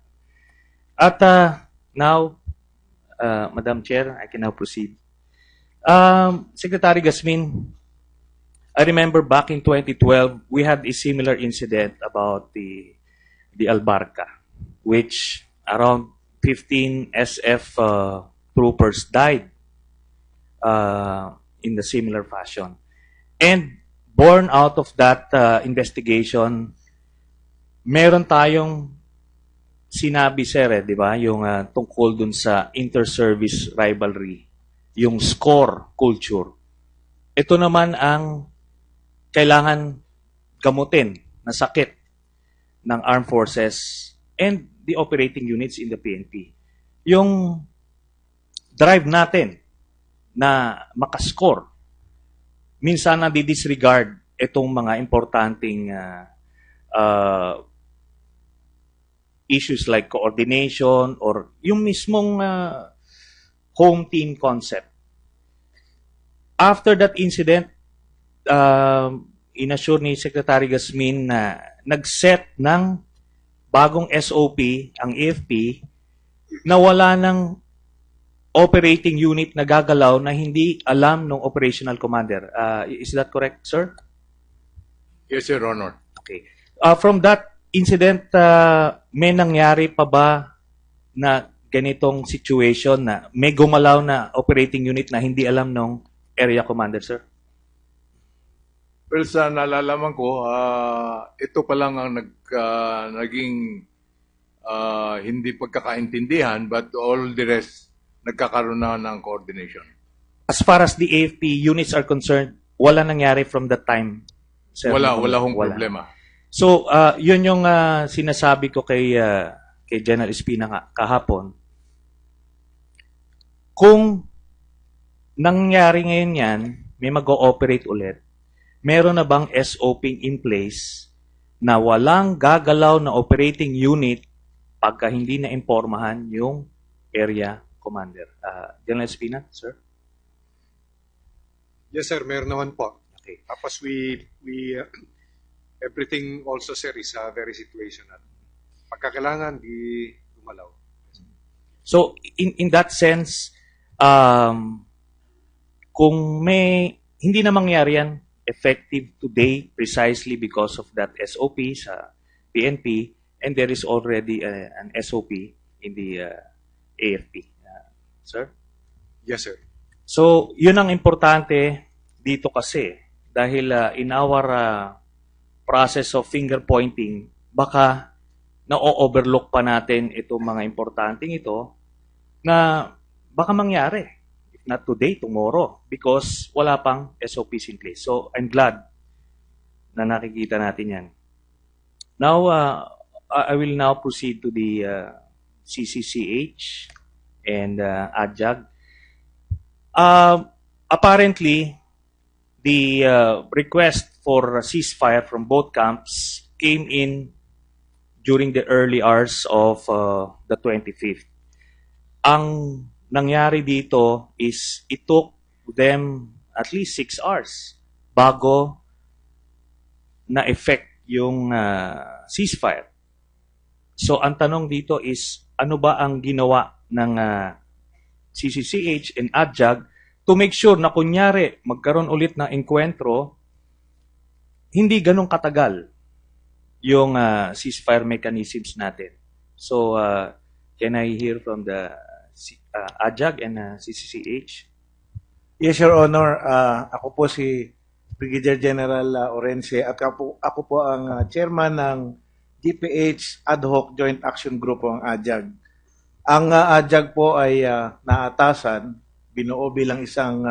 At now, Madam Chair, I can now proceed. Secretary Gasmin, I remember back in 2012, we had a similar incident about the Albarca, which around 15 SF troopers died in the similar fashion. And born out of that investigation, meron tayong sinabi, sir, di ba? Yung tungkol dun sa inter-service rivalry, yung score culture. Ito naman ang kailangan gamutin na sakit ng armed forces and the operating units in the PNP. Yung drive natin na makascore, minsan na di-disregard itong mga importanteng issues like coordination or yung mismong home team concept. After that incident, inassure ni Secretary Gasmin na nag-set ng bagong SOP ang AFP na wala ng operating unit na gagalaw na hindi alam ng operational commander. Is that correct, sir? Yes, Your Honor. Okay. From that incident, may nangyari pa ba na ganitong situation na may gumalaw na operating unit na hindi alam ng area commander, sir? Well, sa nalalaman ko, ito pa lang ang naging hindi pagkakaintindihan, but all the rest nagkakaroon na ng coordination. As far as the AFP units are concerned, wala nangyari from that time, sir? Wala hong problema. So, yun yung sinasabi ko kay General Espina kahapon. Kung nangyari ngayon yan, may mag-ooperate ulit, meron na bang SOP in place na walang gagalaw na operating unit pagka hindi na impormahan yung area commander? General Espina, sir? Yes, sir. Meron naman po. Okay. Tapos everything also, sir, is very situational. Pagkakailangan, di gumalaw. So, in that sense, kung may hindi na mangyari yan effective today precisely because of that SOP sa PNP, and there is already an SOP in the AFP. Sir? Yes, sir. So, yun ang importante dito kasi dahil in our process of finger pointing, baka na-overlook pa natin itong mga importanteng ito na baka mangyari. If not today, tomorrow. Because wala pang SOPs in place. So, I'm glad na nakikita natin yan. Now, I will now proceed to the CCCH and ADJAG. Apparently, the request for a ceasefire from both camps came in during the early hours of the 25th. Ang nangyari dito is it took them at least 6 hours bago na-effect yung ceasefire. So, ang tanong dito is, ano ba ang ginawa ng CCCH and ADJAG to make sure na kunyari magkaroon ulit ng enkwentro, hindi ganun katagal yung ceasefire mechanisms natin. So, can I hear from the ADJAG and CCCH? Yes, Your Honor. Ako po si Brigadier General Orense at ako po ang chairman ng GPH Ad Hoc Joint Action Group po ang AJAG. Ang AJAG po ay naatasan, binuo bilang isang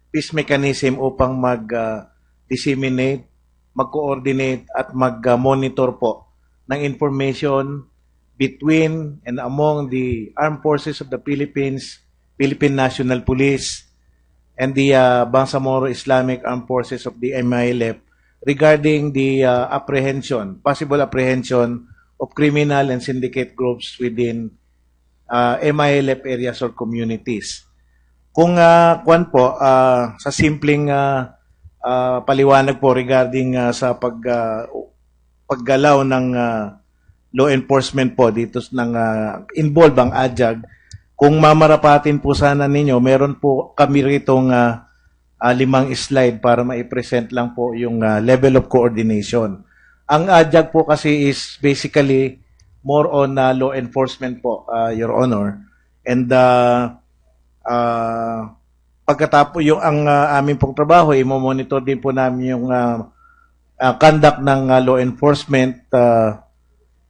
peace mechanism upang mag-disseminate, mag-coordinate at mag-monitor po ng information between and among the armed forces of the Philippines, Philippine National Police, and the Bangsamoro Islamic Armed Forces of the MILF regarding the possible apprehension of criminal and syndicate groups within MILF areas or communities. Kung sa simpleng paliwanag po regarding sa paggalaw ng law enforcement po dito ng involved ang AJAG, kung mamarapatin po sana ninyo, meron po kami ritong 5 slide para ma-present lang po yung level of coordination. Ang AJAG po kasi is basically more on law enforcement po, Your Honor. And pagkatapos yung ang aming pong trabaho, i-monitor din po namin yung conduct ng law enforcement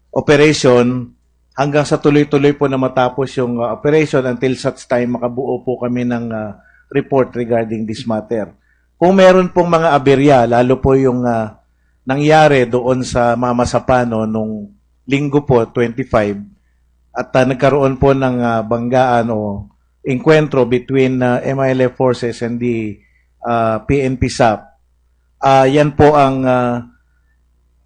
operation hanggang sa tuloy-tuloy po na matapos yung operation until such time makabuo po kami ng report regarding this matter. Kung meron pong mga aberya, lalo po yung nangyari doon sa Mamasapano nung linggo po, 25, at nagkaroon po ng banggaan o enkwentro between MILF forces and the PNP SAF. Yan po ang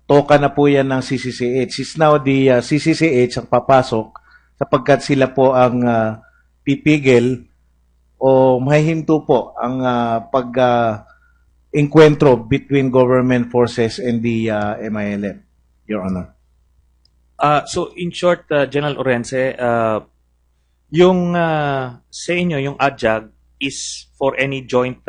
toka na po yan ng CCCH. Is now the CCCH ang papasok sapagkat sila po ang pipigil o mahihinto po ang pag-enkwentro between government forces and the MILF, Your Honor. So in short, General Orense, yung sa inyo, yung AJAG is for any joint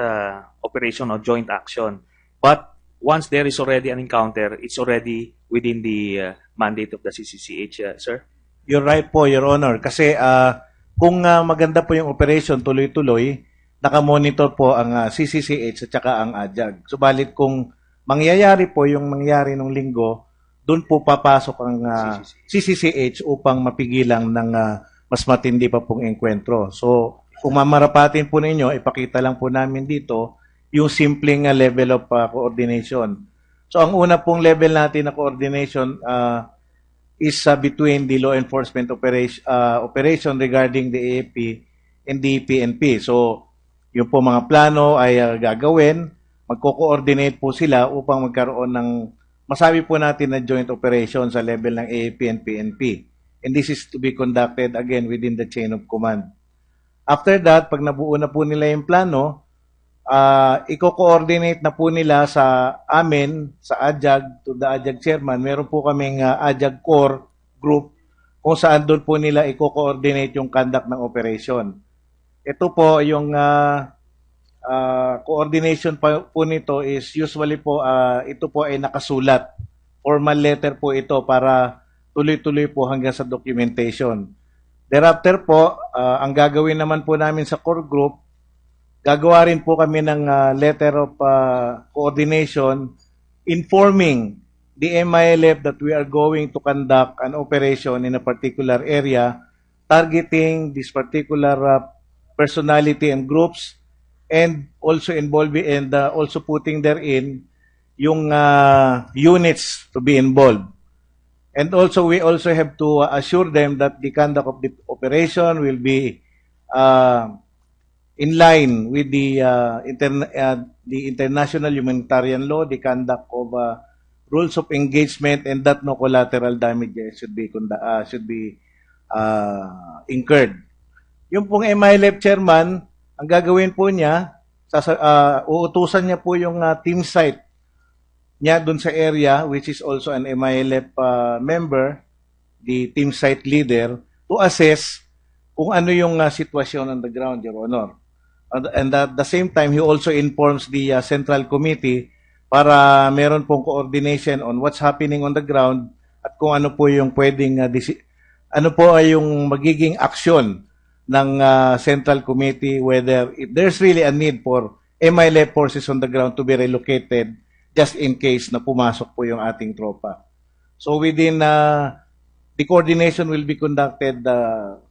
operation or joint action. But once there is already an encounter, it's already within the mandate of the CCCH, sir? You're right po, Your Honor. Kasi kung maganda po yung operation, tuloy-tuloy, nakamonitor po ang CCCH at saka ang AJAG. Subalit kung mangyayari po yung mangyari nung linggo, doon po papasok ang CCCH upang mapigilan ng mas matindi pa pong enkwentro. So, kung mamarapatin po ninyo, ipakita lang po namin dito yung simpleng level of coordination. So, ang una pong level natin na coordination is between the law enforcement operation regarding the AFP and the PNP. So, yung po mga plano ay gagawin, magko-coordinate po sila upang magkaroon ng masabi po natin na joint operation sa level ng AFP and PNP. And this is to be conducted again within the chain of command. After that, pag nabuo na po nila yung plano, i-coordinate na po nila sa amin, sa AJAG, to the AJAG chairman. Meron po kaming AJAG core group kung saan doon po nila i-coordinate yung conduct ng operation. Ito po yung coordination po nito is usually po, ito po ay nakasulat. Formal letter po ito para tuloy-tuloy po hanggang sa documentation. Thereafter po, ang gagawin naman po namin sa core group, gagawa rin po kami ng letter of coordination informing the MILF that we are going to conduct an operation in a particular area targeting this particular personality and groups and also involving and also putting therein yung units to be involved. And also, we also have to assure them that the conduct of the operation will be in line with the international humanitarian law, the conduct of rules of engagement, and that no collateral damages should be incurred. Yung pong MILF chairman, ang gagawin po niya, uutusan niya po yung team site niya doon sa area, which is also an MILF member, the team site leader, to assess kung ano yung sitwasyon on the ground, Your Honor. And at the same time, he also informs the Central Committee para meron pong coordination on what's happening on the ground at kung ano po yung pwedeng, ano po ay yung magiging aksyon ng Central Committee, whether if there's really a need for MILF forces on the ground to be relocated just in case na pumasok po yung ating tropa. So within the coordination will be conducted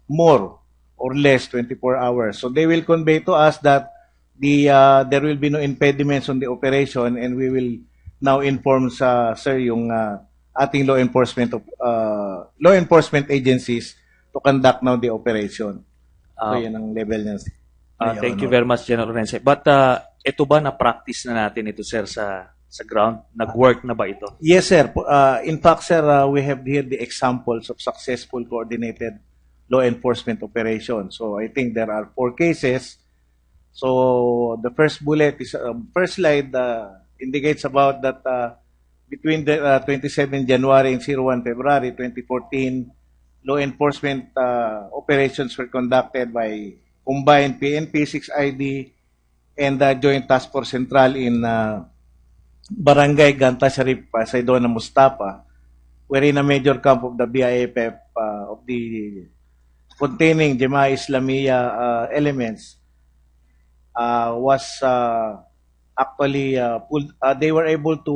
more or less 24 hours. So they will convey to us that there will be no impediments on the operation, and we will now inform sa sir yung ating law enforcement agencies to conduct now the operation. So yan ang level niya. Thank you very much, General Rense. But ito ba na-practice na natin ito, sir, sa ground? Nag-work na ba ito? Yes, sir. In fact, sir, we have here the examples of successful coordinated law enforcement operations. So I think there are 4 cases. So the first bullet is first slide indicates about that between the 27 January and 01 February 2014, law enforcement operations were conducted by combined PNP, 6ID, and Joint Task Force Central in Barangay Ganta Sharif, Saidona, Mustapa, wherein a major camp of the BIFF of the containing Jemaah Islamiyah elements was actually pulled. They were able to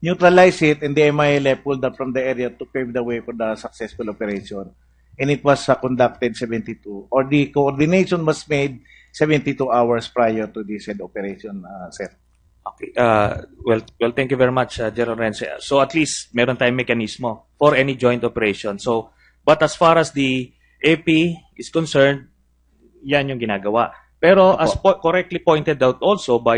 neutralize it, and the MILF pulled up from the area to pave the way for the successful operation. And it was conducted 72, or the coordination was made 72 hours prior to this operation, sir. Okay. Well, thank you very much, General Rense. So at least meron tayong mekanismo for any joint operation. So, but as far as the AP is concerned, yan yung ginagawa. Pero as correctly pointed out also by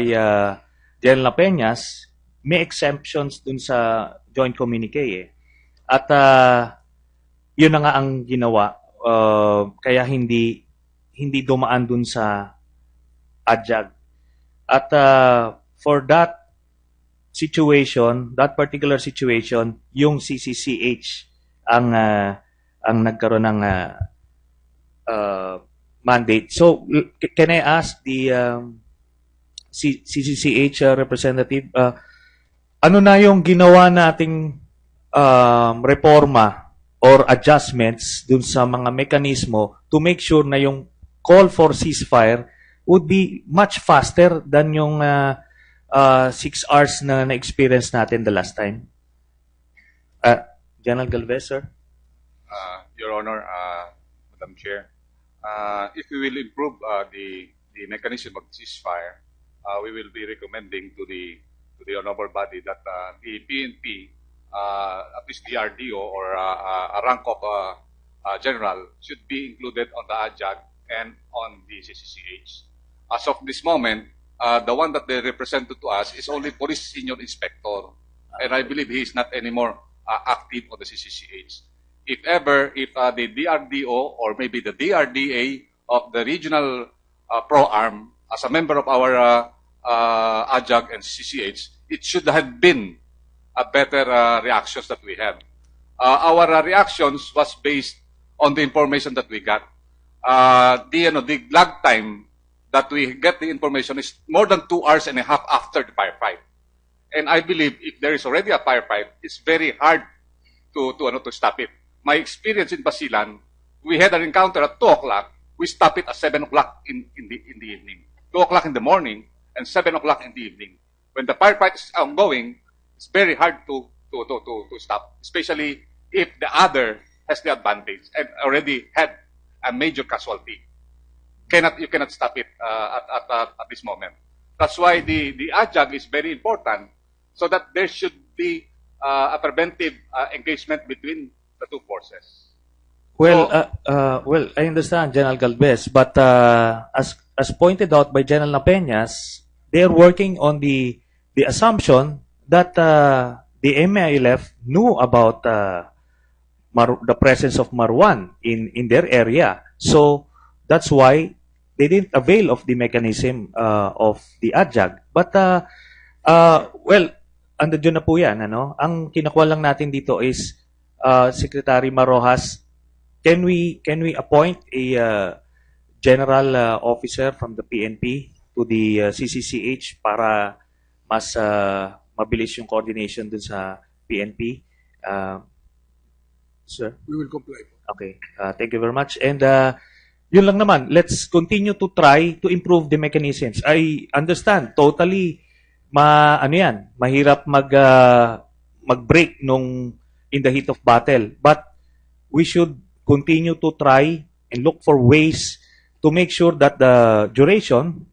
General Peñas, may exemptions dun sa joint communique eh. At yun na nga ang ginawa. Kaya hindi dumaan dun sa ADJAG. At for that situation, that particular situation, yung CCCH ang nagkaroon ng mandate. So, can I ask the CCCH representative, ano na yung ginawa nating reforma or adjustments dun sa mga mekanismo to make sure na yung call for ceasefire would be much faster than yung 6 hours na na-experience natin the last time? General Galvez, sir? Your Honor, Madam Chair, if we will improve the mechanism of ceasefire, we will be recommending to the honorable body that the PNP, at least DRDO or a rank of general, should be included on the ADJAG and on the CCCH. As of this moment, the one that they represented to us is only Police Senior Inspector, and I believe he is not anymore active on the CCCH. If ever, if the DRDO or maybe the DRDA of the regional pro-arm, as a member of our ADJAG and CCH, it should have been a better reactions that we have. Our reactions was based on the information that we got. The lag time that we get the information is more than 2 hours and a half after the firefight. And I believe if there is already a firefight, it's very hard to stop it. My experience in Basilan, we had an encounter at 2 o'clock. We stopped it at 7 o'clock in the evening. 2 o'clock in the morning and 7 o'clock in the evening. When the firefight is ongoing, it's very hard to stop, especially if the other has the advantage and already had a major casualty. You cannot stop it at this moment. That's why the ADJAG is very important, so that there should be a preventive engagement between the two forces. Well, well, I understand, General Galvez, but as pointed out by General Peñas, they are working on the assumption that the MILF knew about the presence of Marwan in their area. So that's why they didn't avail of the mechanism of the ADJAG. But, well, andun na po yan. Ano? Ang kinakuha lang natin dito is Secretary Marojas, can we appoint a general officer from the PNP to the CCCH para mas mabilis yung coordination dun sa PNP? Sir? We will comply. Okay. Thank you very much. And yun lang naman, let's continue to try to improve the mechanisms. I understand totally ano yan, mahirap mag-break in the heat of battle. But we should continue to try and look for ways to make sure that the duration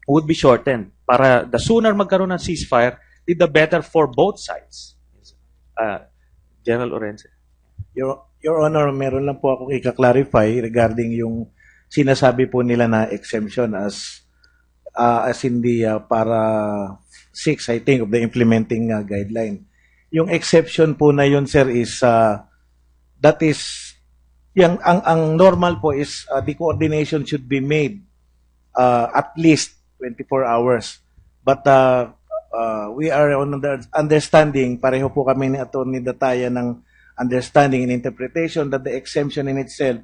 would be shortened. Para the sooner magkaroon ng ceasefire, the better for both sides. General Orense. Your Honor, meron lang po akong ika-clarify regarding yung sinasabi po nila na exemption as in the para 6, I think, of the implementing guideline. Yung exception po na yun, sir, is that is ang normal po is the coordination should be made at least 24 hours. But we are on the understanding, pareho po kami ni Atty. Dataya ng understanding and interpretation that the exemption in itself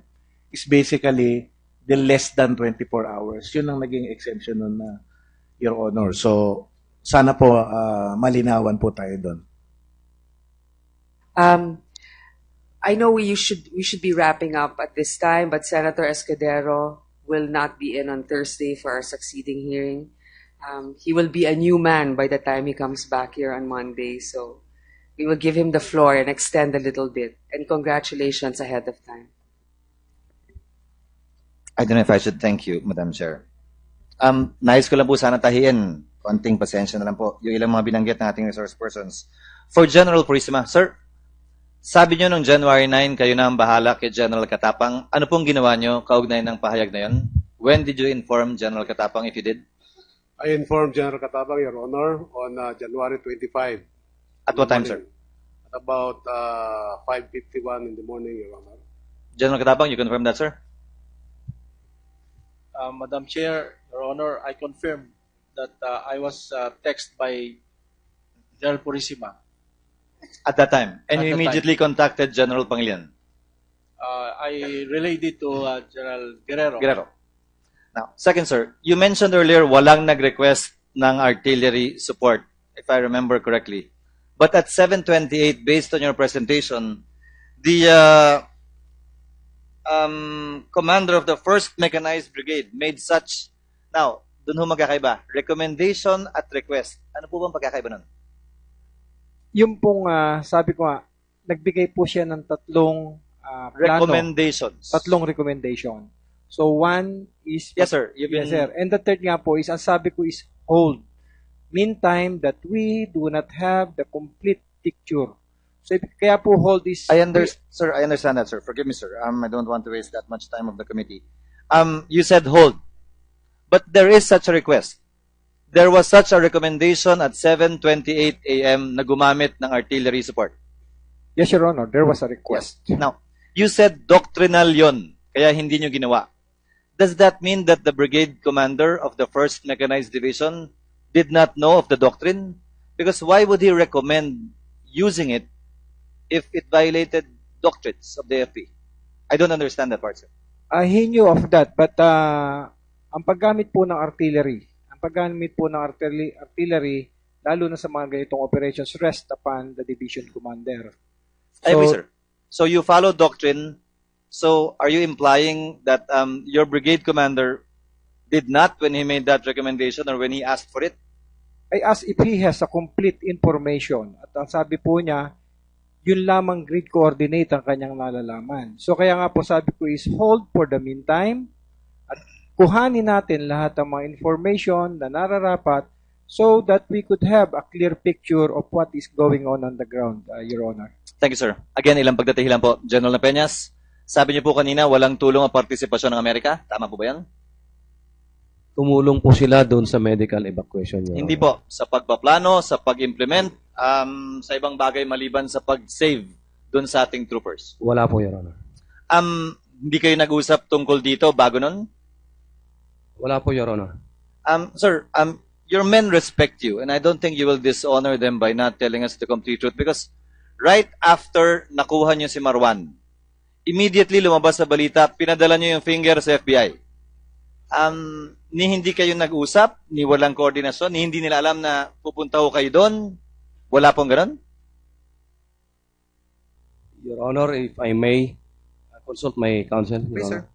is basically the less than 24 hours. Yun ang naging exemption nun, Your Honor. So, sana po malinawan po tayo doon. I know we should be wrapping up at this time, but Senator Escudero will not be in on Thursday for our succeeding hearing. He will be a new man by the time he comes back here on Monday, so we will give him the floor and extend a little bit. And congratulations ahead of time. I don't know if I should thank you, Madam Chair. Nais ko lang po sana tahiin, konting pasensya na lang po, yung ilang mga binanggit ng ating resource persons. For General Purisima, sir, sabi nyo nung January 9, kayo na ang bahala kay General Katapang. Ano pong ginawa nyo kaugnay ng pahayag na yun? When did you inform General Katapang, if you did? I informed General Katapang, Your Honor, on January 25. At what time, sir? At about 5:51 in the morning, Your Honor. General Katapang, you confirm that, sir? Madam Chair, Your Honor, I confirm that I was texted by General Purisima. At that time? And At you that immediately contacted General Pangilinan? I relayed it to General Guerrero. Guerrero. Now, second, sir, you mentioned earlier walang nag-request ng artillery support, if I remember correctly. But at 7:28, based on your presentation, the commander of the 1st Mechanized Brigade made such, now, dun ho magkakaiba, recommendation at request. Ano po bang pagkakaiba nun? Yung pong, sabi ko nga, nagbigay po siya ng tatlong plano. Recommendations. Tatlong recommendation. So, one is... Yes, sir. Yes, sir. And the third nga po is, ang sabi ko is hold. Meantime, that we do not have the complete picture. So, kaya po hold is... Sir, I understand that, sir. Forgive me, sir. I don't want to waste that much time of the committee. You said hold. But there is such a request. There was such a recommendation at 7:28 a.m. na gumamit ng artillery support. Yes, Your Honor. There was a request. Yes. Now, you said doctrinal yon, kaya hindi nyo ginawa. Does that mean that the brigade commander of the 1st Mechanized Division did not know of the doctrine? Because why would he recommend using it if it violated doctrines of the AFP? I don't understand that part, sir. He knew of that, but ang paggamit po ng artillery, lalo na sa mga ganitong operations, rest upon the division commander. I agree, sir. So you follow doctrine. So are you implying that your brigade commander did not when he made that recommendation or when he asked for it? I asked if he has a complete information. At ang sabi po niya, yun lamang grid coordinate ang kanyang nalalaman. So kaya nga po sabi ko is hold for the meantime at kuhanin natin lahat ng mga information na nararapat so that we could have a clear picture of what is going on the ground, Your Honor. Thank you, sir. Again, ilang pagdatahilan po. General Peñas, sabi niyo po kanina, walang tulong ang partisipasyon ng Amerika. Tama po ba yan? Tumulong po sila doon sa medical evacuation. Hindi po. Sa pagpaplano, sa pag-implement, sa ibang bagay maliban sa pag-save doon sa ating troopers. Wala po, Your Honor. Hindi kayo nag-usap tungkol dito bago nun? Wala po, Your Honor. Sir, your men respect you and I don't think you will dishonor them by not telling us the complete truth because right after nakuha niyo si Marwan, immediately lumabas sa balita, pinadala niyo yung finger sa FBI. Ni hindi kayo nag-usap, ni walang koordinasyon, ni hindi nila alam na pupunta ho kayo doon. Wala pong ganun? Your Honor, if I may consult my counsel, Your Please, Honor. sir.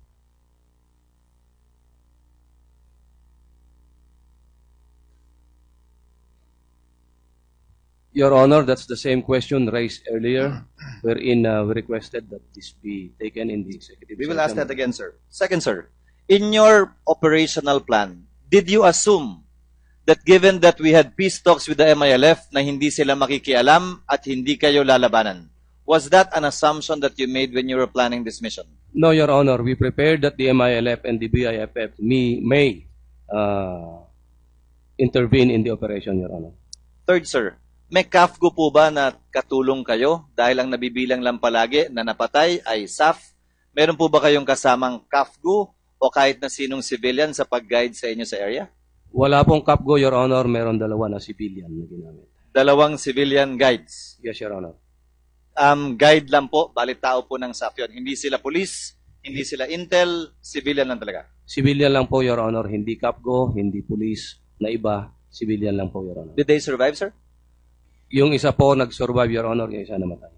Your Honor, that's the same question raised earlier, wherein we requested that this be taken in the executive We will session. ask that again, sir. Second, sir, in your operational plan, did you assume that given that we had peace talks with the MILF na hindi sila makikialam at hindi kayo lalabanan? Was that an assumption that you made when you were planning this mission? No, Your Honor, we prepared that the MILF and the BIFF may intervene in the operation, Your Honor. Third, sir, may CAFGO po ba na katulong kayo dahil ang nabibilang lang palagi na napatay ay SAF? Meron po ba kayong kasamang CAFGO o kahit na sinong civilian sa pag-guide sa inyo sa area? Wala pong CAPGO, Your Honor. Meron dalawa na civilian na ginamit. Dalawang civilian guides? Yes, Your Honor. Guide lang po, balit tao po ng SAF yun. Hindi sila police, hindi sila intel, civilian lang talaga. Civilian lang po, Your Honor. Hindi CAPGO, hindi police na iba. Civilian lang po, Your Honor. Did they survive, sir? Yung isa po nag-survive, Your Honor. Yung isa namatay.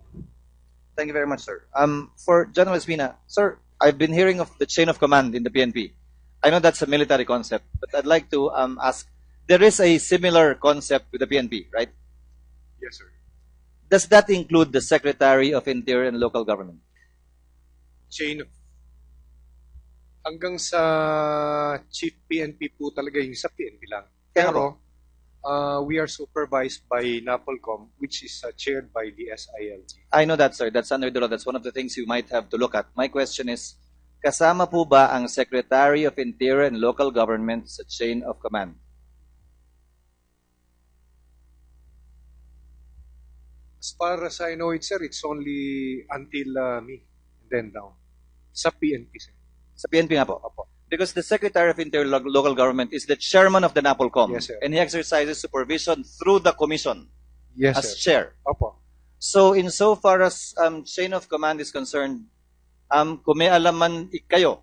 Thank you very much, sir. For General Espina, sir, I've been hearing of the chain of command in the PNP. I know that's a military concept, but I'd like to ask, there is a similar concept with the PNP, right? Yes, sir. Does that include the Secretary of Interior and Local Government? Chain of... Hanggang sa Chief PNP po talaga yung sa PNP lang. Pero, we are supervised by NAPOLCOM, which is chaired by the SILG. I know that, sir. That's under the law. That's one of the things you might have to look at. My question is, kasama po ba ang Secretary of Interior and Local Government sa chain of command? As far as I know it, sir, it's only until me and then down. Sa PNP, sir. Sa PNP nga po? Opo. Because the Secretary of Interior and Local Government is the chairman of the NAPOLCOM. Yes, sir. And he exercises supervision through the commission Yes, as sir. chair. Opo. So, insofar as chain of command is concerned, kung may alaman kayo,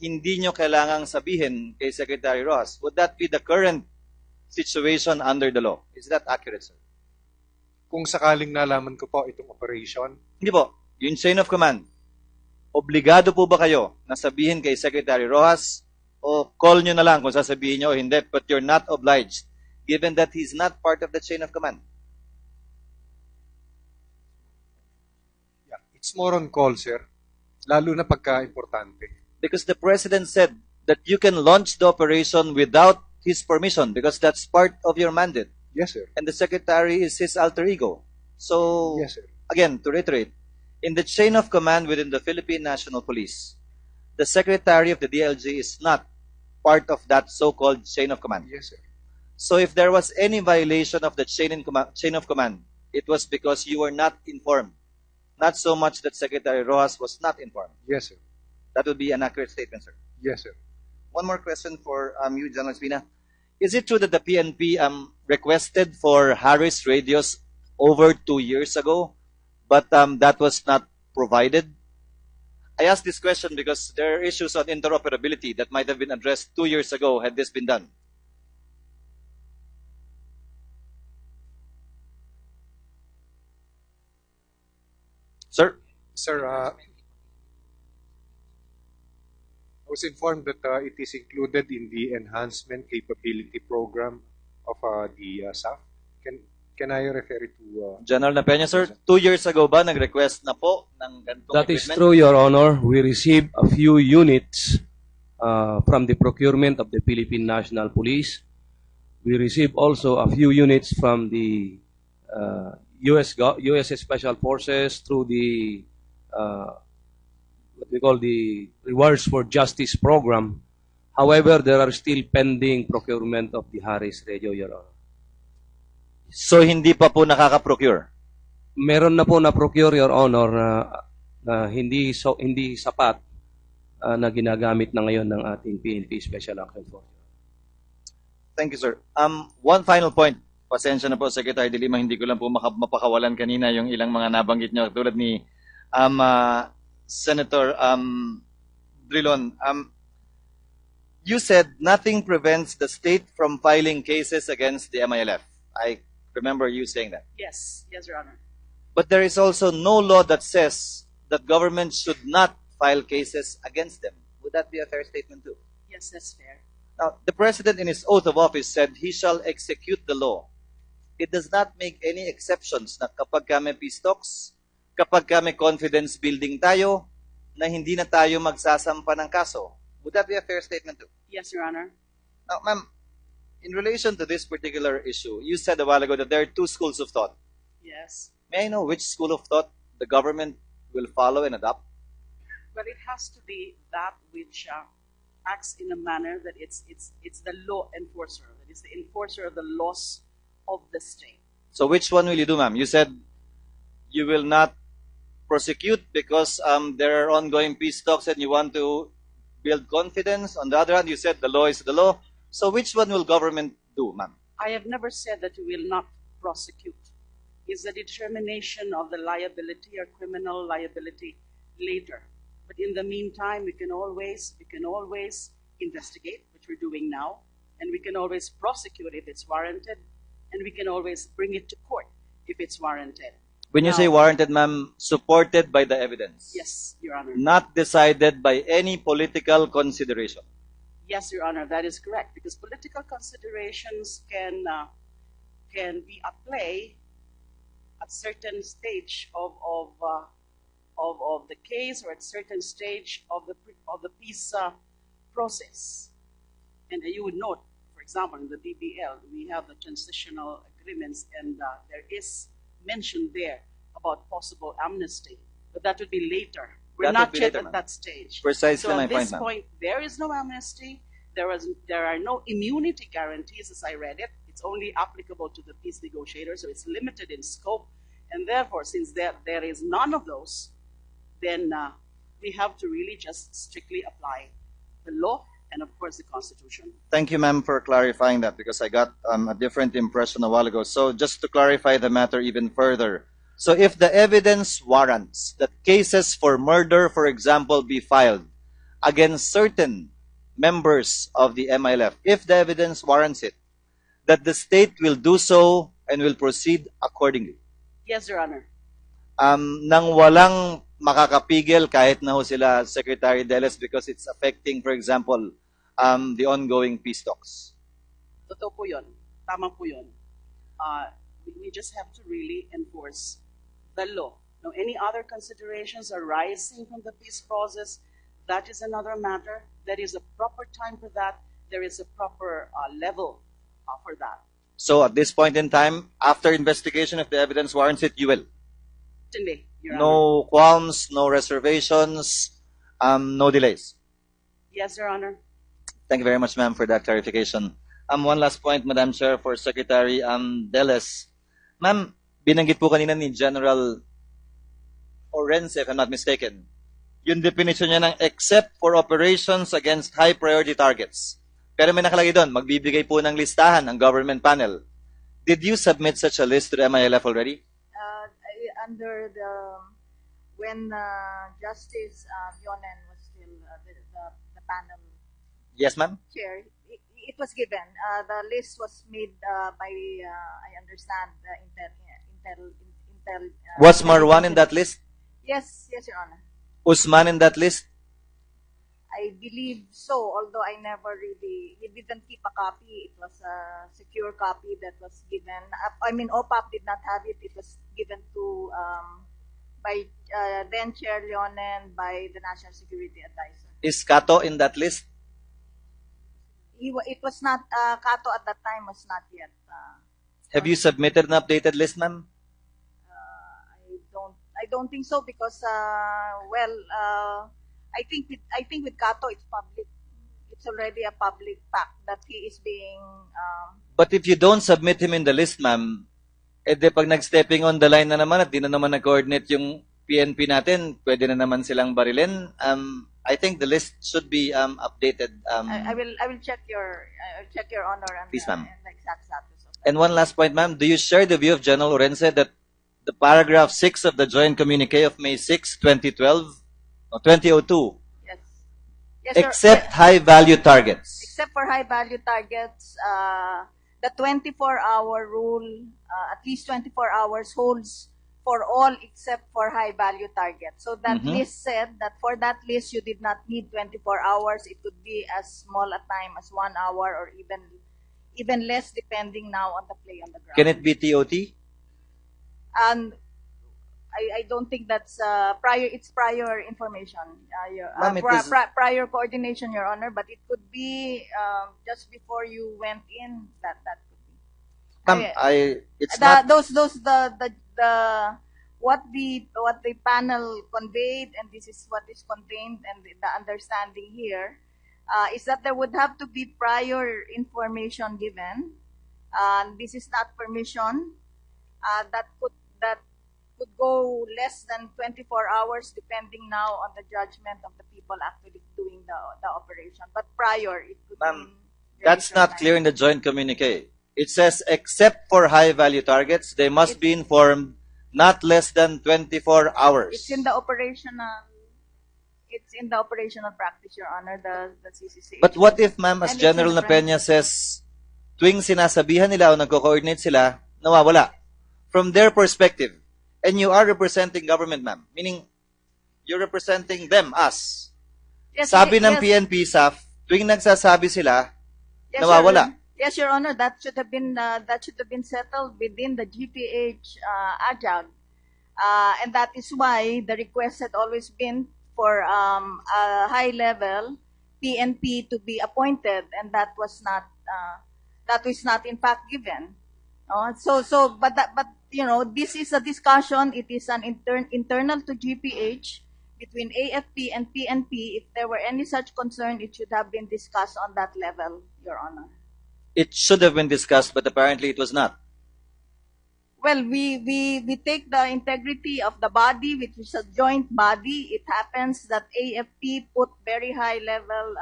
hindi nyo kailangang sabihin kay Secretary Rojas. Would that be the current situation under the law? Is that accurate, sir? Kung sakaling nalaman ko po itong operation, Hindi po. Yung chain of command, obligado po ba kayo na sabihin kay Secretary Rojas o call nyo na lang kung sasabihin nyo o hindi, but you're not obliged given that he's not part of the chain of command? yeah, it's more on call, sir. Lalo na pagka-importante. Because the President said that you can launch the operation without his permission because that's part of your mandate. Yes, sir. And the Secretary is his alter ego. So, Yes, sir. again, to reiterate, in the chain of command within the Philippine National Police, the Secretary of the DLG is not part of that so-called chain of command. Yes, sir. So if there was any violation of the chain of command, it was because you were not informed. Not so much that Secretary Rojas was not informed. Yes, sir. That would be an accurate statement, sir. Yes, sir. One more question for you, General Espina. Is it true that the PNP requested for Harris radios over 2 years ago, but that was not provided? I ask this question because there are issues on interoperability that might have been addressed 2 years ago had this been done. Sir? Sir, I was informed that it is included in the enhancement capability program of the SAF. Can I refer it to... General Napeña, sir, 2 years ago ba nag-request na po ng ganitong That is equipment? true, Your Honor. We received a few units from the procurement of the Philippine National Police. We received also a few units from the U.S. Special Forces through the what we call the Rewards for Justice program. However, there are still pending procurement of the Harris radio, Your Honor. So hindi pa po nakaka-procure? Meron na po na-procure, Your Honor, na hindi sapat na ginagamit na ngayon ng ating PNP Special Action Force. Thank you, sir. One final point. Pasensya na po, Secretary De Lima, hindi ko lang po mapakawalan kanina yung ilang mga nabanggit nyo. Tulad ni Senator Drilon. You said nothing prevents the state from filing cases against the MILF. I remember you saying that. Yes, yes, Your Honor. But there is also no law that says that government should not file cases against them. Would that be a fair statement too? Yes, that's fair. Now, the President in his oath of office said he shall execute the law. it does not make any exceptions na kapag kami peace talks, kapag kami confidence building tayo, na hindi na tayo magsasampa ng kaso. Would that be a fair statement too? Yes, Your Honor. Now, ma'am, in relation to this particular issue, you said a while ago that there are two schools of thought. Yes. May I know which school of thought the government will follow and adopt? But it has to be that which acts in a manner that it's the law enforcer, that is the enforcer of the laws of the state. So which one will you do, ma'am? You said you will not prosecute because there are ongoing peace talks and you want to build confidence. On the other hand, you said the law is the law. So which one will government do, ma'am? I have never said that we will not prosecute. It's the determination of the liability or criminal liability later. But in the meantime, we can always investigate, which we're doing now, and we can always prosecute if it's warranted, and we can always bring it to court if it's warranted. When you say warranted, ma'am, supported by the evidence. Yes, Your Honor. Not decided by any political consideration. Yes, Your Honor, that is correct, because political considerations can be at play at certain stage of the case or at certain stage of the peace process. And you would note, for example, in the BBL, we have the transitional agreements, and there is mention there about possible amnesty, but that would be later. We're not yet at that stage. Precisely so my at point, this ma'am. point, there is no amnesty. There are no immunity guarantees, as I read it. It's only applicable to the peace negotiators, so it's limited in scope. And therefore, since there is none of those, then we have to really just strictly apply the law and, of course, the Constitution. Thank you, ma'am, for clarifying that because I got a different impression a while ago. So just to clarify the matter even further. So if the evidence warrants that cases for murder, for example, be filed against certain members of the MILF, if the evidence warrants it, that the state will do so and will proceed accordingly. Yes, Your Honor. Nang walang makakapigil kahit na ho sila Secretary Deles because it's affecting, for example, the ongoing peace talks. Totoo po yun. Tama po yun. We just have to really enforce the law. Now, any other considerations arising from the peace process, that is another matter. There is a proper time for that. There is a proper level for that. So at this point in time, after investigation, if the evidence warrants it, you will? Certainly, Your Honor. No qualms, no reservations, no delays. Yes, Your Honor. Thank you very much, ma'am, for that clarification. One last point, Madam Chair, for Secretary Deles. Ma'am, binanggit po kanina ni General Orense, if I'm not mistaken, yung definition niya ng except for operations against high priority targets. Pero may nakalagay doon, magbibigay po ng listahan ang government panel. Did you submit such a list to the MILF already? Under when Justice Yonen was still the panel Yes, ma'am? chair, it was given. The list was made by, I understand, Intel. Was Marwan in that list? Yes, Your Honor. Usman in that list? I believe so, although I never really, he didn't keep a copy. It was a secure copy that was given. I mean, OPAP did not have it. It was given to, by then Chair Leonen, by the National Security Advisor. Is Kato in that list? It was not, Kato at that time was not yet. Have you submitted an updated list, ma'am? I don't think so because, I think with Kato, it's public. It's already a public fact that he is being. But if you don't submit him in the list, ma'am, edi pag nag-stepping on the line na naman at di na naman nag-coordinate yung PNP natin, pwede na naman silang barilin. I think the list should be updated. I will check your honor and, Please, ma'am. and the exact status of that. And one last point, ma'am, do you share the view of General Orense that the paragraph 6 of the joint communique of May 6, 2002, Yes, except high-value targets. Except for high-value targets, the 24-hour rule, at least 24 hours holds for all except for high-value targets. So that list said that for that list, you did not need 24 hours. It could be as small a time as 1 hour or even less depending now on the play on the ground. Can it be TOT? And I don't think that's prior. It's prior information, Ma'am, it is- prior coordination, Your Honor. But it could be just before you went in. That could be. Ma'am, it's the, not... those the what the panel conveyed, and this is what is contained, and the understanding here is that there would have to be prior information given. This is not permission. That could go less than 24 hours, depending now on the judgment of the people actually doing the operation. But prior, it could Ma'am, be. that's not clear in the joint communique. It says, except for high-value targets, they must be informed not less than 24 hours. It's in the operational. It's in the operational practice, Your Honor, the CCC. But what if, ma'am, as And General it's in the Napeña says, tuwing sinasabihan nila o nagko-coordinate sila, nawawala. From their perspective, and you are representing government, ma'am, meaning you're representing them, us. Yes, Sabi ng yes. PNP, SAF, tuwing nagsasabi sila, Yes, nawawala. Yes, Your Honor, that should have been settled within the GPH AJAG, and that is why the request had always been for a high-level PNP to be appointed, and that was not in fact given. But you know, this is a discussion. It is an internal to GPH between AFP and PNP. If there were any such concern, it should have been discussed on that level, Your Honor. It should have been discussed, but apparently it was not. Well, we take the integrity of the body, which is a joint body. It happens that AFP put very high level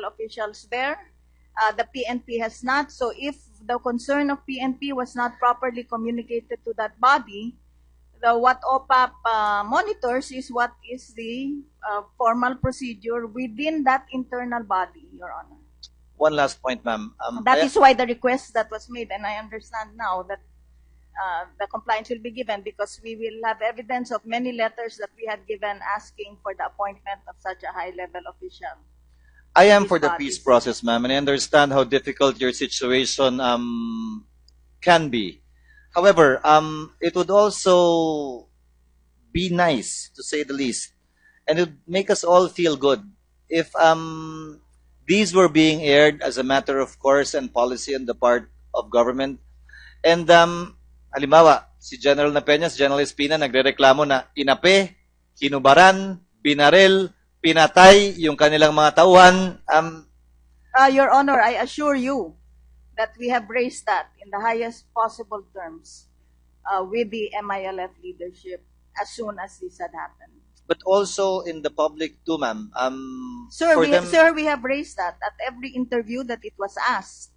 officials there. The PNP has not. So if the concern of PNP was not properly communicated to that body, what OPAP monitors is what is the formal procedure within that internal body, Your Honor. One last point, ma'am. That is why the request that was made, and I understand now that the compliance will be given because we will have evidence of many letters that we had given asking for the appointment of such a high-level official. I am for the peace process, ma'am, and I understand how difficult your situation can be. However, it would also be nice, to say the least, and it would make us all feel good if these were being aired as a matter of course and policy on the part of government. And halimbawa, si General Napeña, si General Espina, nagrereklamo na inape, kinubaran, binaril, pinatay yung kanilang mga tauhan. Your Honor, I assure you that we have raised that in the highest possible terms with the MILF leadership as soon as this had happened. But also in the public too, ma'am. Sir, we have raised that at every interview that it was asked.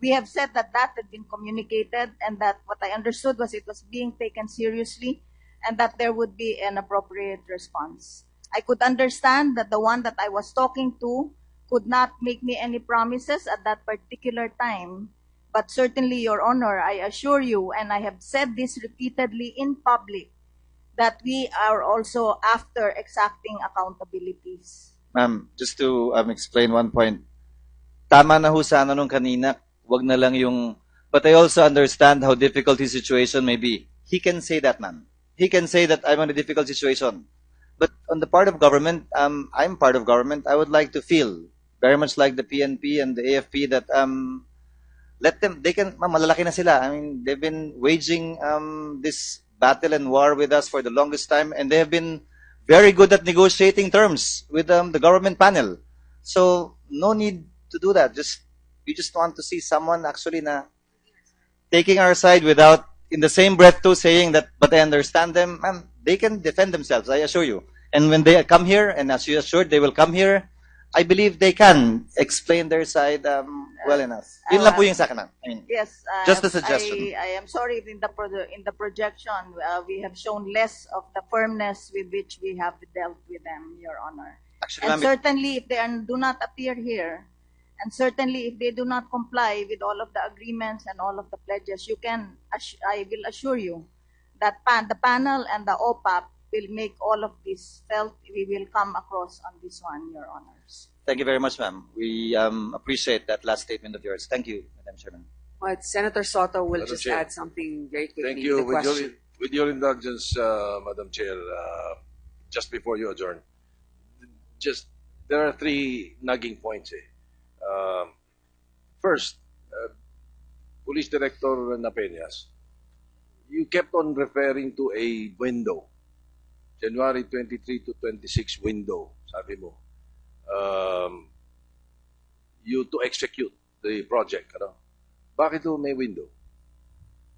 We have said that had been communicated and that what I understood was it was being taken seriously and that there would be an appropriate response. I could understand that the one that I was talking to could not make me any promises at that particular time. But certainly, Your Honor, I assure you, and I have said this repeatedly in public, that we are also after exacting accountabilities. Ma'am, just to explain one point. Tama na ho sana nung kanina, wag na lang yung... But I also understand how difficult his situation may be. He can say that, ma'am. He can say that I'm in a difficult situation. But on the part of government, I'm part of government, I would like to feel, very much like the PNP and the AFP, that let them, they can, ma'am, malalaki na sila. I mean, they've been waging this battle and war with us for the longest time, and they have been very good at negotiating terms with the government panel. So, no need to do that. We just want to see someone actually na taking our side without, in the same breath too, saying that, but I understand them. Ma'am, they can defend themselves, I assure you. And when they come here, and as you assured, they will come here, I believe they can explain their side well enough. Yun lang po yung sa akin, ma'am. I mean, yes, just a suggestion. I am sorry if in the projection we have shown less of the firmness with which we have dealt with them, Your Honor. Actually, and certainly, if they do not appear here, and certainly if they do not comply with all of the agreements and all of the pledges, I will assure you that the panel and the OPAP will make all of this felt. We will come across on this one, Your Honors. Thank you very much, ma'am. We appreciate that last statement of yours. Thank you, Madam Chairman. But Senator Soto will Madam just Chair. add something very quickly. Thank you. The question. With your indulgence, Madam Chair, just before you adjourn, there are three nagging points. First, Police Director Napeñas, you kept on referring to a window, January 23 to 26 window, sabi mo, you to execute the project. Ano? Bakit may window?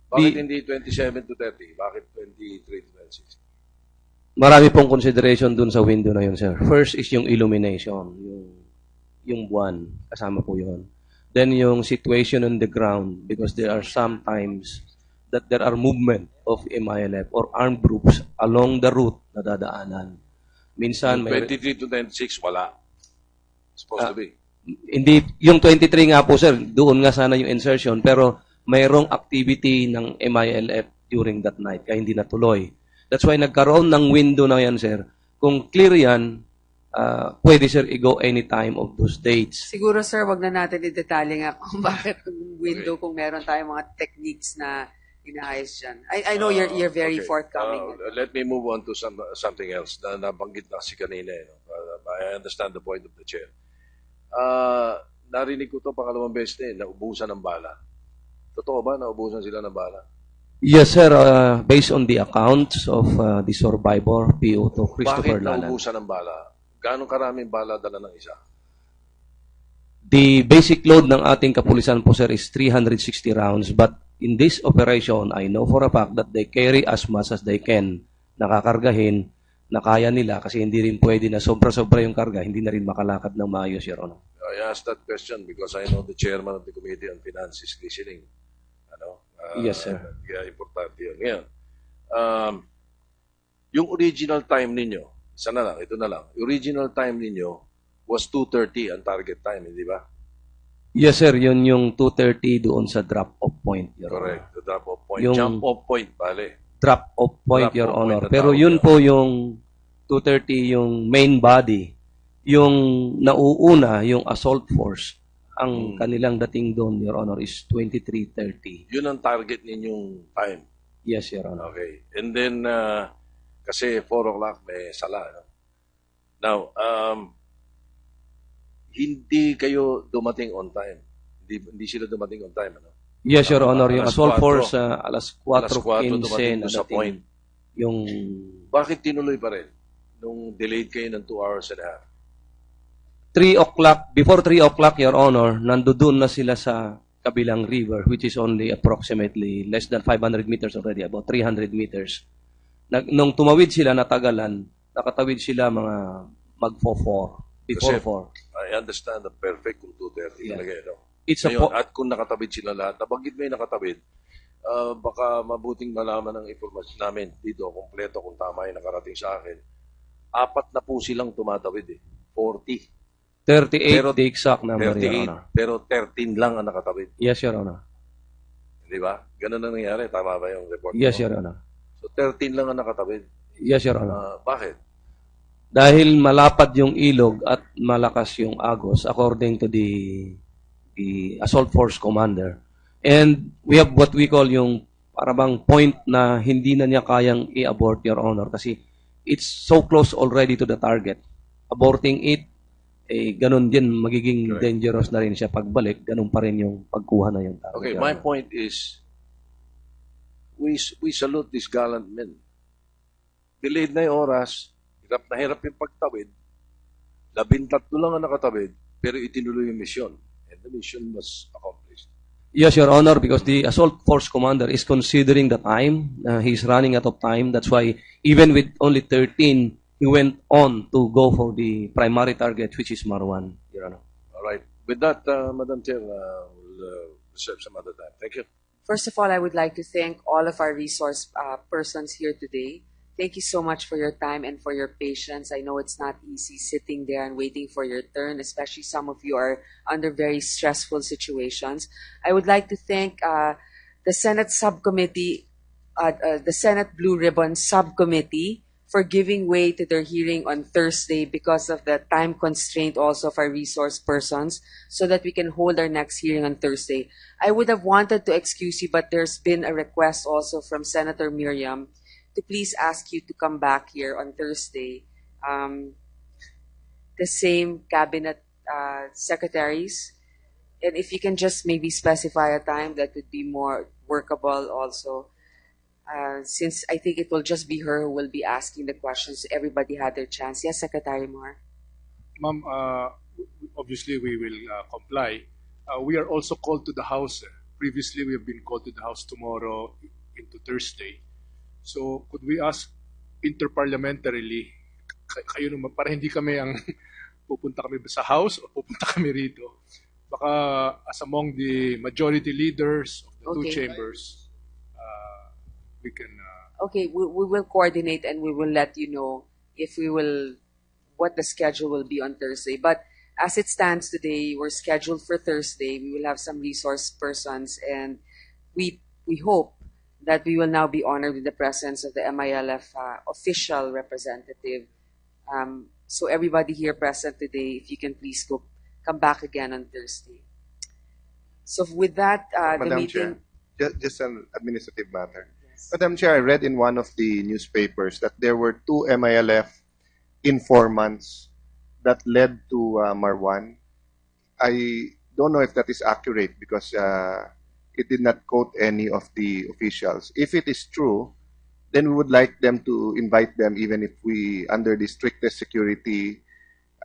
Bakit hindi 27 to 30? Bakit 23 to 26? Marami pong consideration dun sa window na yun, sir. First is yung illumination, yung buwan, kasama po yun. Then yung situation on the ground, because there are sometimes that there are movement of MILF or armed groups along the route na dadaanan. Minsan may 23 to 26, wala. Supposed to be. Hindi, yung 23 nga po, sir, doon nga sana yung insertion, pero mayroong activity ng MILF during that night, kaya hindi natuloy. That's why nagkaroon ng window na yan, sir. Kung clear yan, pwede, sir, i-go any time of those dates. Siguro, sir, wag na natin i-detalye nga kung bakit yung window, kung meron tayong mga techniques na inaayos dyan. I know you're very forthcoming. Let me move on to something else na nabanggit na si kanina. I understand the point of the chair. Narinig ko to pangalawang beses na naubusan ng bala. Totoo ba naubusan sila ng bala? Yes, sir. Based on the accounts of the survivor, PO2 Christopher Lalan. Bakit naubusan ng bala? Gaano karaming bala dala ng isa? The basic load ng ating kapulisan po, sir, is 360 rounds. But in this operation, I know for a fact that they carry as much as they can. Nakakargahin, na kaya nila kasi hindi rin pwede na sobra-sobra yung karga, hindi na rin makalakad ng maayos, Your Honor. I asked that question because I know the chairman of the Committee on Finance is listening. Yes, sir. Kaya importante yun. Ngayon, yung original time ninyo, isa na lang, ito na lang. Original time ninyo was 2:30 ang target time, hindi ba? Yes, sir. Yun yung 2:30 doon sa drop-off point, Your Honor. Correct. The drop-off point. Yung Jump-off point, bale. Drop-off point, Drop-off Your point Honor. na Pero tawag yun yun. po yung 2:30, yung main body. Yung nauuna, yung assault force. Ang kanilang dating doon, Your Honor, is 23:30. Yun ang target ninyong time. Yes, Your Honor. Okay. And then, kasi 4 o'clock may sala. No? Now, hindi kayo dumating on time. Hindi sila dumating on time. Ano? Yes, Your Honor. Yung Alas assault 4. force, alas 4:15 4 dumating na sa dating. point. Yung Bakit tinuloy pa rin? Nung delayed kayo ng 2 hours and a half. 3 o'clock, before 3 o'clock, Your Honor, nandoon na sila sa kabilang river, which is only approximately less than 500 meters already, about 300 meters. Nung tumawid sila, natagalan, nakatawid sila mga mag-4, before Kasi 4. I understand the perfect kung 2:30 Yeah. talaga. No? It's a Ngayon, at kung nakatabid sila lahat, nabanggit mo yung nakatabid, baka mabuting malaman ng informasyon namin dito, kompleto kung tama yung nakarating sa akin. 4 na po silang tumatawid 40. 38 the exact number, 38, Your Honor. pero 13 lang ang nakatawid. Yes, Your Honor. Di ba? Ganun na nangyari. Tama ba yung report? Yes, mo? Your Honor. So 13 lang ang nakatawid. Yes, Your Honor. Bakit? Dahil malapad yung ilog at malakas yung agos, according to the assault force commander. And we have what we call yung parang point na hindi na niya kayang i-abort, Your Honor, kasi it's so close already to the target. Aborting it, ganun din, magiging dangerous na rin siya pagbalik, ganun pa rin yung pagkuha na yung target. Okay, Your my Honor. point is, we salute these gallant men. Delayed na yung oras, hirap na hirap yung pagtawid, 13 lang ang nakatawid, pero itinuloy yung mission. And the mission was accomplished. Yes, Your Honor, because the assault force commander is considering the time. He's running out of time. That's why even with only 13, he went on to go for the primary target, which is Marwan, Your Honor. All right. With that, Madam Chair, we'll reserve some other time. Thank you. First of all, I would like to thank all of our resource persons here today. Thank you so much for your time and for your patience. I know it's not easy sitting there and waiting for your turn, especially some of you are under very stressful situations. I would like to thank the Senate Subcommittee, the Senate Blue Ribbon Subcommittee for giving way to their hearing on Thursday because of the time constraint also of our resource persons, so that we can hold our next hearing on Thursday. I would have wanted to excuse you, but there's been a request also from Senator Miriam to please ask you to come back here on Thursday. The same cabinet secretaries, and if you can just maybe specify a time that would be more workable also. Since I think it will just be her who will be asking the questions. Everybody had their chance. Yes, Secretary Moore. Ma'am, obviously we will comply. We are also called to the House. Previously, we have been called to the House tomorrow into Thursday. So, could we ask interparliamentarily, kayo naman, para hindi kami ang pupunta kami sa House o pupunta kami rito. Baka as among the majority leaders of the two chambers, we can... Okay, we will coordinate and we will let you know if we will, what the schedule will be on Thursday. But as it stands today, we're scheduled for Thursday. We will have some resource persons, and we hope that we will now be honored with the presence of the MILF official representative. So everybody here present today, if you can please come back again on Thursday. So with that, the Madam meeting... Chair, just an administrative matter. Madam Chair, I read in one of the newspapers that there were 2 MILF informants that led to Marwan. I don't know if that is accurate because it did not quote any of the officials. If it is true, then we would like them to invite them, even if we, under the strictest security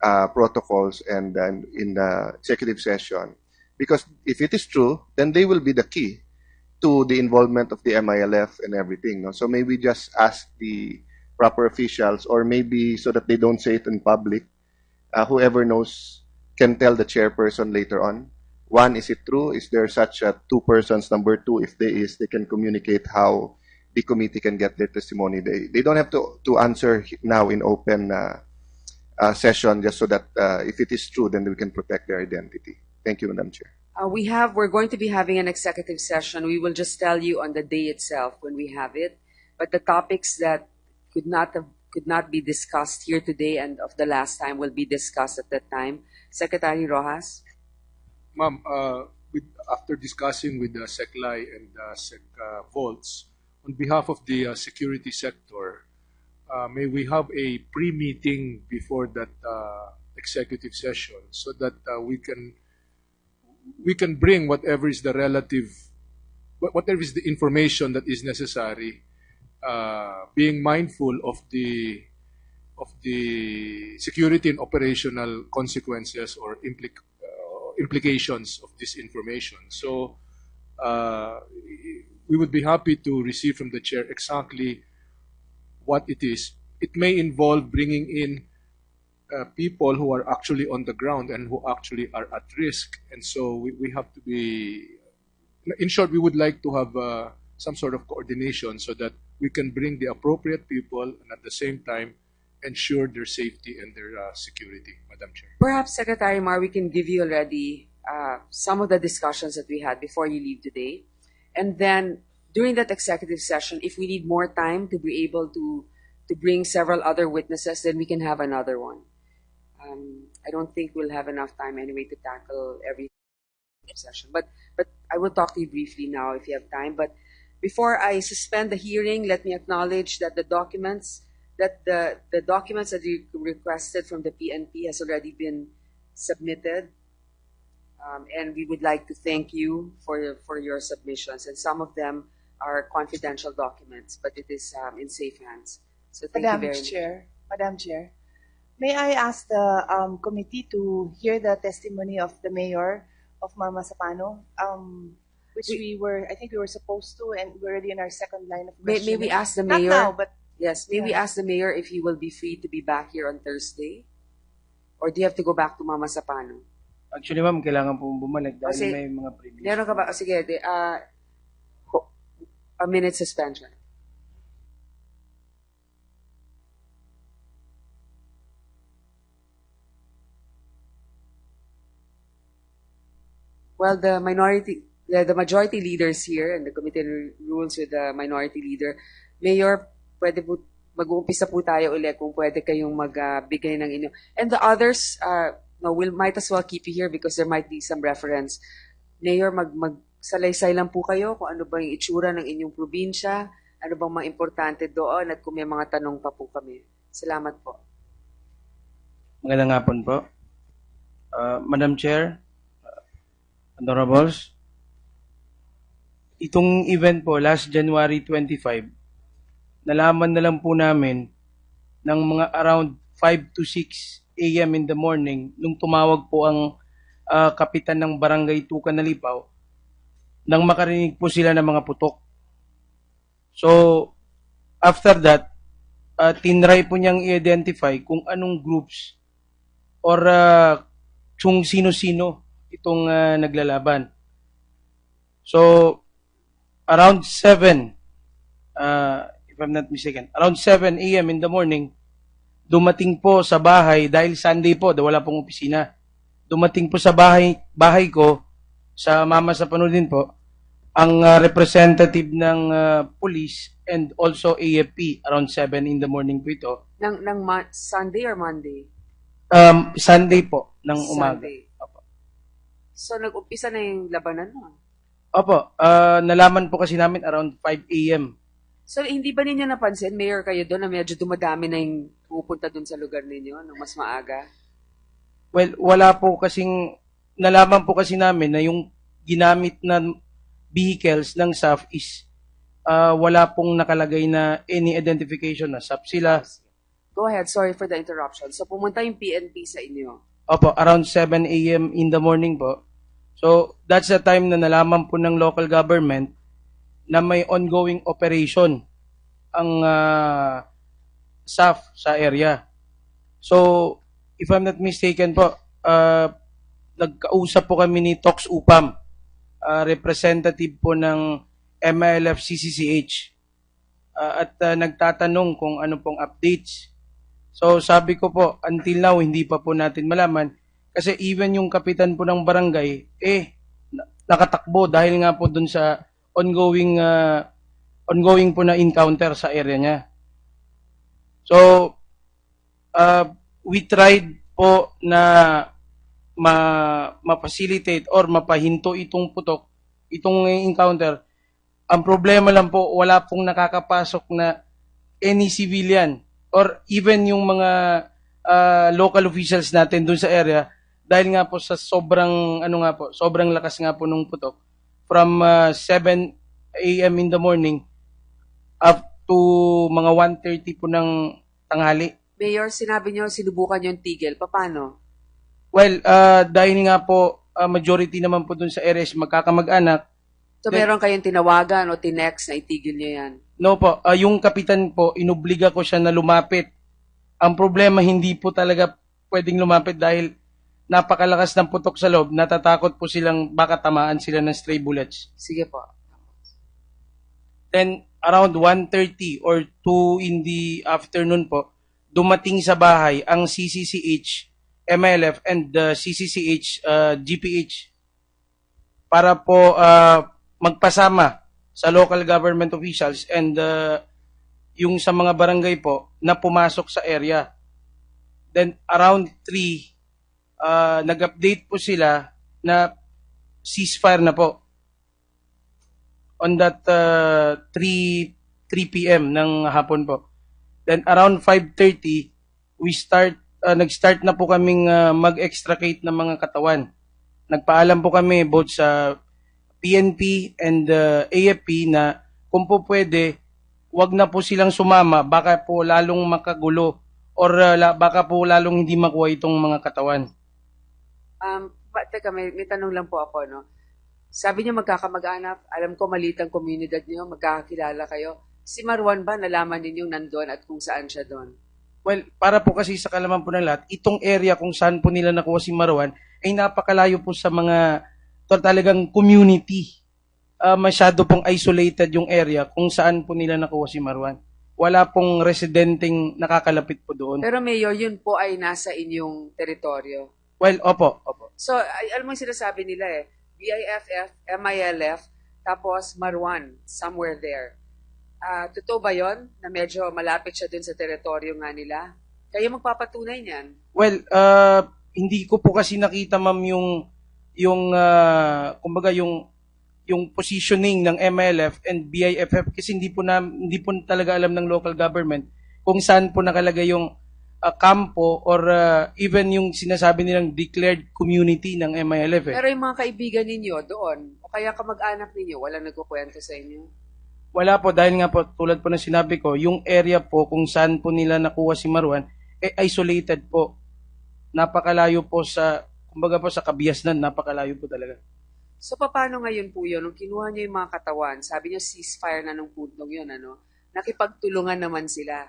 protocols and in the executive session. Because if it is true, then they will be the key to the involvement of the MILF and everything. No? So maybe just ask the proper officials, or maybe so that they don't say it in public, whoever knows can tell the chairperson later on. 1, is it true? Is there such 2 persons? Number 2, if there is, they can communicate how the committee can get their testimony. They don't have to answer now in open session, just so that if it is true, then we can protect their identity. Thank you, Madam Chair. We're going to be having an executive session. We will just tell you on the day itself when we have it. But the topics that could not be discussed here today and of the last time will be discussed at that time. Secretary Rojas. Ma'am, after discussing with the SECLAI and Sec Volts, on behalf of the security sector, may we have a pre-meeting before that executive session so that we can bring whatever is the information that is necessary, being mindful of the security and operational consequences or implications of this information. So we would be happy to receive from the chair exactly what it is. It may involve bringing in people who are actually on the ground and who actually are at risk. And so we have to be, in short, we would like to have some sort of coordination so that we can bring the appropriate people and at the same time ensure their safety and their security, Madam Chair. Perhaps, Secretary Mar, we can give you already some of the discussions that we had before you leave today. And then during that executive session, if we need more time to be able to bring several other witnesses, then we can have another one. I don't think we'll have enough time anyway to tackle every session. But I will talk to you briefly now if you have time. But before I suspend the hearing, let me acknowledge that the documents that you requested from the PNP has already been submitted. And we would like to thank you for your submissions. And some of them are confidential documents, but it is in safe hands. So thank you very much. Madam Chair, may I ask the committee to hear the testimony of the mayor of Mamasapano, which I think we were supposed to, and we're already in our second line of questioning. May we ask the mayor? Not now, but yes, may we ask the mayor if he will be free to be back here on Thursday? Or do you have to go back to Mamasapano? Actually, ma'am, kailangan po bumalik dahil may mga previous. Meron ka ba? Sige, a minute suspension. Well, the majority leaders here, and the committee rules with the minority leader. Mayor, pwede po mag-uumpisa po tayo ulit kung pwede kayong magbigay ng inyo. And the others, no, might as well keep you here because there might be some reference. Mayor, magsalaysay lang po kayo kung ano ba yung itsura ng inyong probinsya, ano bang mga importante doon, at kung may mga tanong pa po kami. Salamat po. Magandang hapon po. Madam Chair, Honorables, itong event po, last January 25, nalaman na lang po namin ng mga around 5 to 6 a.m. in the morning nung tumawag po ang kapitan ng Barangay Tukan Nalipaw nang makarinig po sila ng mga putok. So, after that, tinry po niyang i-identify kung anong groups or kung sino-sino itong naglalaban. So, around 7, if I'm not mistaken, around 7 a.m. in the morning, dumating po sa bahay, dahil Sunday po, wala pong opisina, dumating po sa bahay ko, sa Mamasapano din po, ang representative ng police and also AFP, around 7 in the morning po ito. Sunday or Monday? Sunday po, ng umaga. Sunday. So, nag-umpisa na yung labanan mo? Opo, nalaman po kasi namin around 5 a.m. So, hindi ba ninyo napansin, Mayor, kayo doon, na medyo dumadami na yung pupunta doon sa lugar ninyo nung mas maaga? Well, wala po kasing, nalaman po kasi namin na yung ginamit na vehicles ng SAF is wala pong nakalagay na any identification na SAF sila. Go ahead, sorry for the interruption. So, pumunta yung PNP sa inyo? Opo, around 7 a.m. in the morning po. So, that's the time na nalaman po ng local government na may ongoing operation ang SAF sa area. So, if I'm not mistaken po, nagkausap po kami ni Tox Upam, representative po ng MILF CCCH, at nagtatanong kung ano pong updates. So, sabi ko po, until now, hindi pa po natin malaman kasi even yung kapitan po ng barangay, nakatakbo dahil nga po dun sa ongoing po na encounter sa area niya. So, we tried po na ma-facilitate or mapahinto itong putok, itong encounter. Ang problema lang po, wala pong nakakapasok na any civilian or even yung mga local officials natin dun sa area dahil nga po sa sobrang lakas nga po nung putok. From 7 a.m. in the morning up to mga 1:30 po ng tanghali. Mayor, sinabi niyo sinubukan yung tigil. Paano? Well, dahil nga po majority naman po dun sa area is magkakamag-anak. So meron kayong tinawagan o tinext na itigil niyo yan? No po, yung kapitan po, inubliga ko siya na lumapit. Ang problema, hindi po talaga pwedeng lumapit dahil napakalakas ng putok sa loob, natatakot po silang baka tamaan sila ng stray bullets. Sige po. Then, around 1:30 or 2 in the afternoon po, dumating sa bahay ang CCCH, MLF, and the CCCH, GPH para po magpasama sa local government officials and yung sa mga barangay po na pumasok sa area. Then, around 3, nag-update po sila na ceasefire na po on that 3 p.m. ng hapon po. Then around 5:30 nag-start na po kaming mag-extricate ng mga katawan. Nagpaalam po kami both sa PNP and AFP na kung po pwede, wag na po silang sumama, baka po lalong makagulo or baka po lalong hindi makuha itong mga katawan. Teka, may tanong lang po ako, no? Sabi niyo magkakamag-anak, alam ko maliit ang komunidad niyo, magkakakilala kayo. Si Marwan ba, nalaman ninyong nandun at kung saan siya doon? Well, para po kasi sa kalaman po ng lahat, itong area kung saan po nila nakuha si Marwan ay napakalayo po sa mga talagang community. Masyado pong isolated yung area kung saan po nila nakuha si Marwan. Wala pong residenteng nakakalapit po doon. Pero Mayor, yun po ay nasa inyong teritoryo. Well, opo. So, alam mo yung sinasabi nila BIFF, MILF, tapos Marwan, somewhere there. Totoo ba yon na medyo malapit siya dun sa teritoryo nga nila? Kayo magpapatunay niyan? Well, hindi ko po kasi nakita ma'am kumbaga yung positioning ng MLF and BIFF kasi hindi po talaga alam ng local government kung saan po nakalagay yung kampo or even yung sinasabi nilang declared community ng MILF. Pero yung mga kaibigan ninyo doon, o kaya kamag-anak ninyo, walang nagkukwento sa inyo? Wala po, dahil nga po, tulad po ng sinabi ko, yung area po kung saan po nila nakuha si Marwan, isolated po. Napakalayo po kumbaga po sa Kabiasnan, napakalayo po talaga. So, paano ngayon po yun? Nung kinuha niyo yung mga katawan, sabi niyo ceasefire na nung puntong yun, nakipagtulungan naman sila.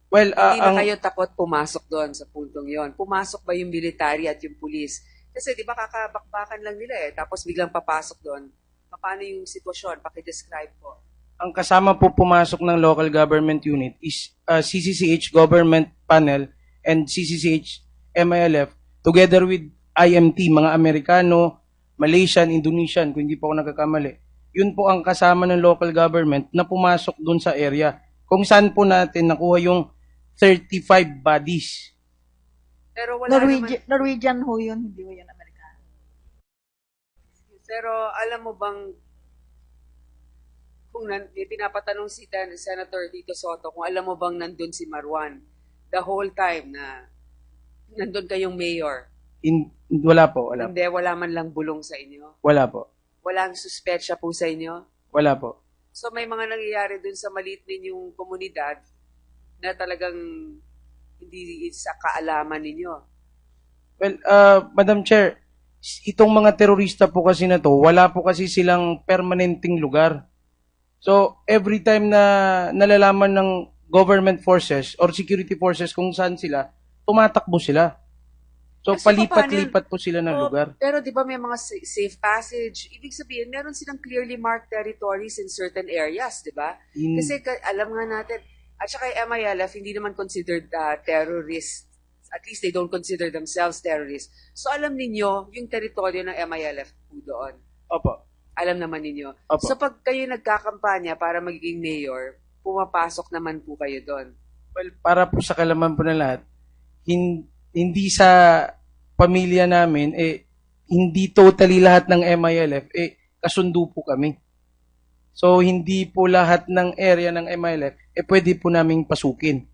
Well, hindi na kayo takot pumasok doon sa puntong yon. Pumasok ba yung military at yung police? Kasi di ba kakabakbakan lang nila tapos biglang papasok doon. Paano yung sitwasyon? Paki-describe po. Ang kasama po pumasok ng local government unit is CCCH Government Panel and CCCH MILF together with IMT, mga Amerikano, Malaysian, Indonesian, kung hindi po ako nagkakamali. Yun po ang kasama ng local government na pumasok doon sa area kung saan po natin nakuha yung 35 bodies. Pero wala Norwegian ho yun, hindi ho yun Amerikano. Pero alam mo bang kung pinapatanong si Senator Tito Soto kung alam mo bang nandun si Marwan the whole time na nandun kayong mayor? Wala po, wala. Hindi, wala man lang bulong sa inyo? Wala po. Walang suspetsya po sa inyo? Wala po. So may mga nangyayari dun sa maliit ninyong komunidad na talagang hindi sa kaalaman ninyo? Well, Madam Chair, itong mga terorista po kasi na to, wala po kasi silang permanenteng lugar. So, every time na nalalaman ng government forces or security forces kung saan sila, tumatakbo sila. So, palipat-lipat po sila ng lugar. Pero di ba may mga safe passage? Ibig sabihin, meron silang clearly marked territories in certain areas, di ba? Kasi alam nga natin, at saka MILF, hindi naman considered terrorists. At least they don't consider themselves terrorists. So, alam ninyo yung teritoryo ng MILF po doon. Opo. Alam naman ninyo. Opo. So pag kayo nagkakampanya para magiging mayor, pumapasok naman po kayo doon. Well, para po sa kalaman po na lahat, hindi sa pamilya namin, hindi totally lahat ng MILF, kasundo po kami. So, hindi po lahat ng area ng MILF, pwede po naming pasukin.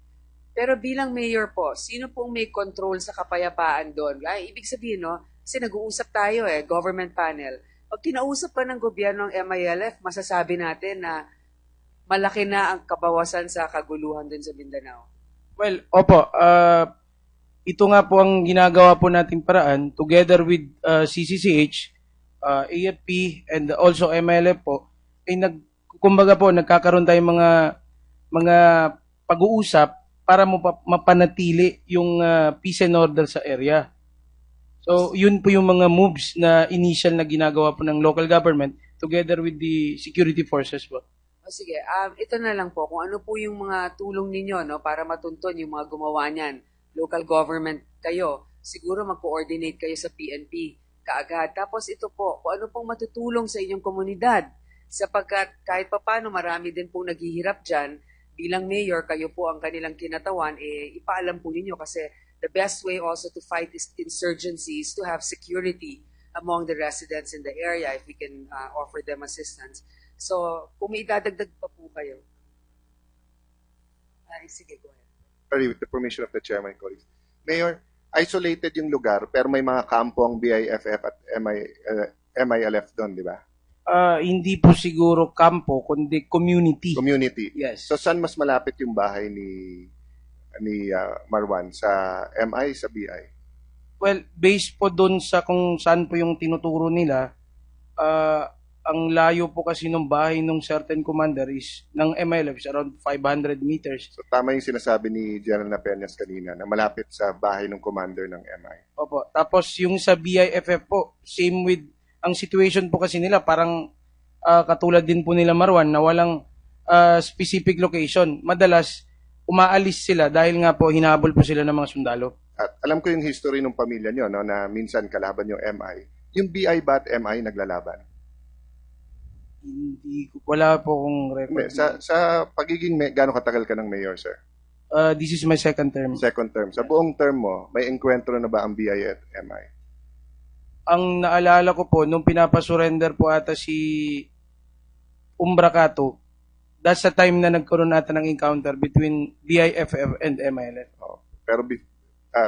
Pero bilang mayor po, sino pong may control sa kapayapaan doon? Ibig sabihin, kasi nag-uusap tayo government panel. Pag kinausap pa ng gobyerno ng MILF, masasabi natin na malaki na ang kabawasan sa kaguluhan dun sa Mindanao. Well, opo. Ito nga po ang ginagawa po nating paraan together with CCCH, AFP, and also MILF po. Kumbaga po, nagkakaroon tayong mga pag-uusap para mapanatili yung peace and order sa area. So, yun po yung mga moves na initial na ginagawa po ng local government together with the security forces po. Sige, ito na lang po, kung ano po yung mga tulong ninyo para matunton yung mga gumawa niyan. Local government kayo, siguro mag-coordinate kayo sa PNP kaagad. Tapos ito po, kung ano pong matutulong sa inyong komunidad. Sapagkat kahit papano marami din pong naghihirap dyan, bilang mayor, kayo po ang kanilang kinatawan, ipaalam po ninyo kasi the best way also to fight insurgency is to have security among the residents in the area if we can offer them assistance. So, kung may dadagdag pa po kayo. Sige, go ahead. Sorry, with the permission of the chairman, colleagues. Mayor, isolated yung lugar pero may mga kampo ang BIFF at MILF doon, di ba? Hindi po siguro kampo, kundi community. Community. Yes. So, saan mas malapit yung bahay ni Marwan? Sa MI, sa BI? Well, based po doon sa kung saan po yung tinuturo nila, ang layo po kasi ng bahay ng certain commander is ng MILF is around 500 meters. So tama yung sinasabi ni General Peñas kanina na malapit sa bahay ng commander ng MI. Opo. Tapos yung sa BIFF po, same with ang situation po kasi nila parang katulad din po nila Marwan na walang specific location. Madalas umaalis sila dahil nga po hinahabol po sila ng mga sundalo. At alam ko yung history ng pamilya nyo no, na minsan kalaban yung MI. Yung BI ba at MI naglalaban? Wala po akong record. Sa pagiging gaano katagal ka ng mayor, sir? This is my second term. Second term. Sa buong term mo, may enkwentro na ba ang BI at MI? Ang naalala ko po, nung pinapasurrender po ata si Umbrakato, that's the time na nagkaroon ata ng encounter between BIFF and MILF. Pero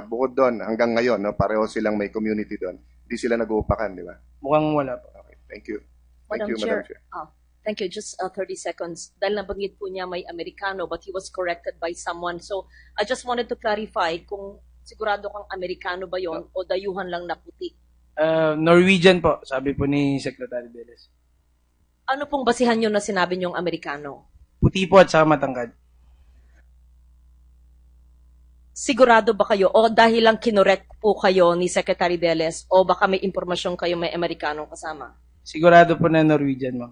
bukod doon, hanggang ngayon, no, pareho silang may community doon. Hindi sila nag-uupakan, di ba? Mukhang wala po. Okay, thank you. Madam Thank you, Chair, Madam Chair. thank you. Just 30 seconds. Dahil nabanggit po niya may Amerikano but he was corrected by someone. So I just wanted to clarify kung sigurado kang Amerikano ba yon o dayuhan lang na puti. Norwegian po, sabi po ni Secretary Beles. Ano pong basihan nyo na sinabi niyong Amerikano? Puti po at saka matangkad. Sigurado ba kayo o dahil lang kinorek po kayo ni Secretary Beles o baka may impormasyon kayo may Amerikanong kasama? Sigurado po na Norwegian mo.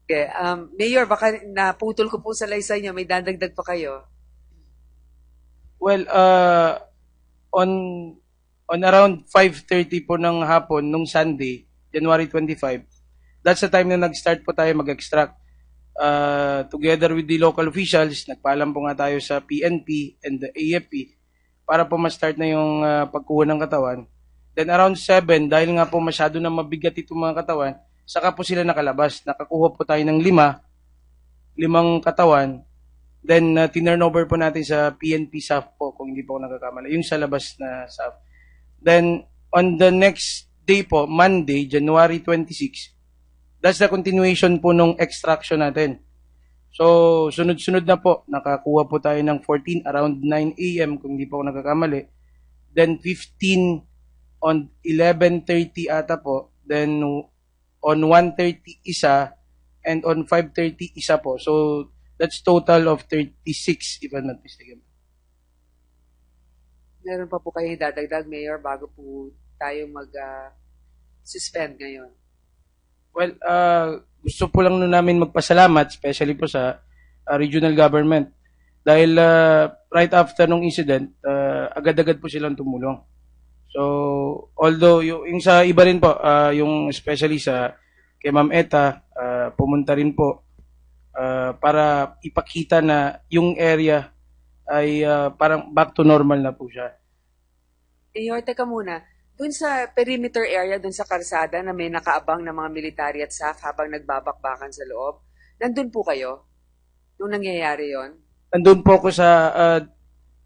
Okay, Mayor, baka naputol ko po sa laysay niyo, may dadagdag pa kayo. Well, on around 5:30 po ng hapon nung Sunday, January 25, that's the time na nag-start po tayo mag-extract. Together with the local officials, nagpaalam po nga tayo sa PNP and the AFP para po ma-start na yung pagkuha ng katawan. Then around 7, dahil nga po masyado na mabigat itong mga katawan, saka po sila nakalabas. Nakakuha po tayo ng 5 katawan. Then tinurn over po natin sa PNP SAF po, kung hindi po ako nagkakamali, yung sa labas na SAF. Then on the next day po, Monday, January 26, that's the continuation po nung extraction natin. So, sunod-sunod na po. Nakakuha po tayo ng 14 around 9 a.m. kung hindi po ako nagkakamali. Then 15 on 11:30 ata po. Then on 1:30 isa and on 5:30 isa po. So, that's total of 36 if I'm not mistaken. Meron pa po kayo dadagdag, Mayor, bago po tayo mag-suspend ngayon? Well, gusto po lang namin magpasalamat, especially po sa regional government. Dahil right after nung incident, agad-agad po silang tumulong. So, although yung sa iba rin po, yung especially sa kay Ma'am Eta, pumunta rin po para ipakita na yung area ay parang back to normal na po siya. Mayor, teka muna. Doon sa perimeter area, doon sa kalsada na may nakaabang na mga military at SAF habang nagbabakbakan sa loob, nandun po kayo nung nangyayari yon? Nandun po ako sa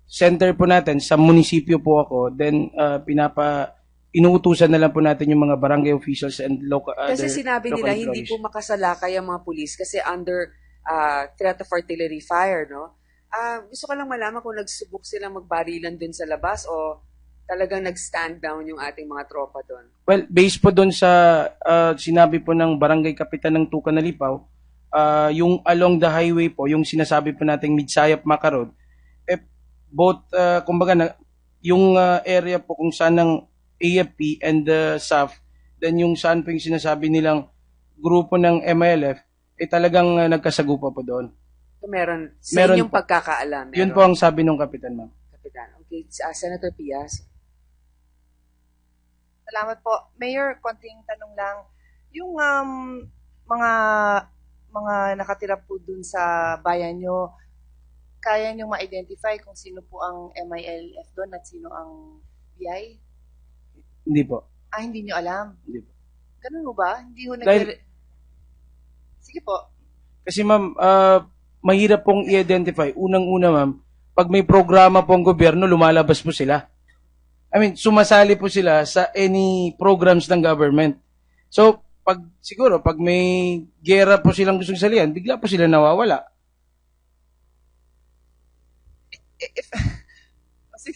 center po natin, sa munisipyo po ako. Then, inuutusan na lang po natin yung mga barangay officials and local Kasi sinabi nila employees. hindi po makasalakay ang mga pulis kasi under threat of artillery fire, no? Gusto ko lang malaman kung nagsubok silang magbarilan dun sa labas o talagang nag-stand down yung ating mga tropa doon. Well, based po doon sa sinabi po ng barangay kapitan ng Tukan na Lipaw, yung along the highway po, yung sinasabi po nating Midsayap Makarod, both, kumbaga, yung area po kung saan ng AFP and the SAF, then yung saan po yung sinasabi nilang grupo ng MILF, talagang nagkasagupa po doon. So, meron sa inyong pagkakaalam. Yun po ang sabi ng kapitan, ma'am. Kapitan. Okay, Senator Pias. Salamat po. Mayor, konting tanong lang. Yung mga nakatira po dun sa bayan nyo, kaya nyo ma-identify kung sino po ang MILF doon at sino ang BI? Hindi po. Hindi nyo alam? Hindi po. Ganun mo ba? Hindi ho Sige po. Kasi ma'am, mahirap pong i-identify. Unang-una ma'am, pag may programa pong gobyerno, lumalabas po sila. I mean, sumasali po sila sa any programs ng government. So, siguro, pag may gera po silang gustong salihan, bigla po sila nawawala.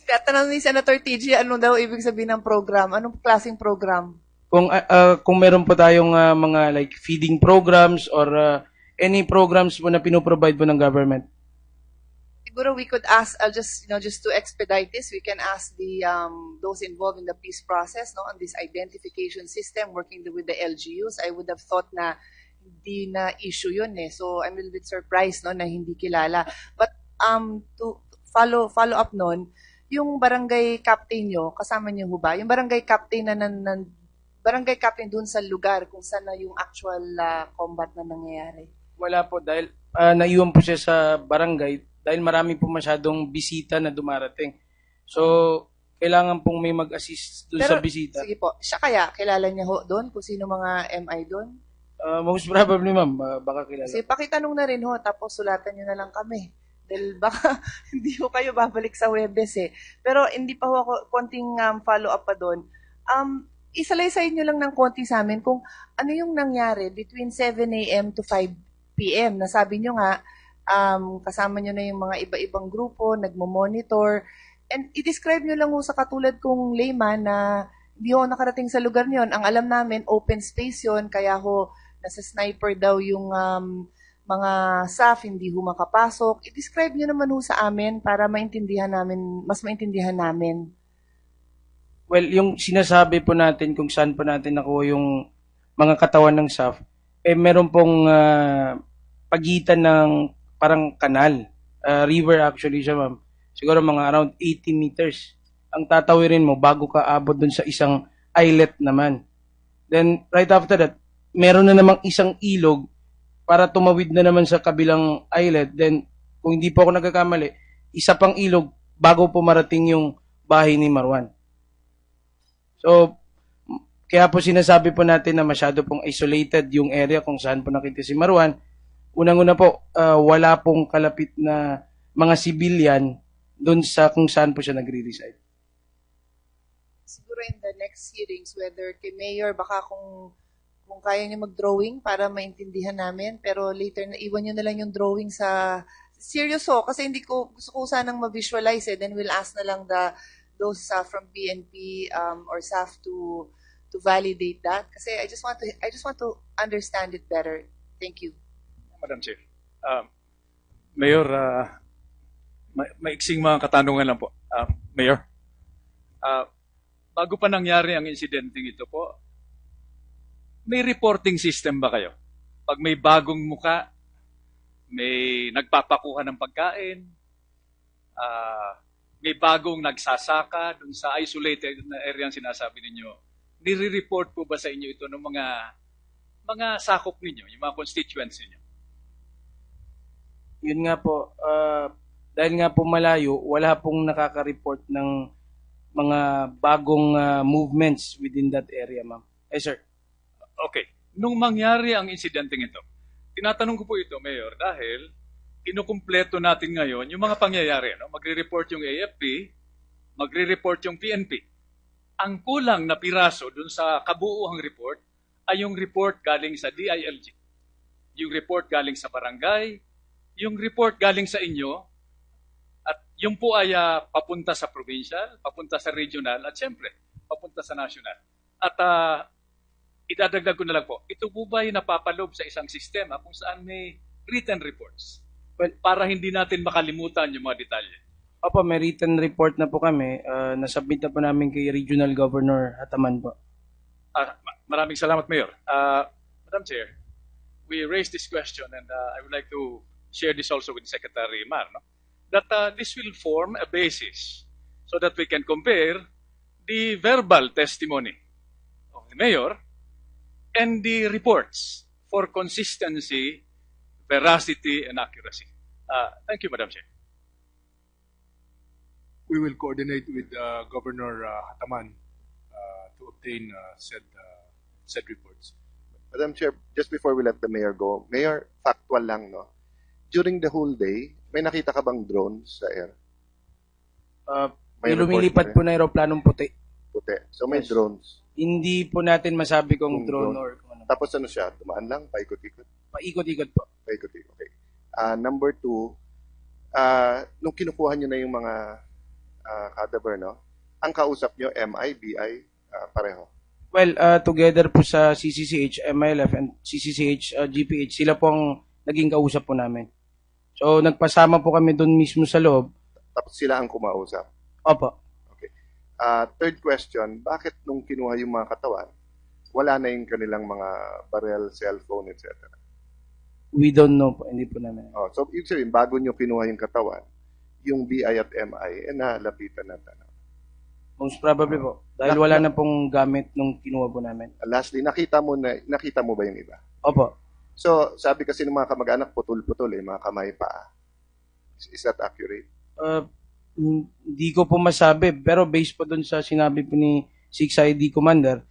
Tatanong ni Senator TG, ano daw ibig sabihin ng program? Anong klaseng program? Kung meron po tayong mga like feeding programs or any programs po na pinoprovide po ng government. Siguro we could ask, just to expedite this, we can ask those involved in the peace process, no, on this identification system, working with the LGUs. I would have thought na hindi na issue yun eh. So I'm a little bit surprised, no, na hindi kilala. But to follow up nun, yung barangay captain nyo, kasama nyo ho ba? Yung barangay captain na barangay captain dun sa lugar kung saan na yung actual combat na nangyayari? Wala po dahil naiwan po siya sa barangay dahil marami po masyadong bisita na dumarating. So, kailangan pong may mag-assist doon sa bisita. Sige po, siya kaya kilala niya ho doon kung sino mga MI doon? Most probably, ma'am, baka kilala. Kasi pakitanong na rin ho, tapos sulatan niyo na lang kami. Dahil baka hindi ho kayo babalik sa Webes eh. Pero hindi pa ho ako, konting follow-up pa doon. Isalaysay niyo lang ng konti sa amin kung ano yung nangyari between 7 a.m. to 5 p.m. Nasabi niyo nga, kasama niyo na yung mga iba-ibang grupo, nagmo-monitor. And i-describe niyo lang ho sa katulad kong layman na hindi ho nakarating sa lugar niyon. Ang alam namin, open space yon, kaya ho nasa sniper daw yung mga SAF, hindi ho makapasok. I-describe niyo naman ho sa amin para maintindihan namin, mas maintindihan namin. Well, yung sinasabi po natin kung saan po natin nakuha yung mga katawan ng SAF, meron pong pagitan ng parang kanal. River actually siya, ma'am. Siguro mga around 80 meters. Ang tatawirin mo bago ka abot dun sa isang islet naman. Then, right after that, meron na namang isang ilog para tumawid na naman sa kabilang islet. Then, kung hindi po ako nagkakamali, isa pang ilog bago po marating yung bahay ni Marwan. So, kaya po sinasabi po natin na masyado pong isolated yung area kung saan po nakita si Marwan. Unang-una po, wala pong kalapit na mga civilian doon sa kung saan po siya nagre-reside. Siguro in the next hearings, whether kay Mayor, baka kung kaya niyo mag-drawing para maintindihan namin, pero later na iwan niyo na lang yung drawing sa seryoso kasi hindi ko gusto ko sanang ma-visualize then we'll ask na lang those from PNP or SAF to validate that kasi I just want to understand it better. Thank you. Madam Chair. Mayor, maiksing mga katanungan lang po. Mayor, bago pa nangyari ang insidenteng ito po, may reporting system ba kayo? Pag may bagong muka, may nagpapakuha ng pagkain, may bagong nagsasaka dun sa isolated na area ang sinasabi ninyo, nire-report po ba sa inyo ito ng mga sakop ninyo, yung mga constituents ninyo? Yun nga po, dahil nga po malayo, wala pong nakaka-report ng mga bagong movements within that area, ma'am. Sir. Okay. Nung mangyari ang insidenteng ito, tinatanong ko po ito, Mayor, dahil kinukumpleto natin ngayon yung mga pangyayari. No? Magre-report yung AFP, magre-report yung PNP. Ang kulang na piraso dun sa kabuuhang report ay yung report galing sa DILG, yung report galing sa barangay, yung report galing sa inyo, at yung po ay papunta sa provincial, papunta sa regional, at siyempre, papunta sa national. At idadagdag ko na lang po, ito po ba ay napapalob sa isang sistema kung saan may written reports? Well, para hindi natin makalimutan yung mga detalye. Opo, may written report na po kami. Nasubmit na po namin kay Regional Governor Hataman po. Maraming salamat, Mayor. Madam Chair, we raised this question and I would like to share this also with Secretary Mar, no? That this will form a basis so that we can compare the verbal testimony of the Mayor and the reports for consistency, veracity, and accuracy. Thank you, Madam Chair. We will coordinate with Governor Hataman to obtain said reports. Madam Chair, just before we let the Mayor go, Mayor, factual lang, no? During the whole day, may nakita ka bang drones sa air? May lumilipad po na aeroplanong puti. Puti. So may drones. Hindi po natin masabi kung drone or kung ano. Tapos ano siya? Dumaan lang? Paikot-ikot? Paikot-ikot po. Paikot-ikot. Okay. Number 2, nung kinukuha nyo na yung mga cadaver, no? Ang kausap nyo, MI, BI, pareho? Well, together po sa CCCH, MILF, and CCCH, GPH, sila po ang naging kausap po namin. So, nagpasama po kami doon mismo sa loob. Tapos sila ang kumausap? Opo. Okay. Third question, bakit nung kinuha yung mga katawan, wala na yung kanilang mga barrel, cellphone, etc.? We don't know po, hindi po namin. So, ibig sabihin, bago nyo kinuha yung katawan, yung BI at MI, nalapitan na tanong. Most probably po. Dahil wala na pong gamit nung kinuha po namin. Lastly, nakita mo ba yung iba? Opo. So, sabi kasi ng mga kamag-anak, putol-putol mga kamay pa. Is that accurate? Hindi ko po masabi, pero based po dun sa sinabi po ni 6ID Commander,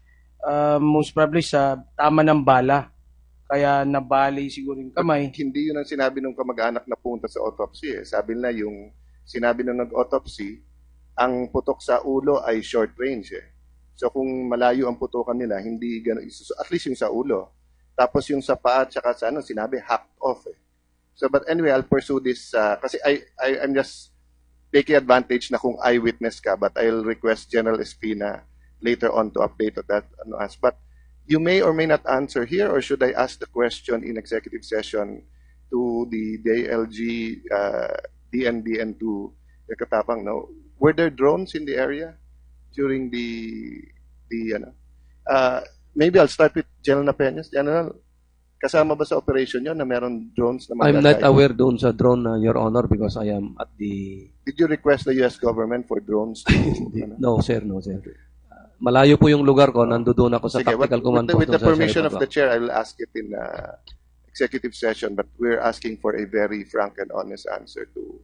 most probably sa tama ng bala. Kaya nabali siguro yung kamay. But hindi yun ang sinabi ng kamag-anak na pumunta sa autopsy. Sabi nila yung sinabi ng nag-autopsy, ang putok sa ulo ay short range. So kung malayo ang putokan nila, hindi gano'n, at least yung sa ulo. Tapos yung sa paa at saka sa sinabi hacked off. So but anyway, I'll pursue this kasi I'm just taking advantage na kung eyewitness ka, but I'll request General Espina later on to update on that as. But you may or may not answer here, or should I ask the question in executive session to the DLG, DND, and to the Katapang? No, were there drones in the area during maybe I'll start with General Napeñas. General, kasama ba sa operation nyo na meron drones na I'm not aware doon sa drone, Your Honor, because I am at the... Did you request the U.S. government for drones? No, sir. Malayo po yung lugar ko. Nandoon ako sa tactical command post. With the permission of the chair, I will ask it in executive session, but we're asking for a very frank and honest answer to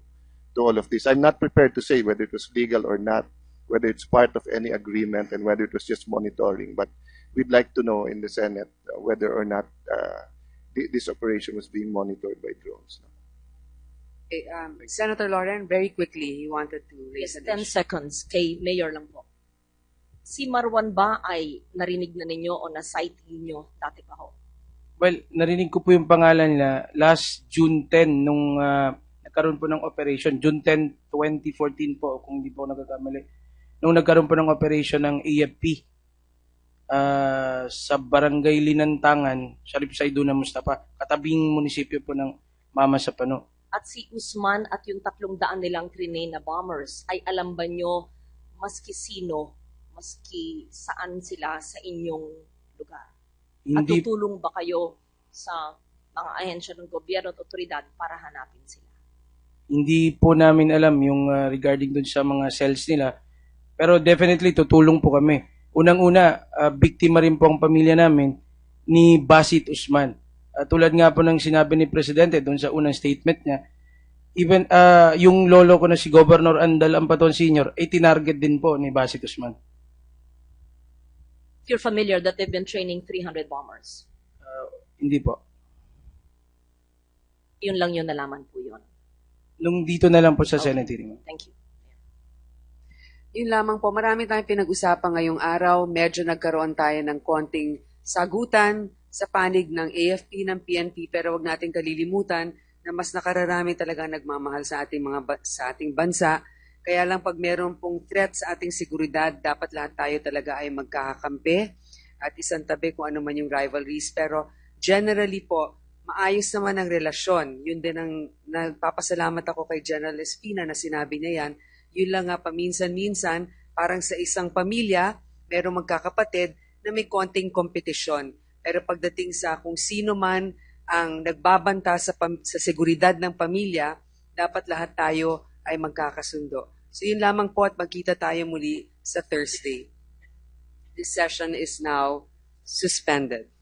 all of this. I'm not prepared to say whether it was legal or not, whether it's part of any agreement, and whether it was just monitoring. But we'd like to know in the Senate whether or not this operation was being monitored by drones. Okay, Senator Lauren, very quickly, he wanted to raise Yes, an 10 issue. seconds. Kay Mayor lang po. Si Marwan ba ay narinig na ninyo o na-sight ninyo dati pa ho? Well, narinig ko po yung pangalan nila last June 10 nung nagkaroon po ng operation. June 10, 2014 po, kung hindi po nagkakamali. Nung nagkaroon po ng operation ng AFP sa Barangay Linantangan, sa Ripsaydo na Mustafa, katabing munisipyo po ng Mamasapano. At si Usman at yung 300 nilang Trinay na bombers, ay alam ba nyo maski sino, maski saan sila sa inyong lugar? At Hindi, tutulong ba kayo sa mga ahensya ng gobyerno at otoridad para hanapin sila? hindi po namin alam yung regarding dun sa mga cells nila. Pero definitely tutulong po kami. Unang-una, biktima rin po ang pamilya namin ni Basit Usman. Tulad nga po ng sinabi ni Presidente dun sa unang statement niya, even yung lolo ko na si Governor Andal Ampaton Sr. ay tinarget din po ni Basit Usman. If you're familiar that they've been training 300 bombers. Hindi po. Yun lang yun, nalaman po yun. Nung dito na lang po sa Senate hearing. Thank you. Yun lamang po, marami tayong pinag-usapan ngayong araw. Medyo nagkaroon tayo ng konting sagutan sa panig ng AFP, ng PNP, pero wag natin kalilimutan na mas nakararami talaga nagmamahal sa ating sa ating bansa. Kaya lang pag meron pong threat sa ating seguridad, dapat lahat tayo talaga ay magkakakampi at isang tabi kung ano man yung rivalries. Pero generally po, maayos naman ang relasyon. Yun din ang nagpapasalamat ako kay General Espina na sinabi niya yan. Yun lang nga paminsan-minsan, parang sa isang pamilya, merong magkakapatid na may konting kompetisyon. Pero pagdating sa kung sino man ang nagbabanta sa seguridad ng pamilya, dapat lahat tayo ay magkakasundo. So yun lamang po at magkita tayo muli sa Thursday. This session is now suspended.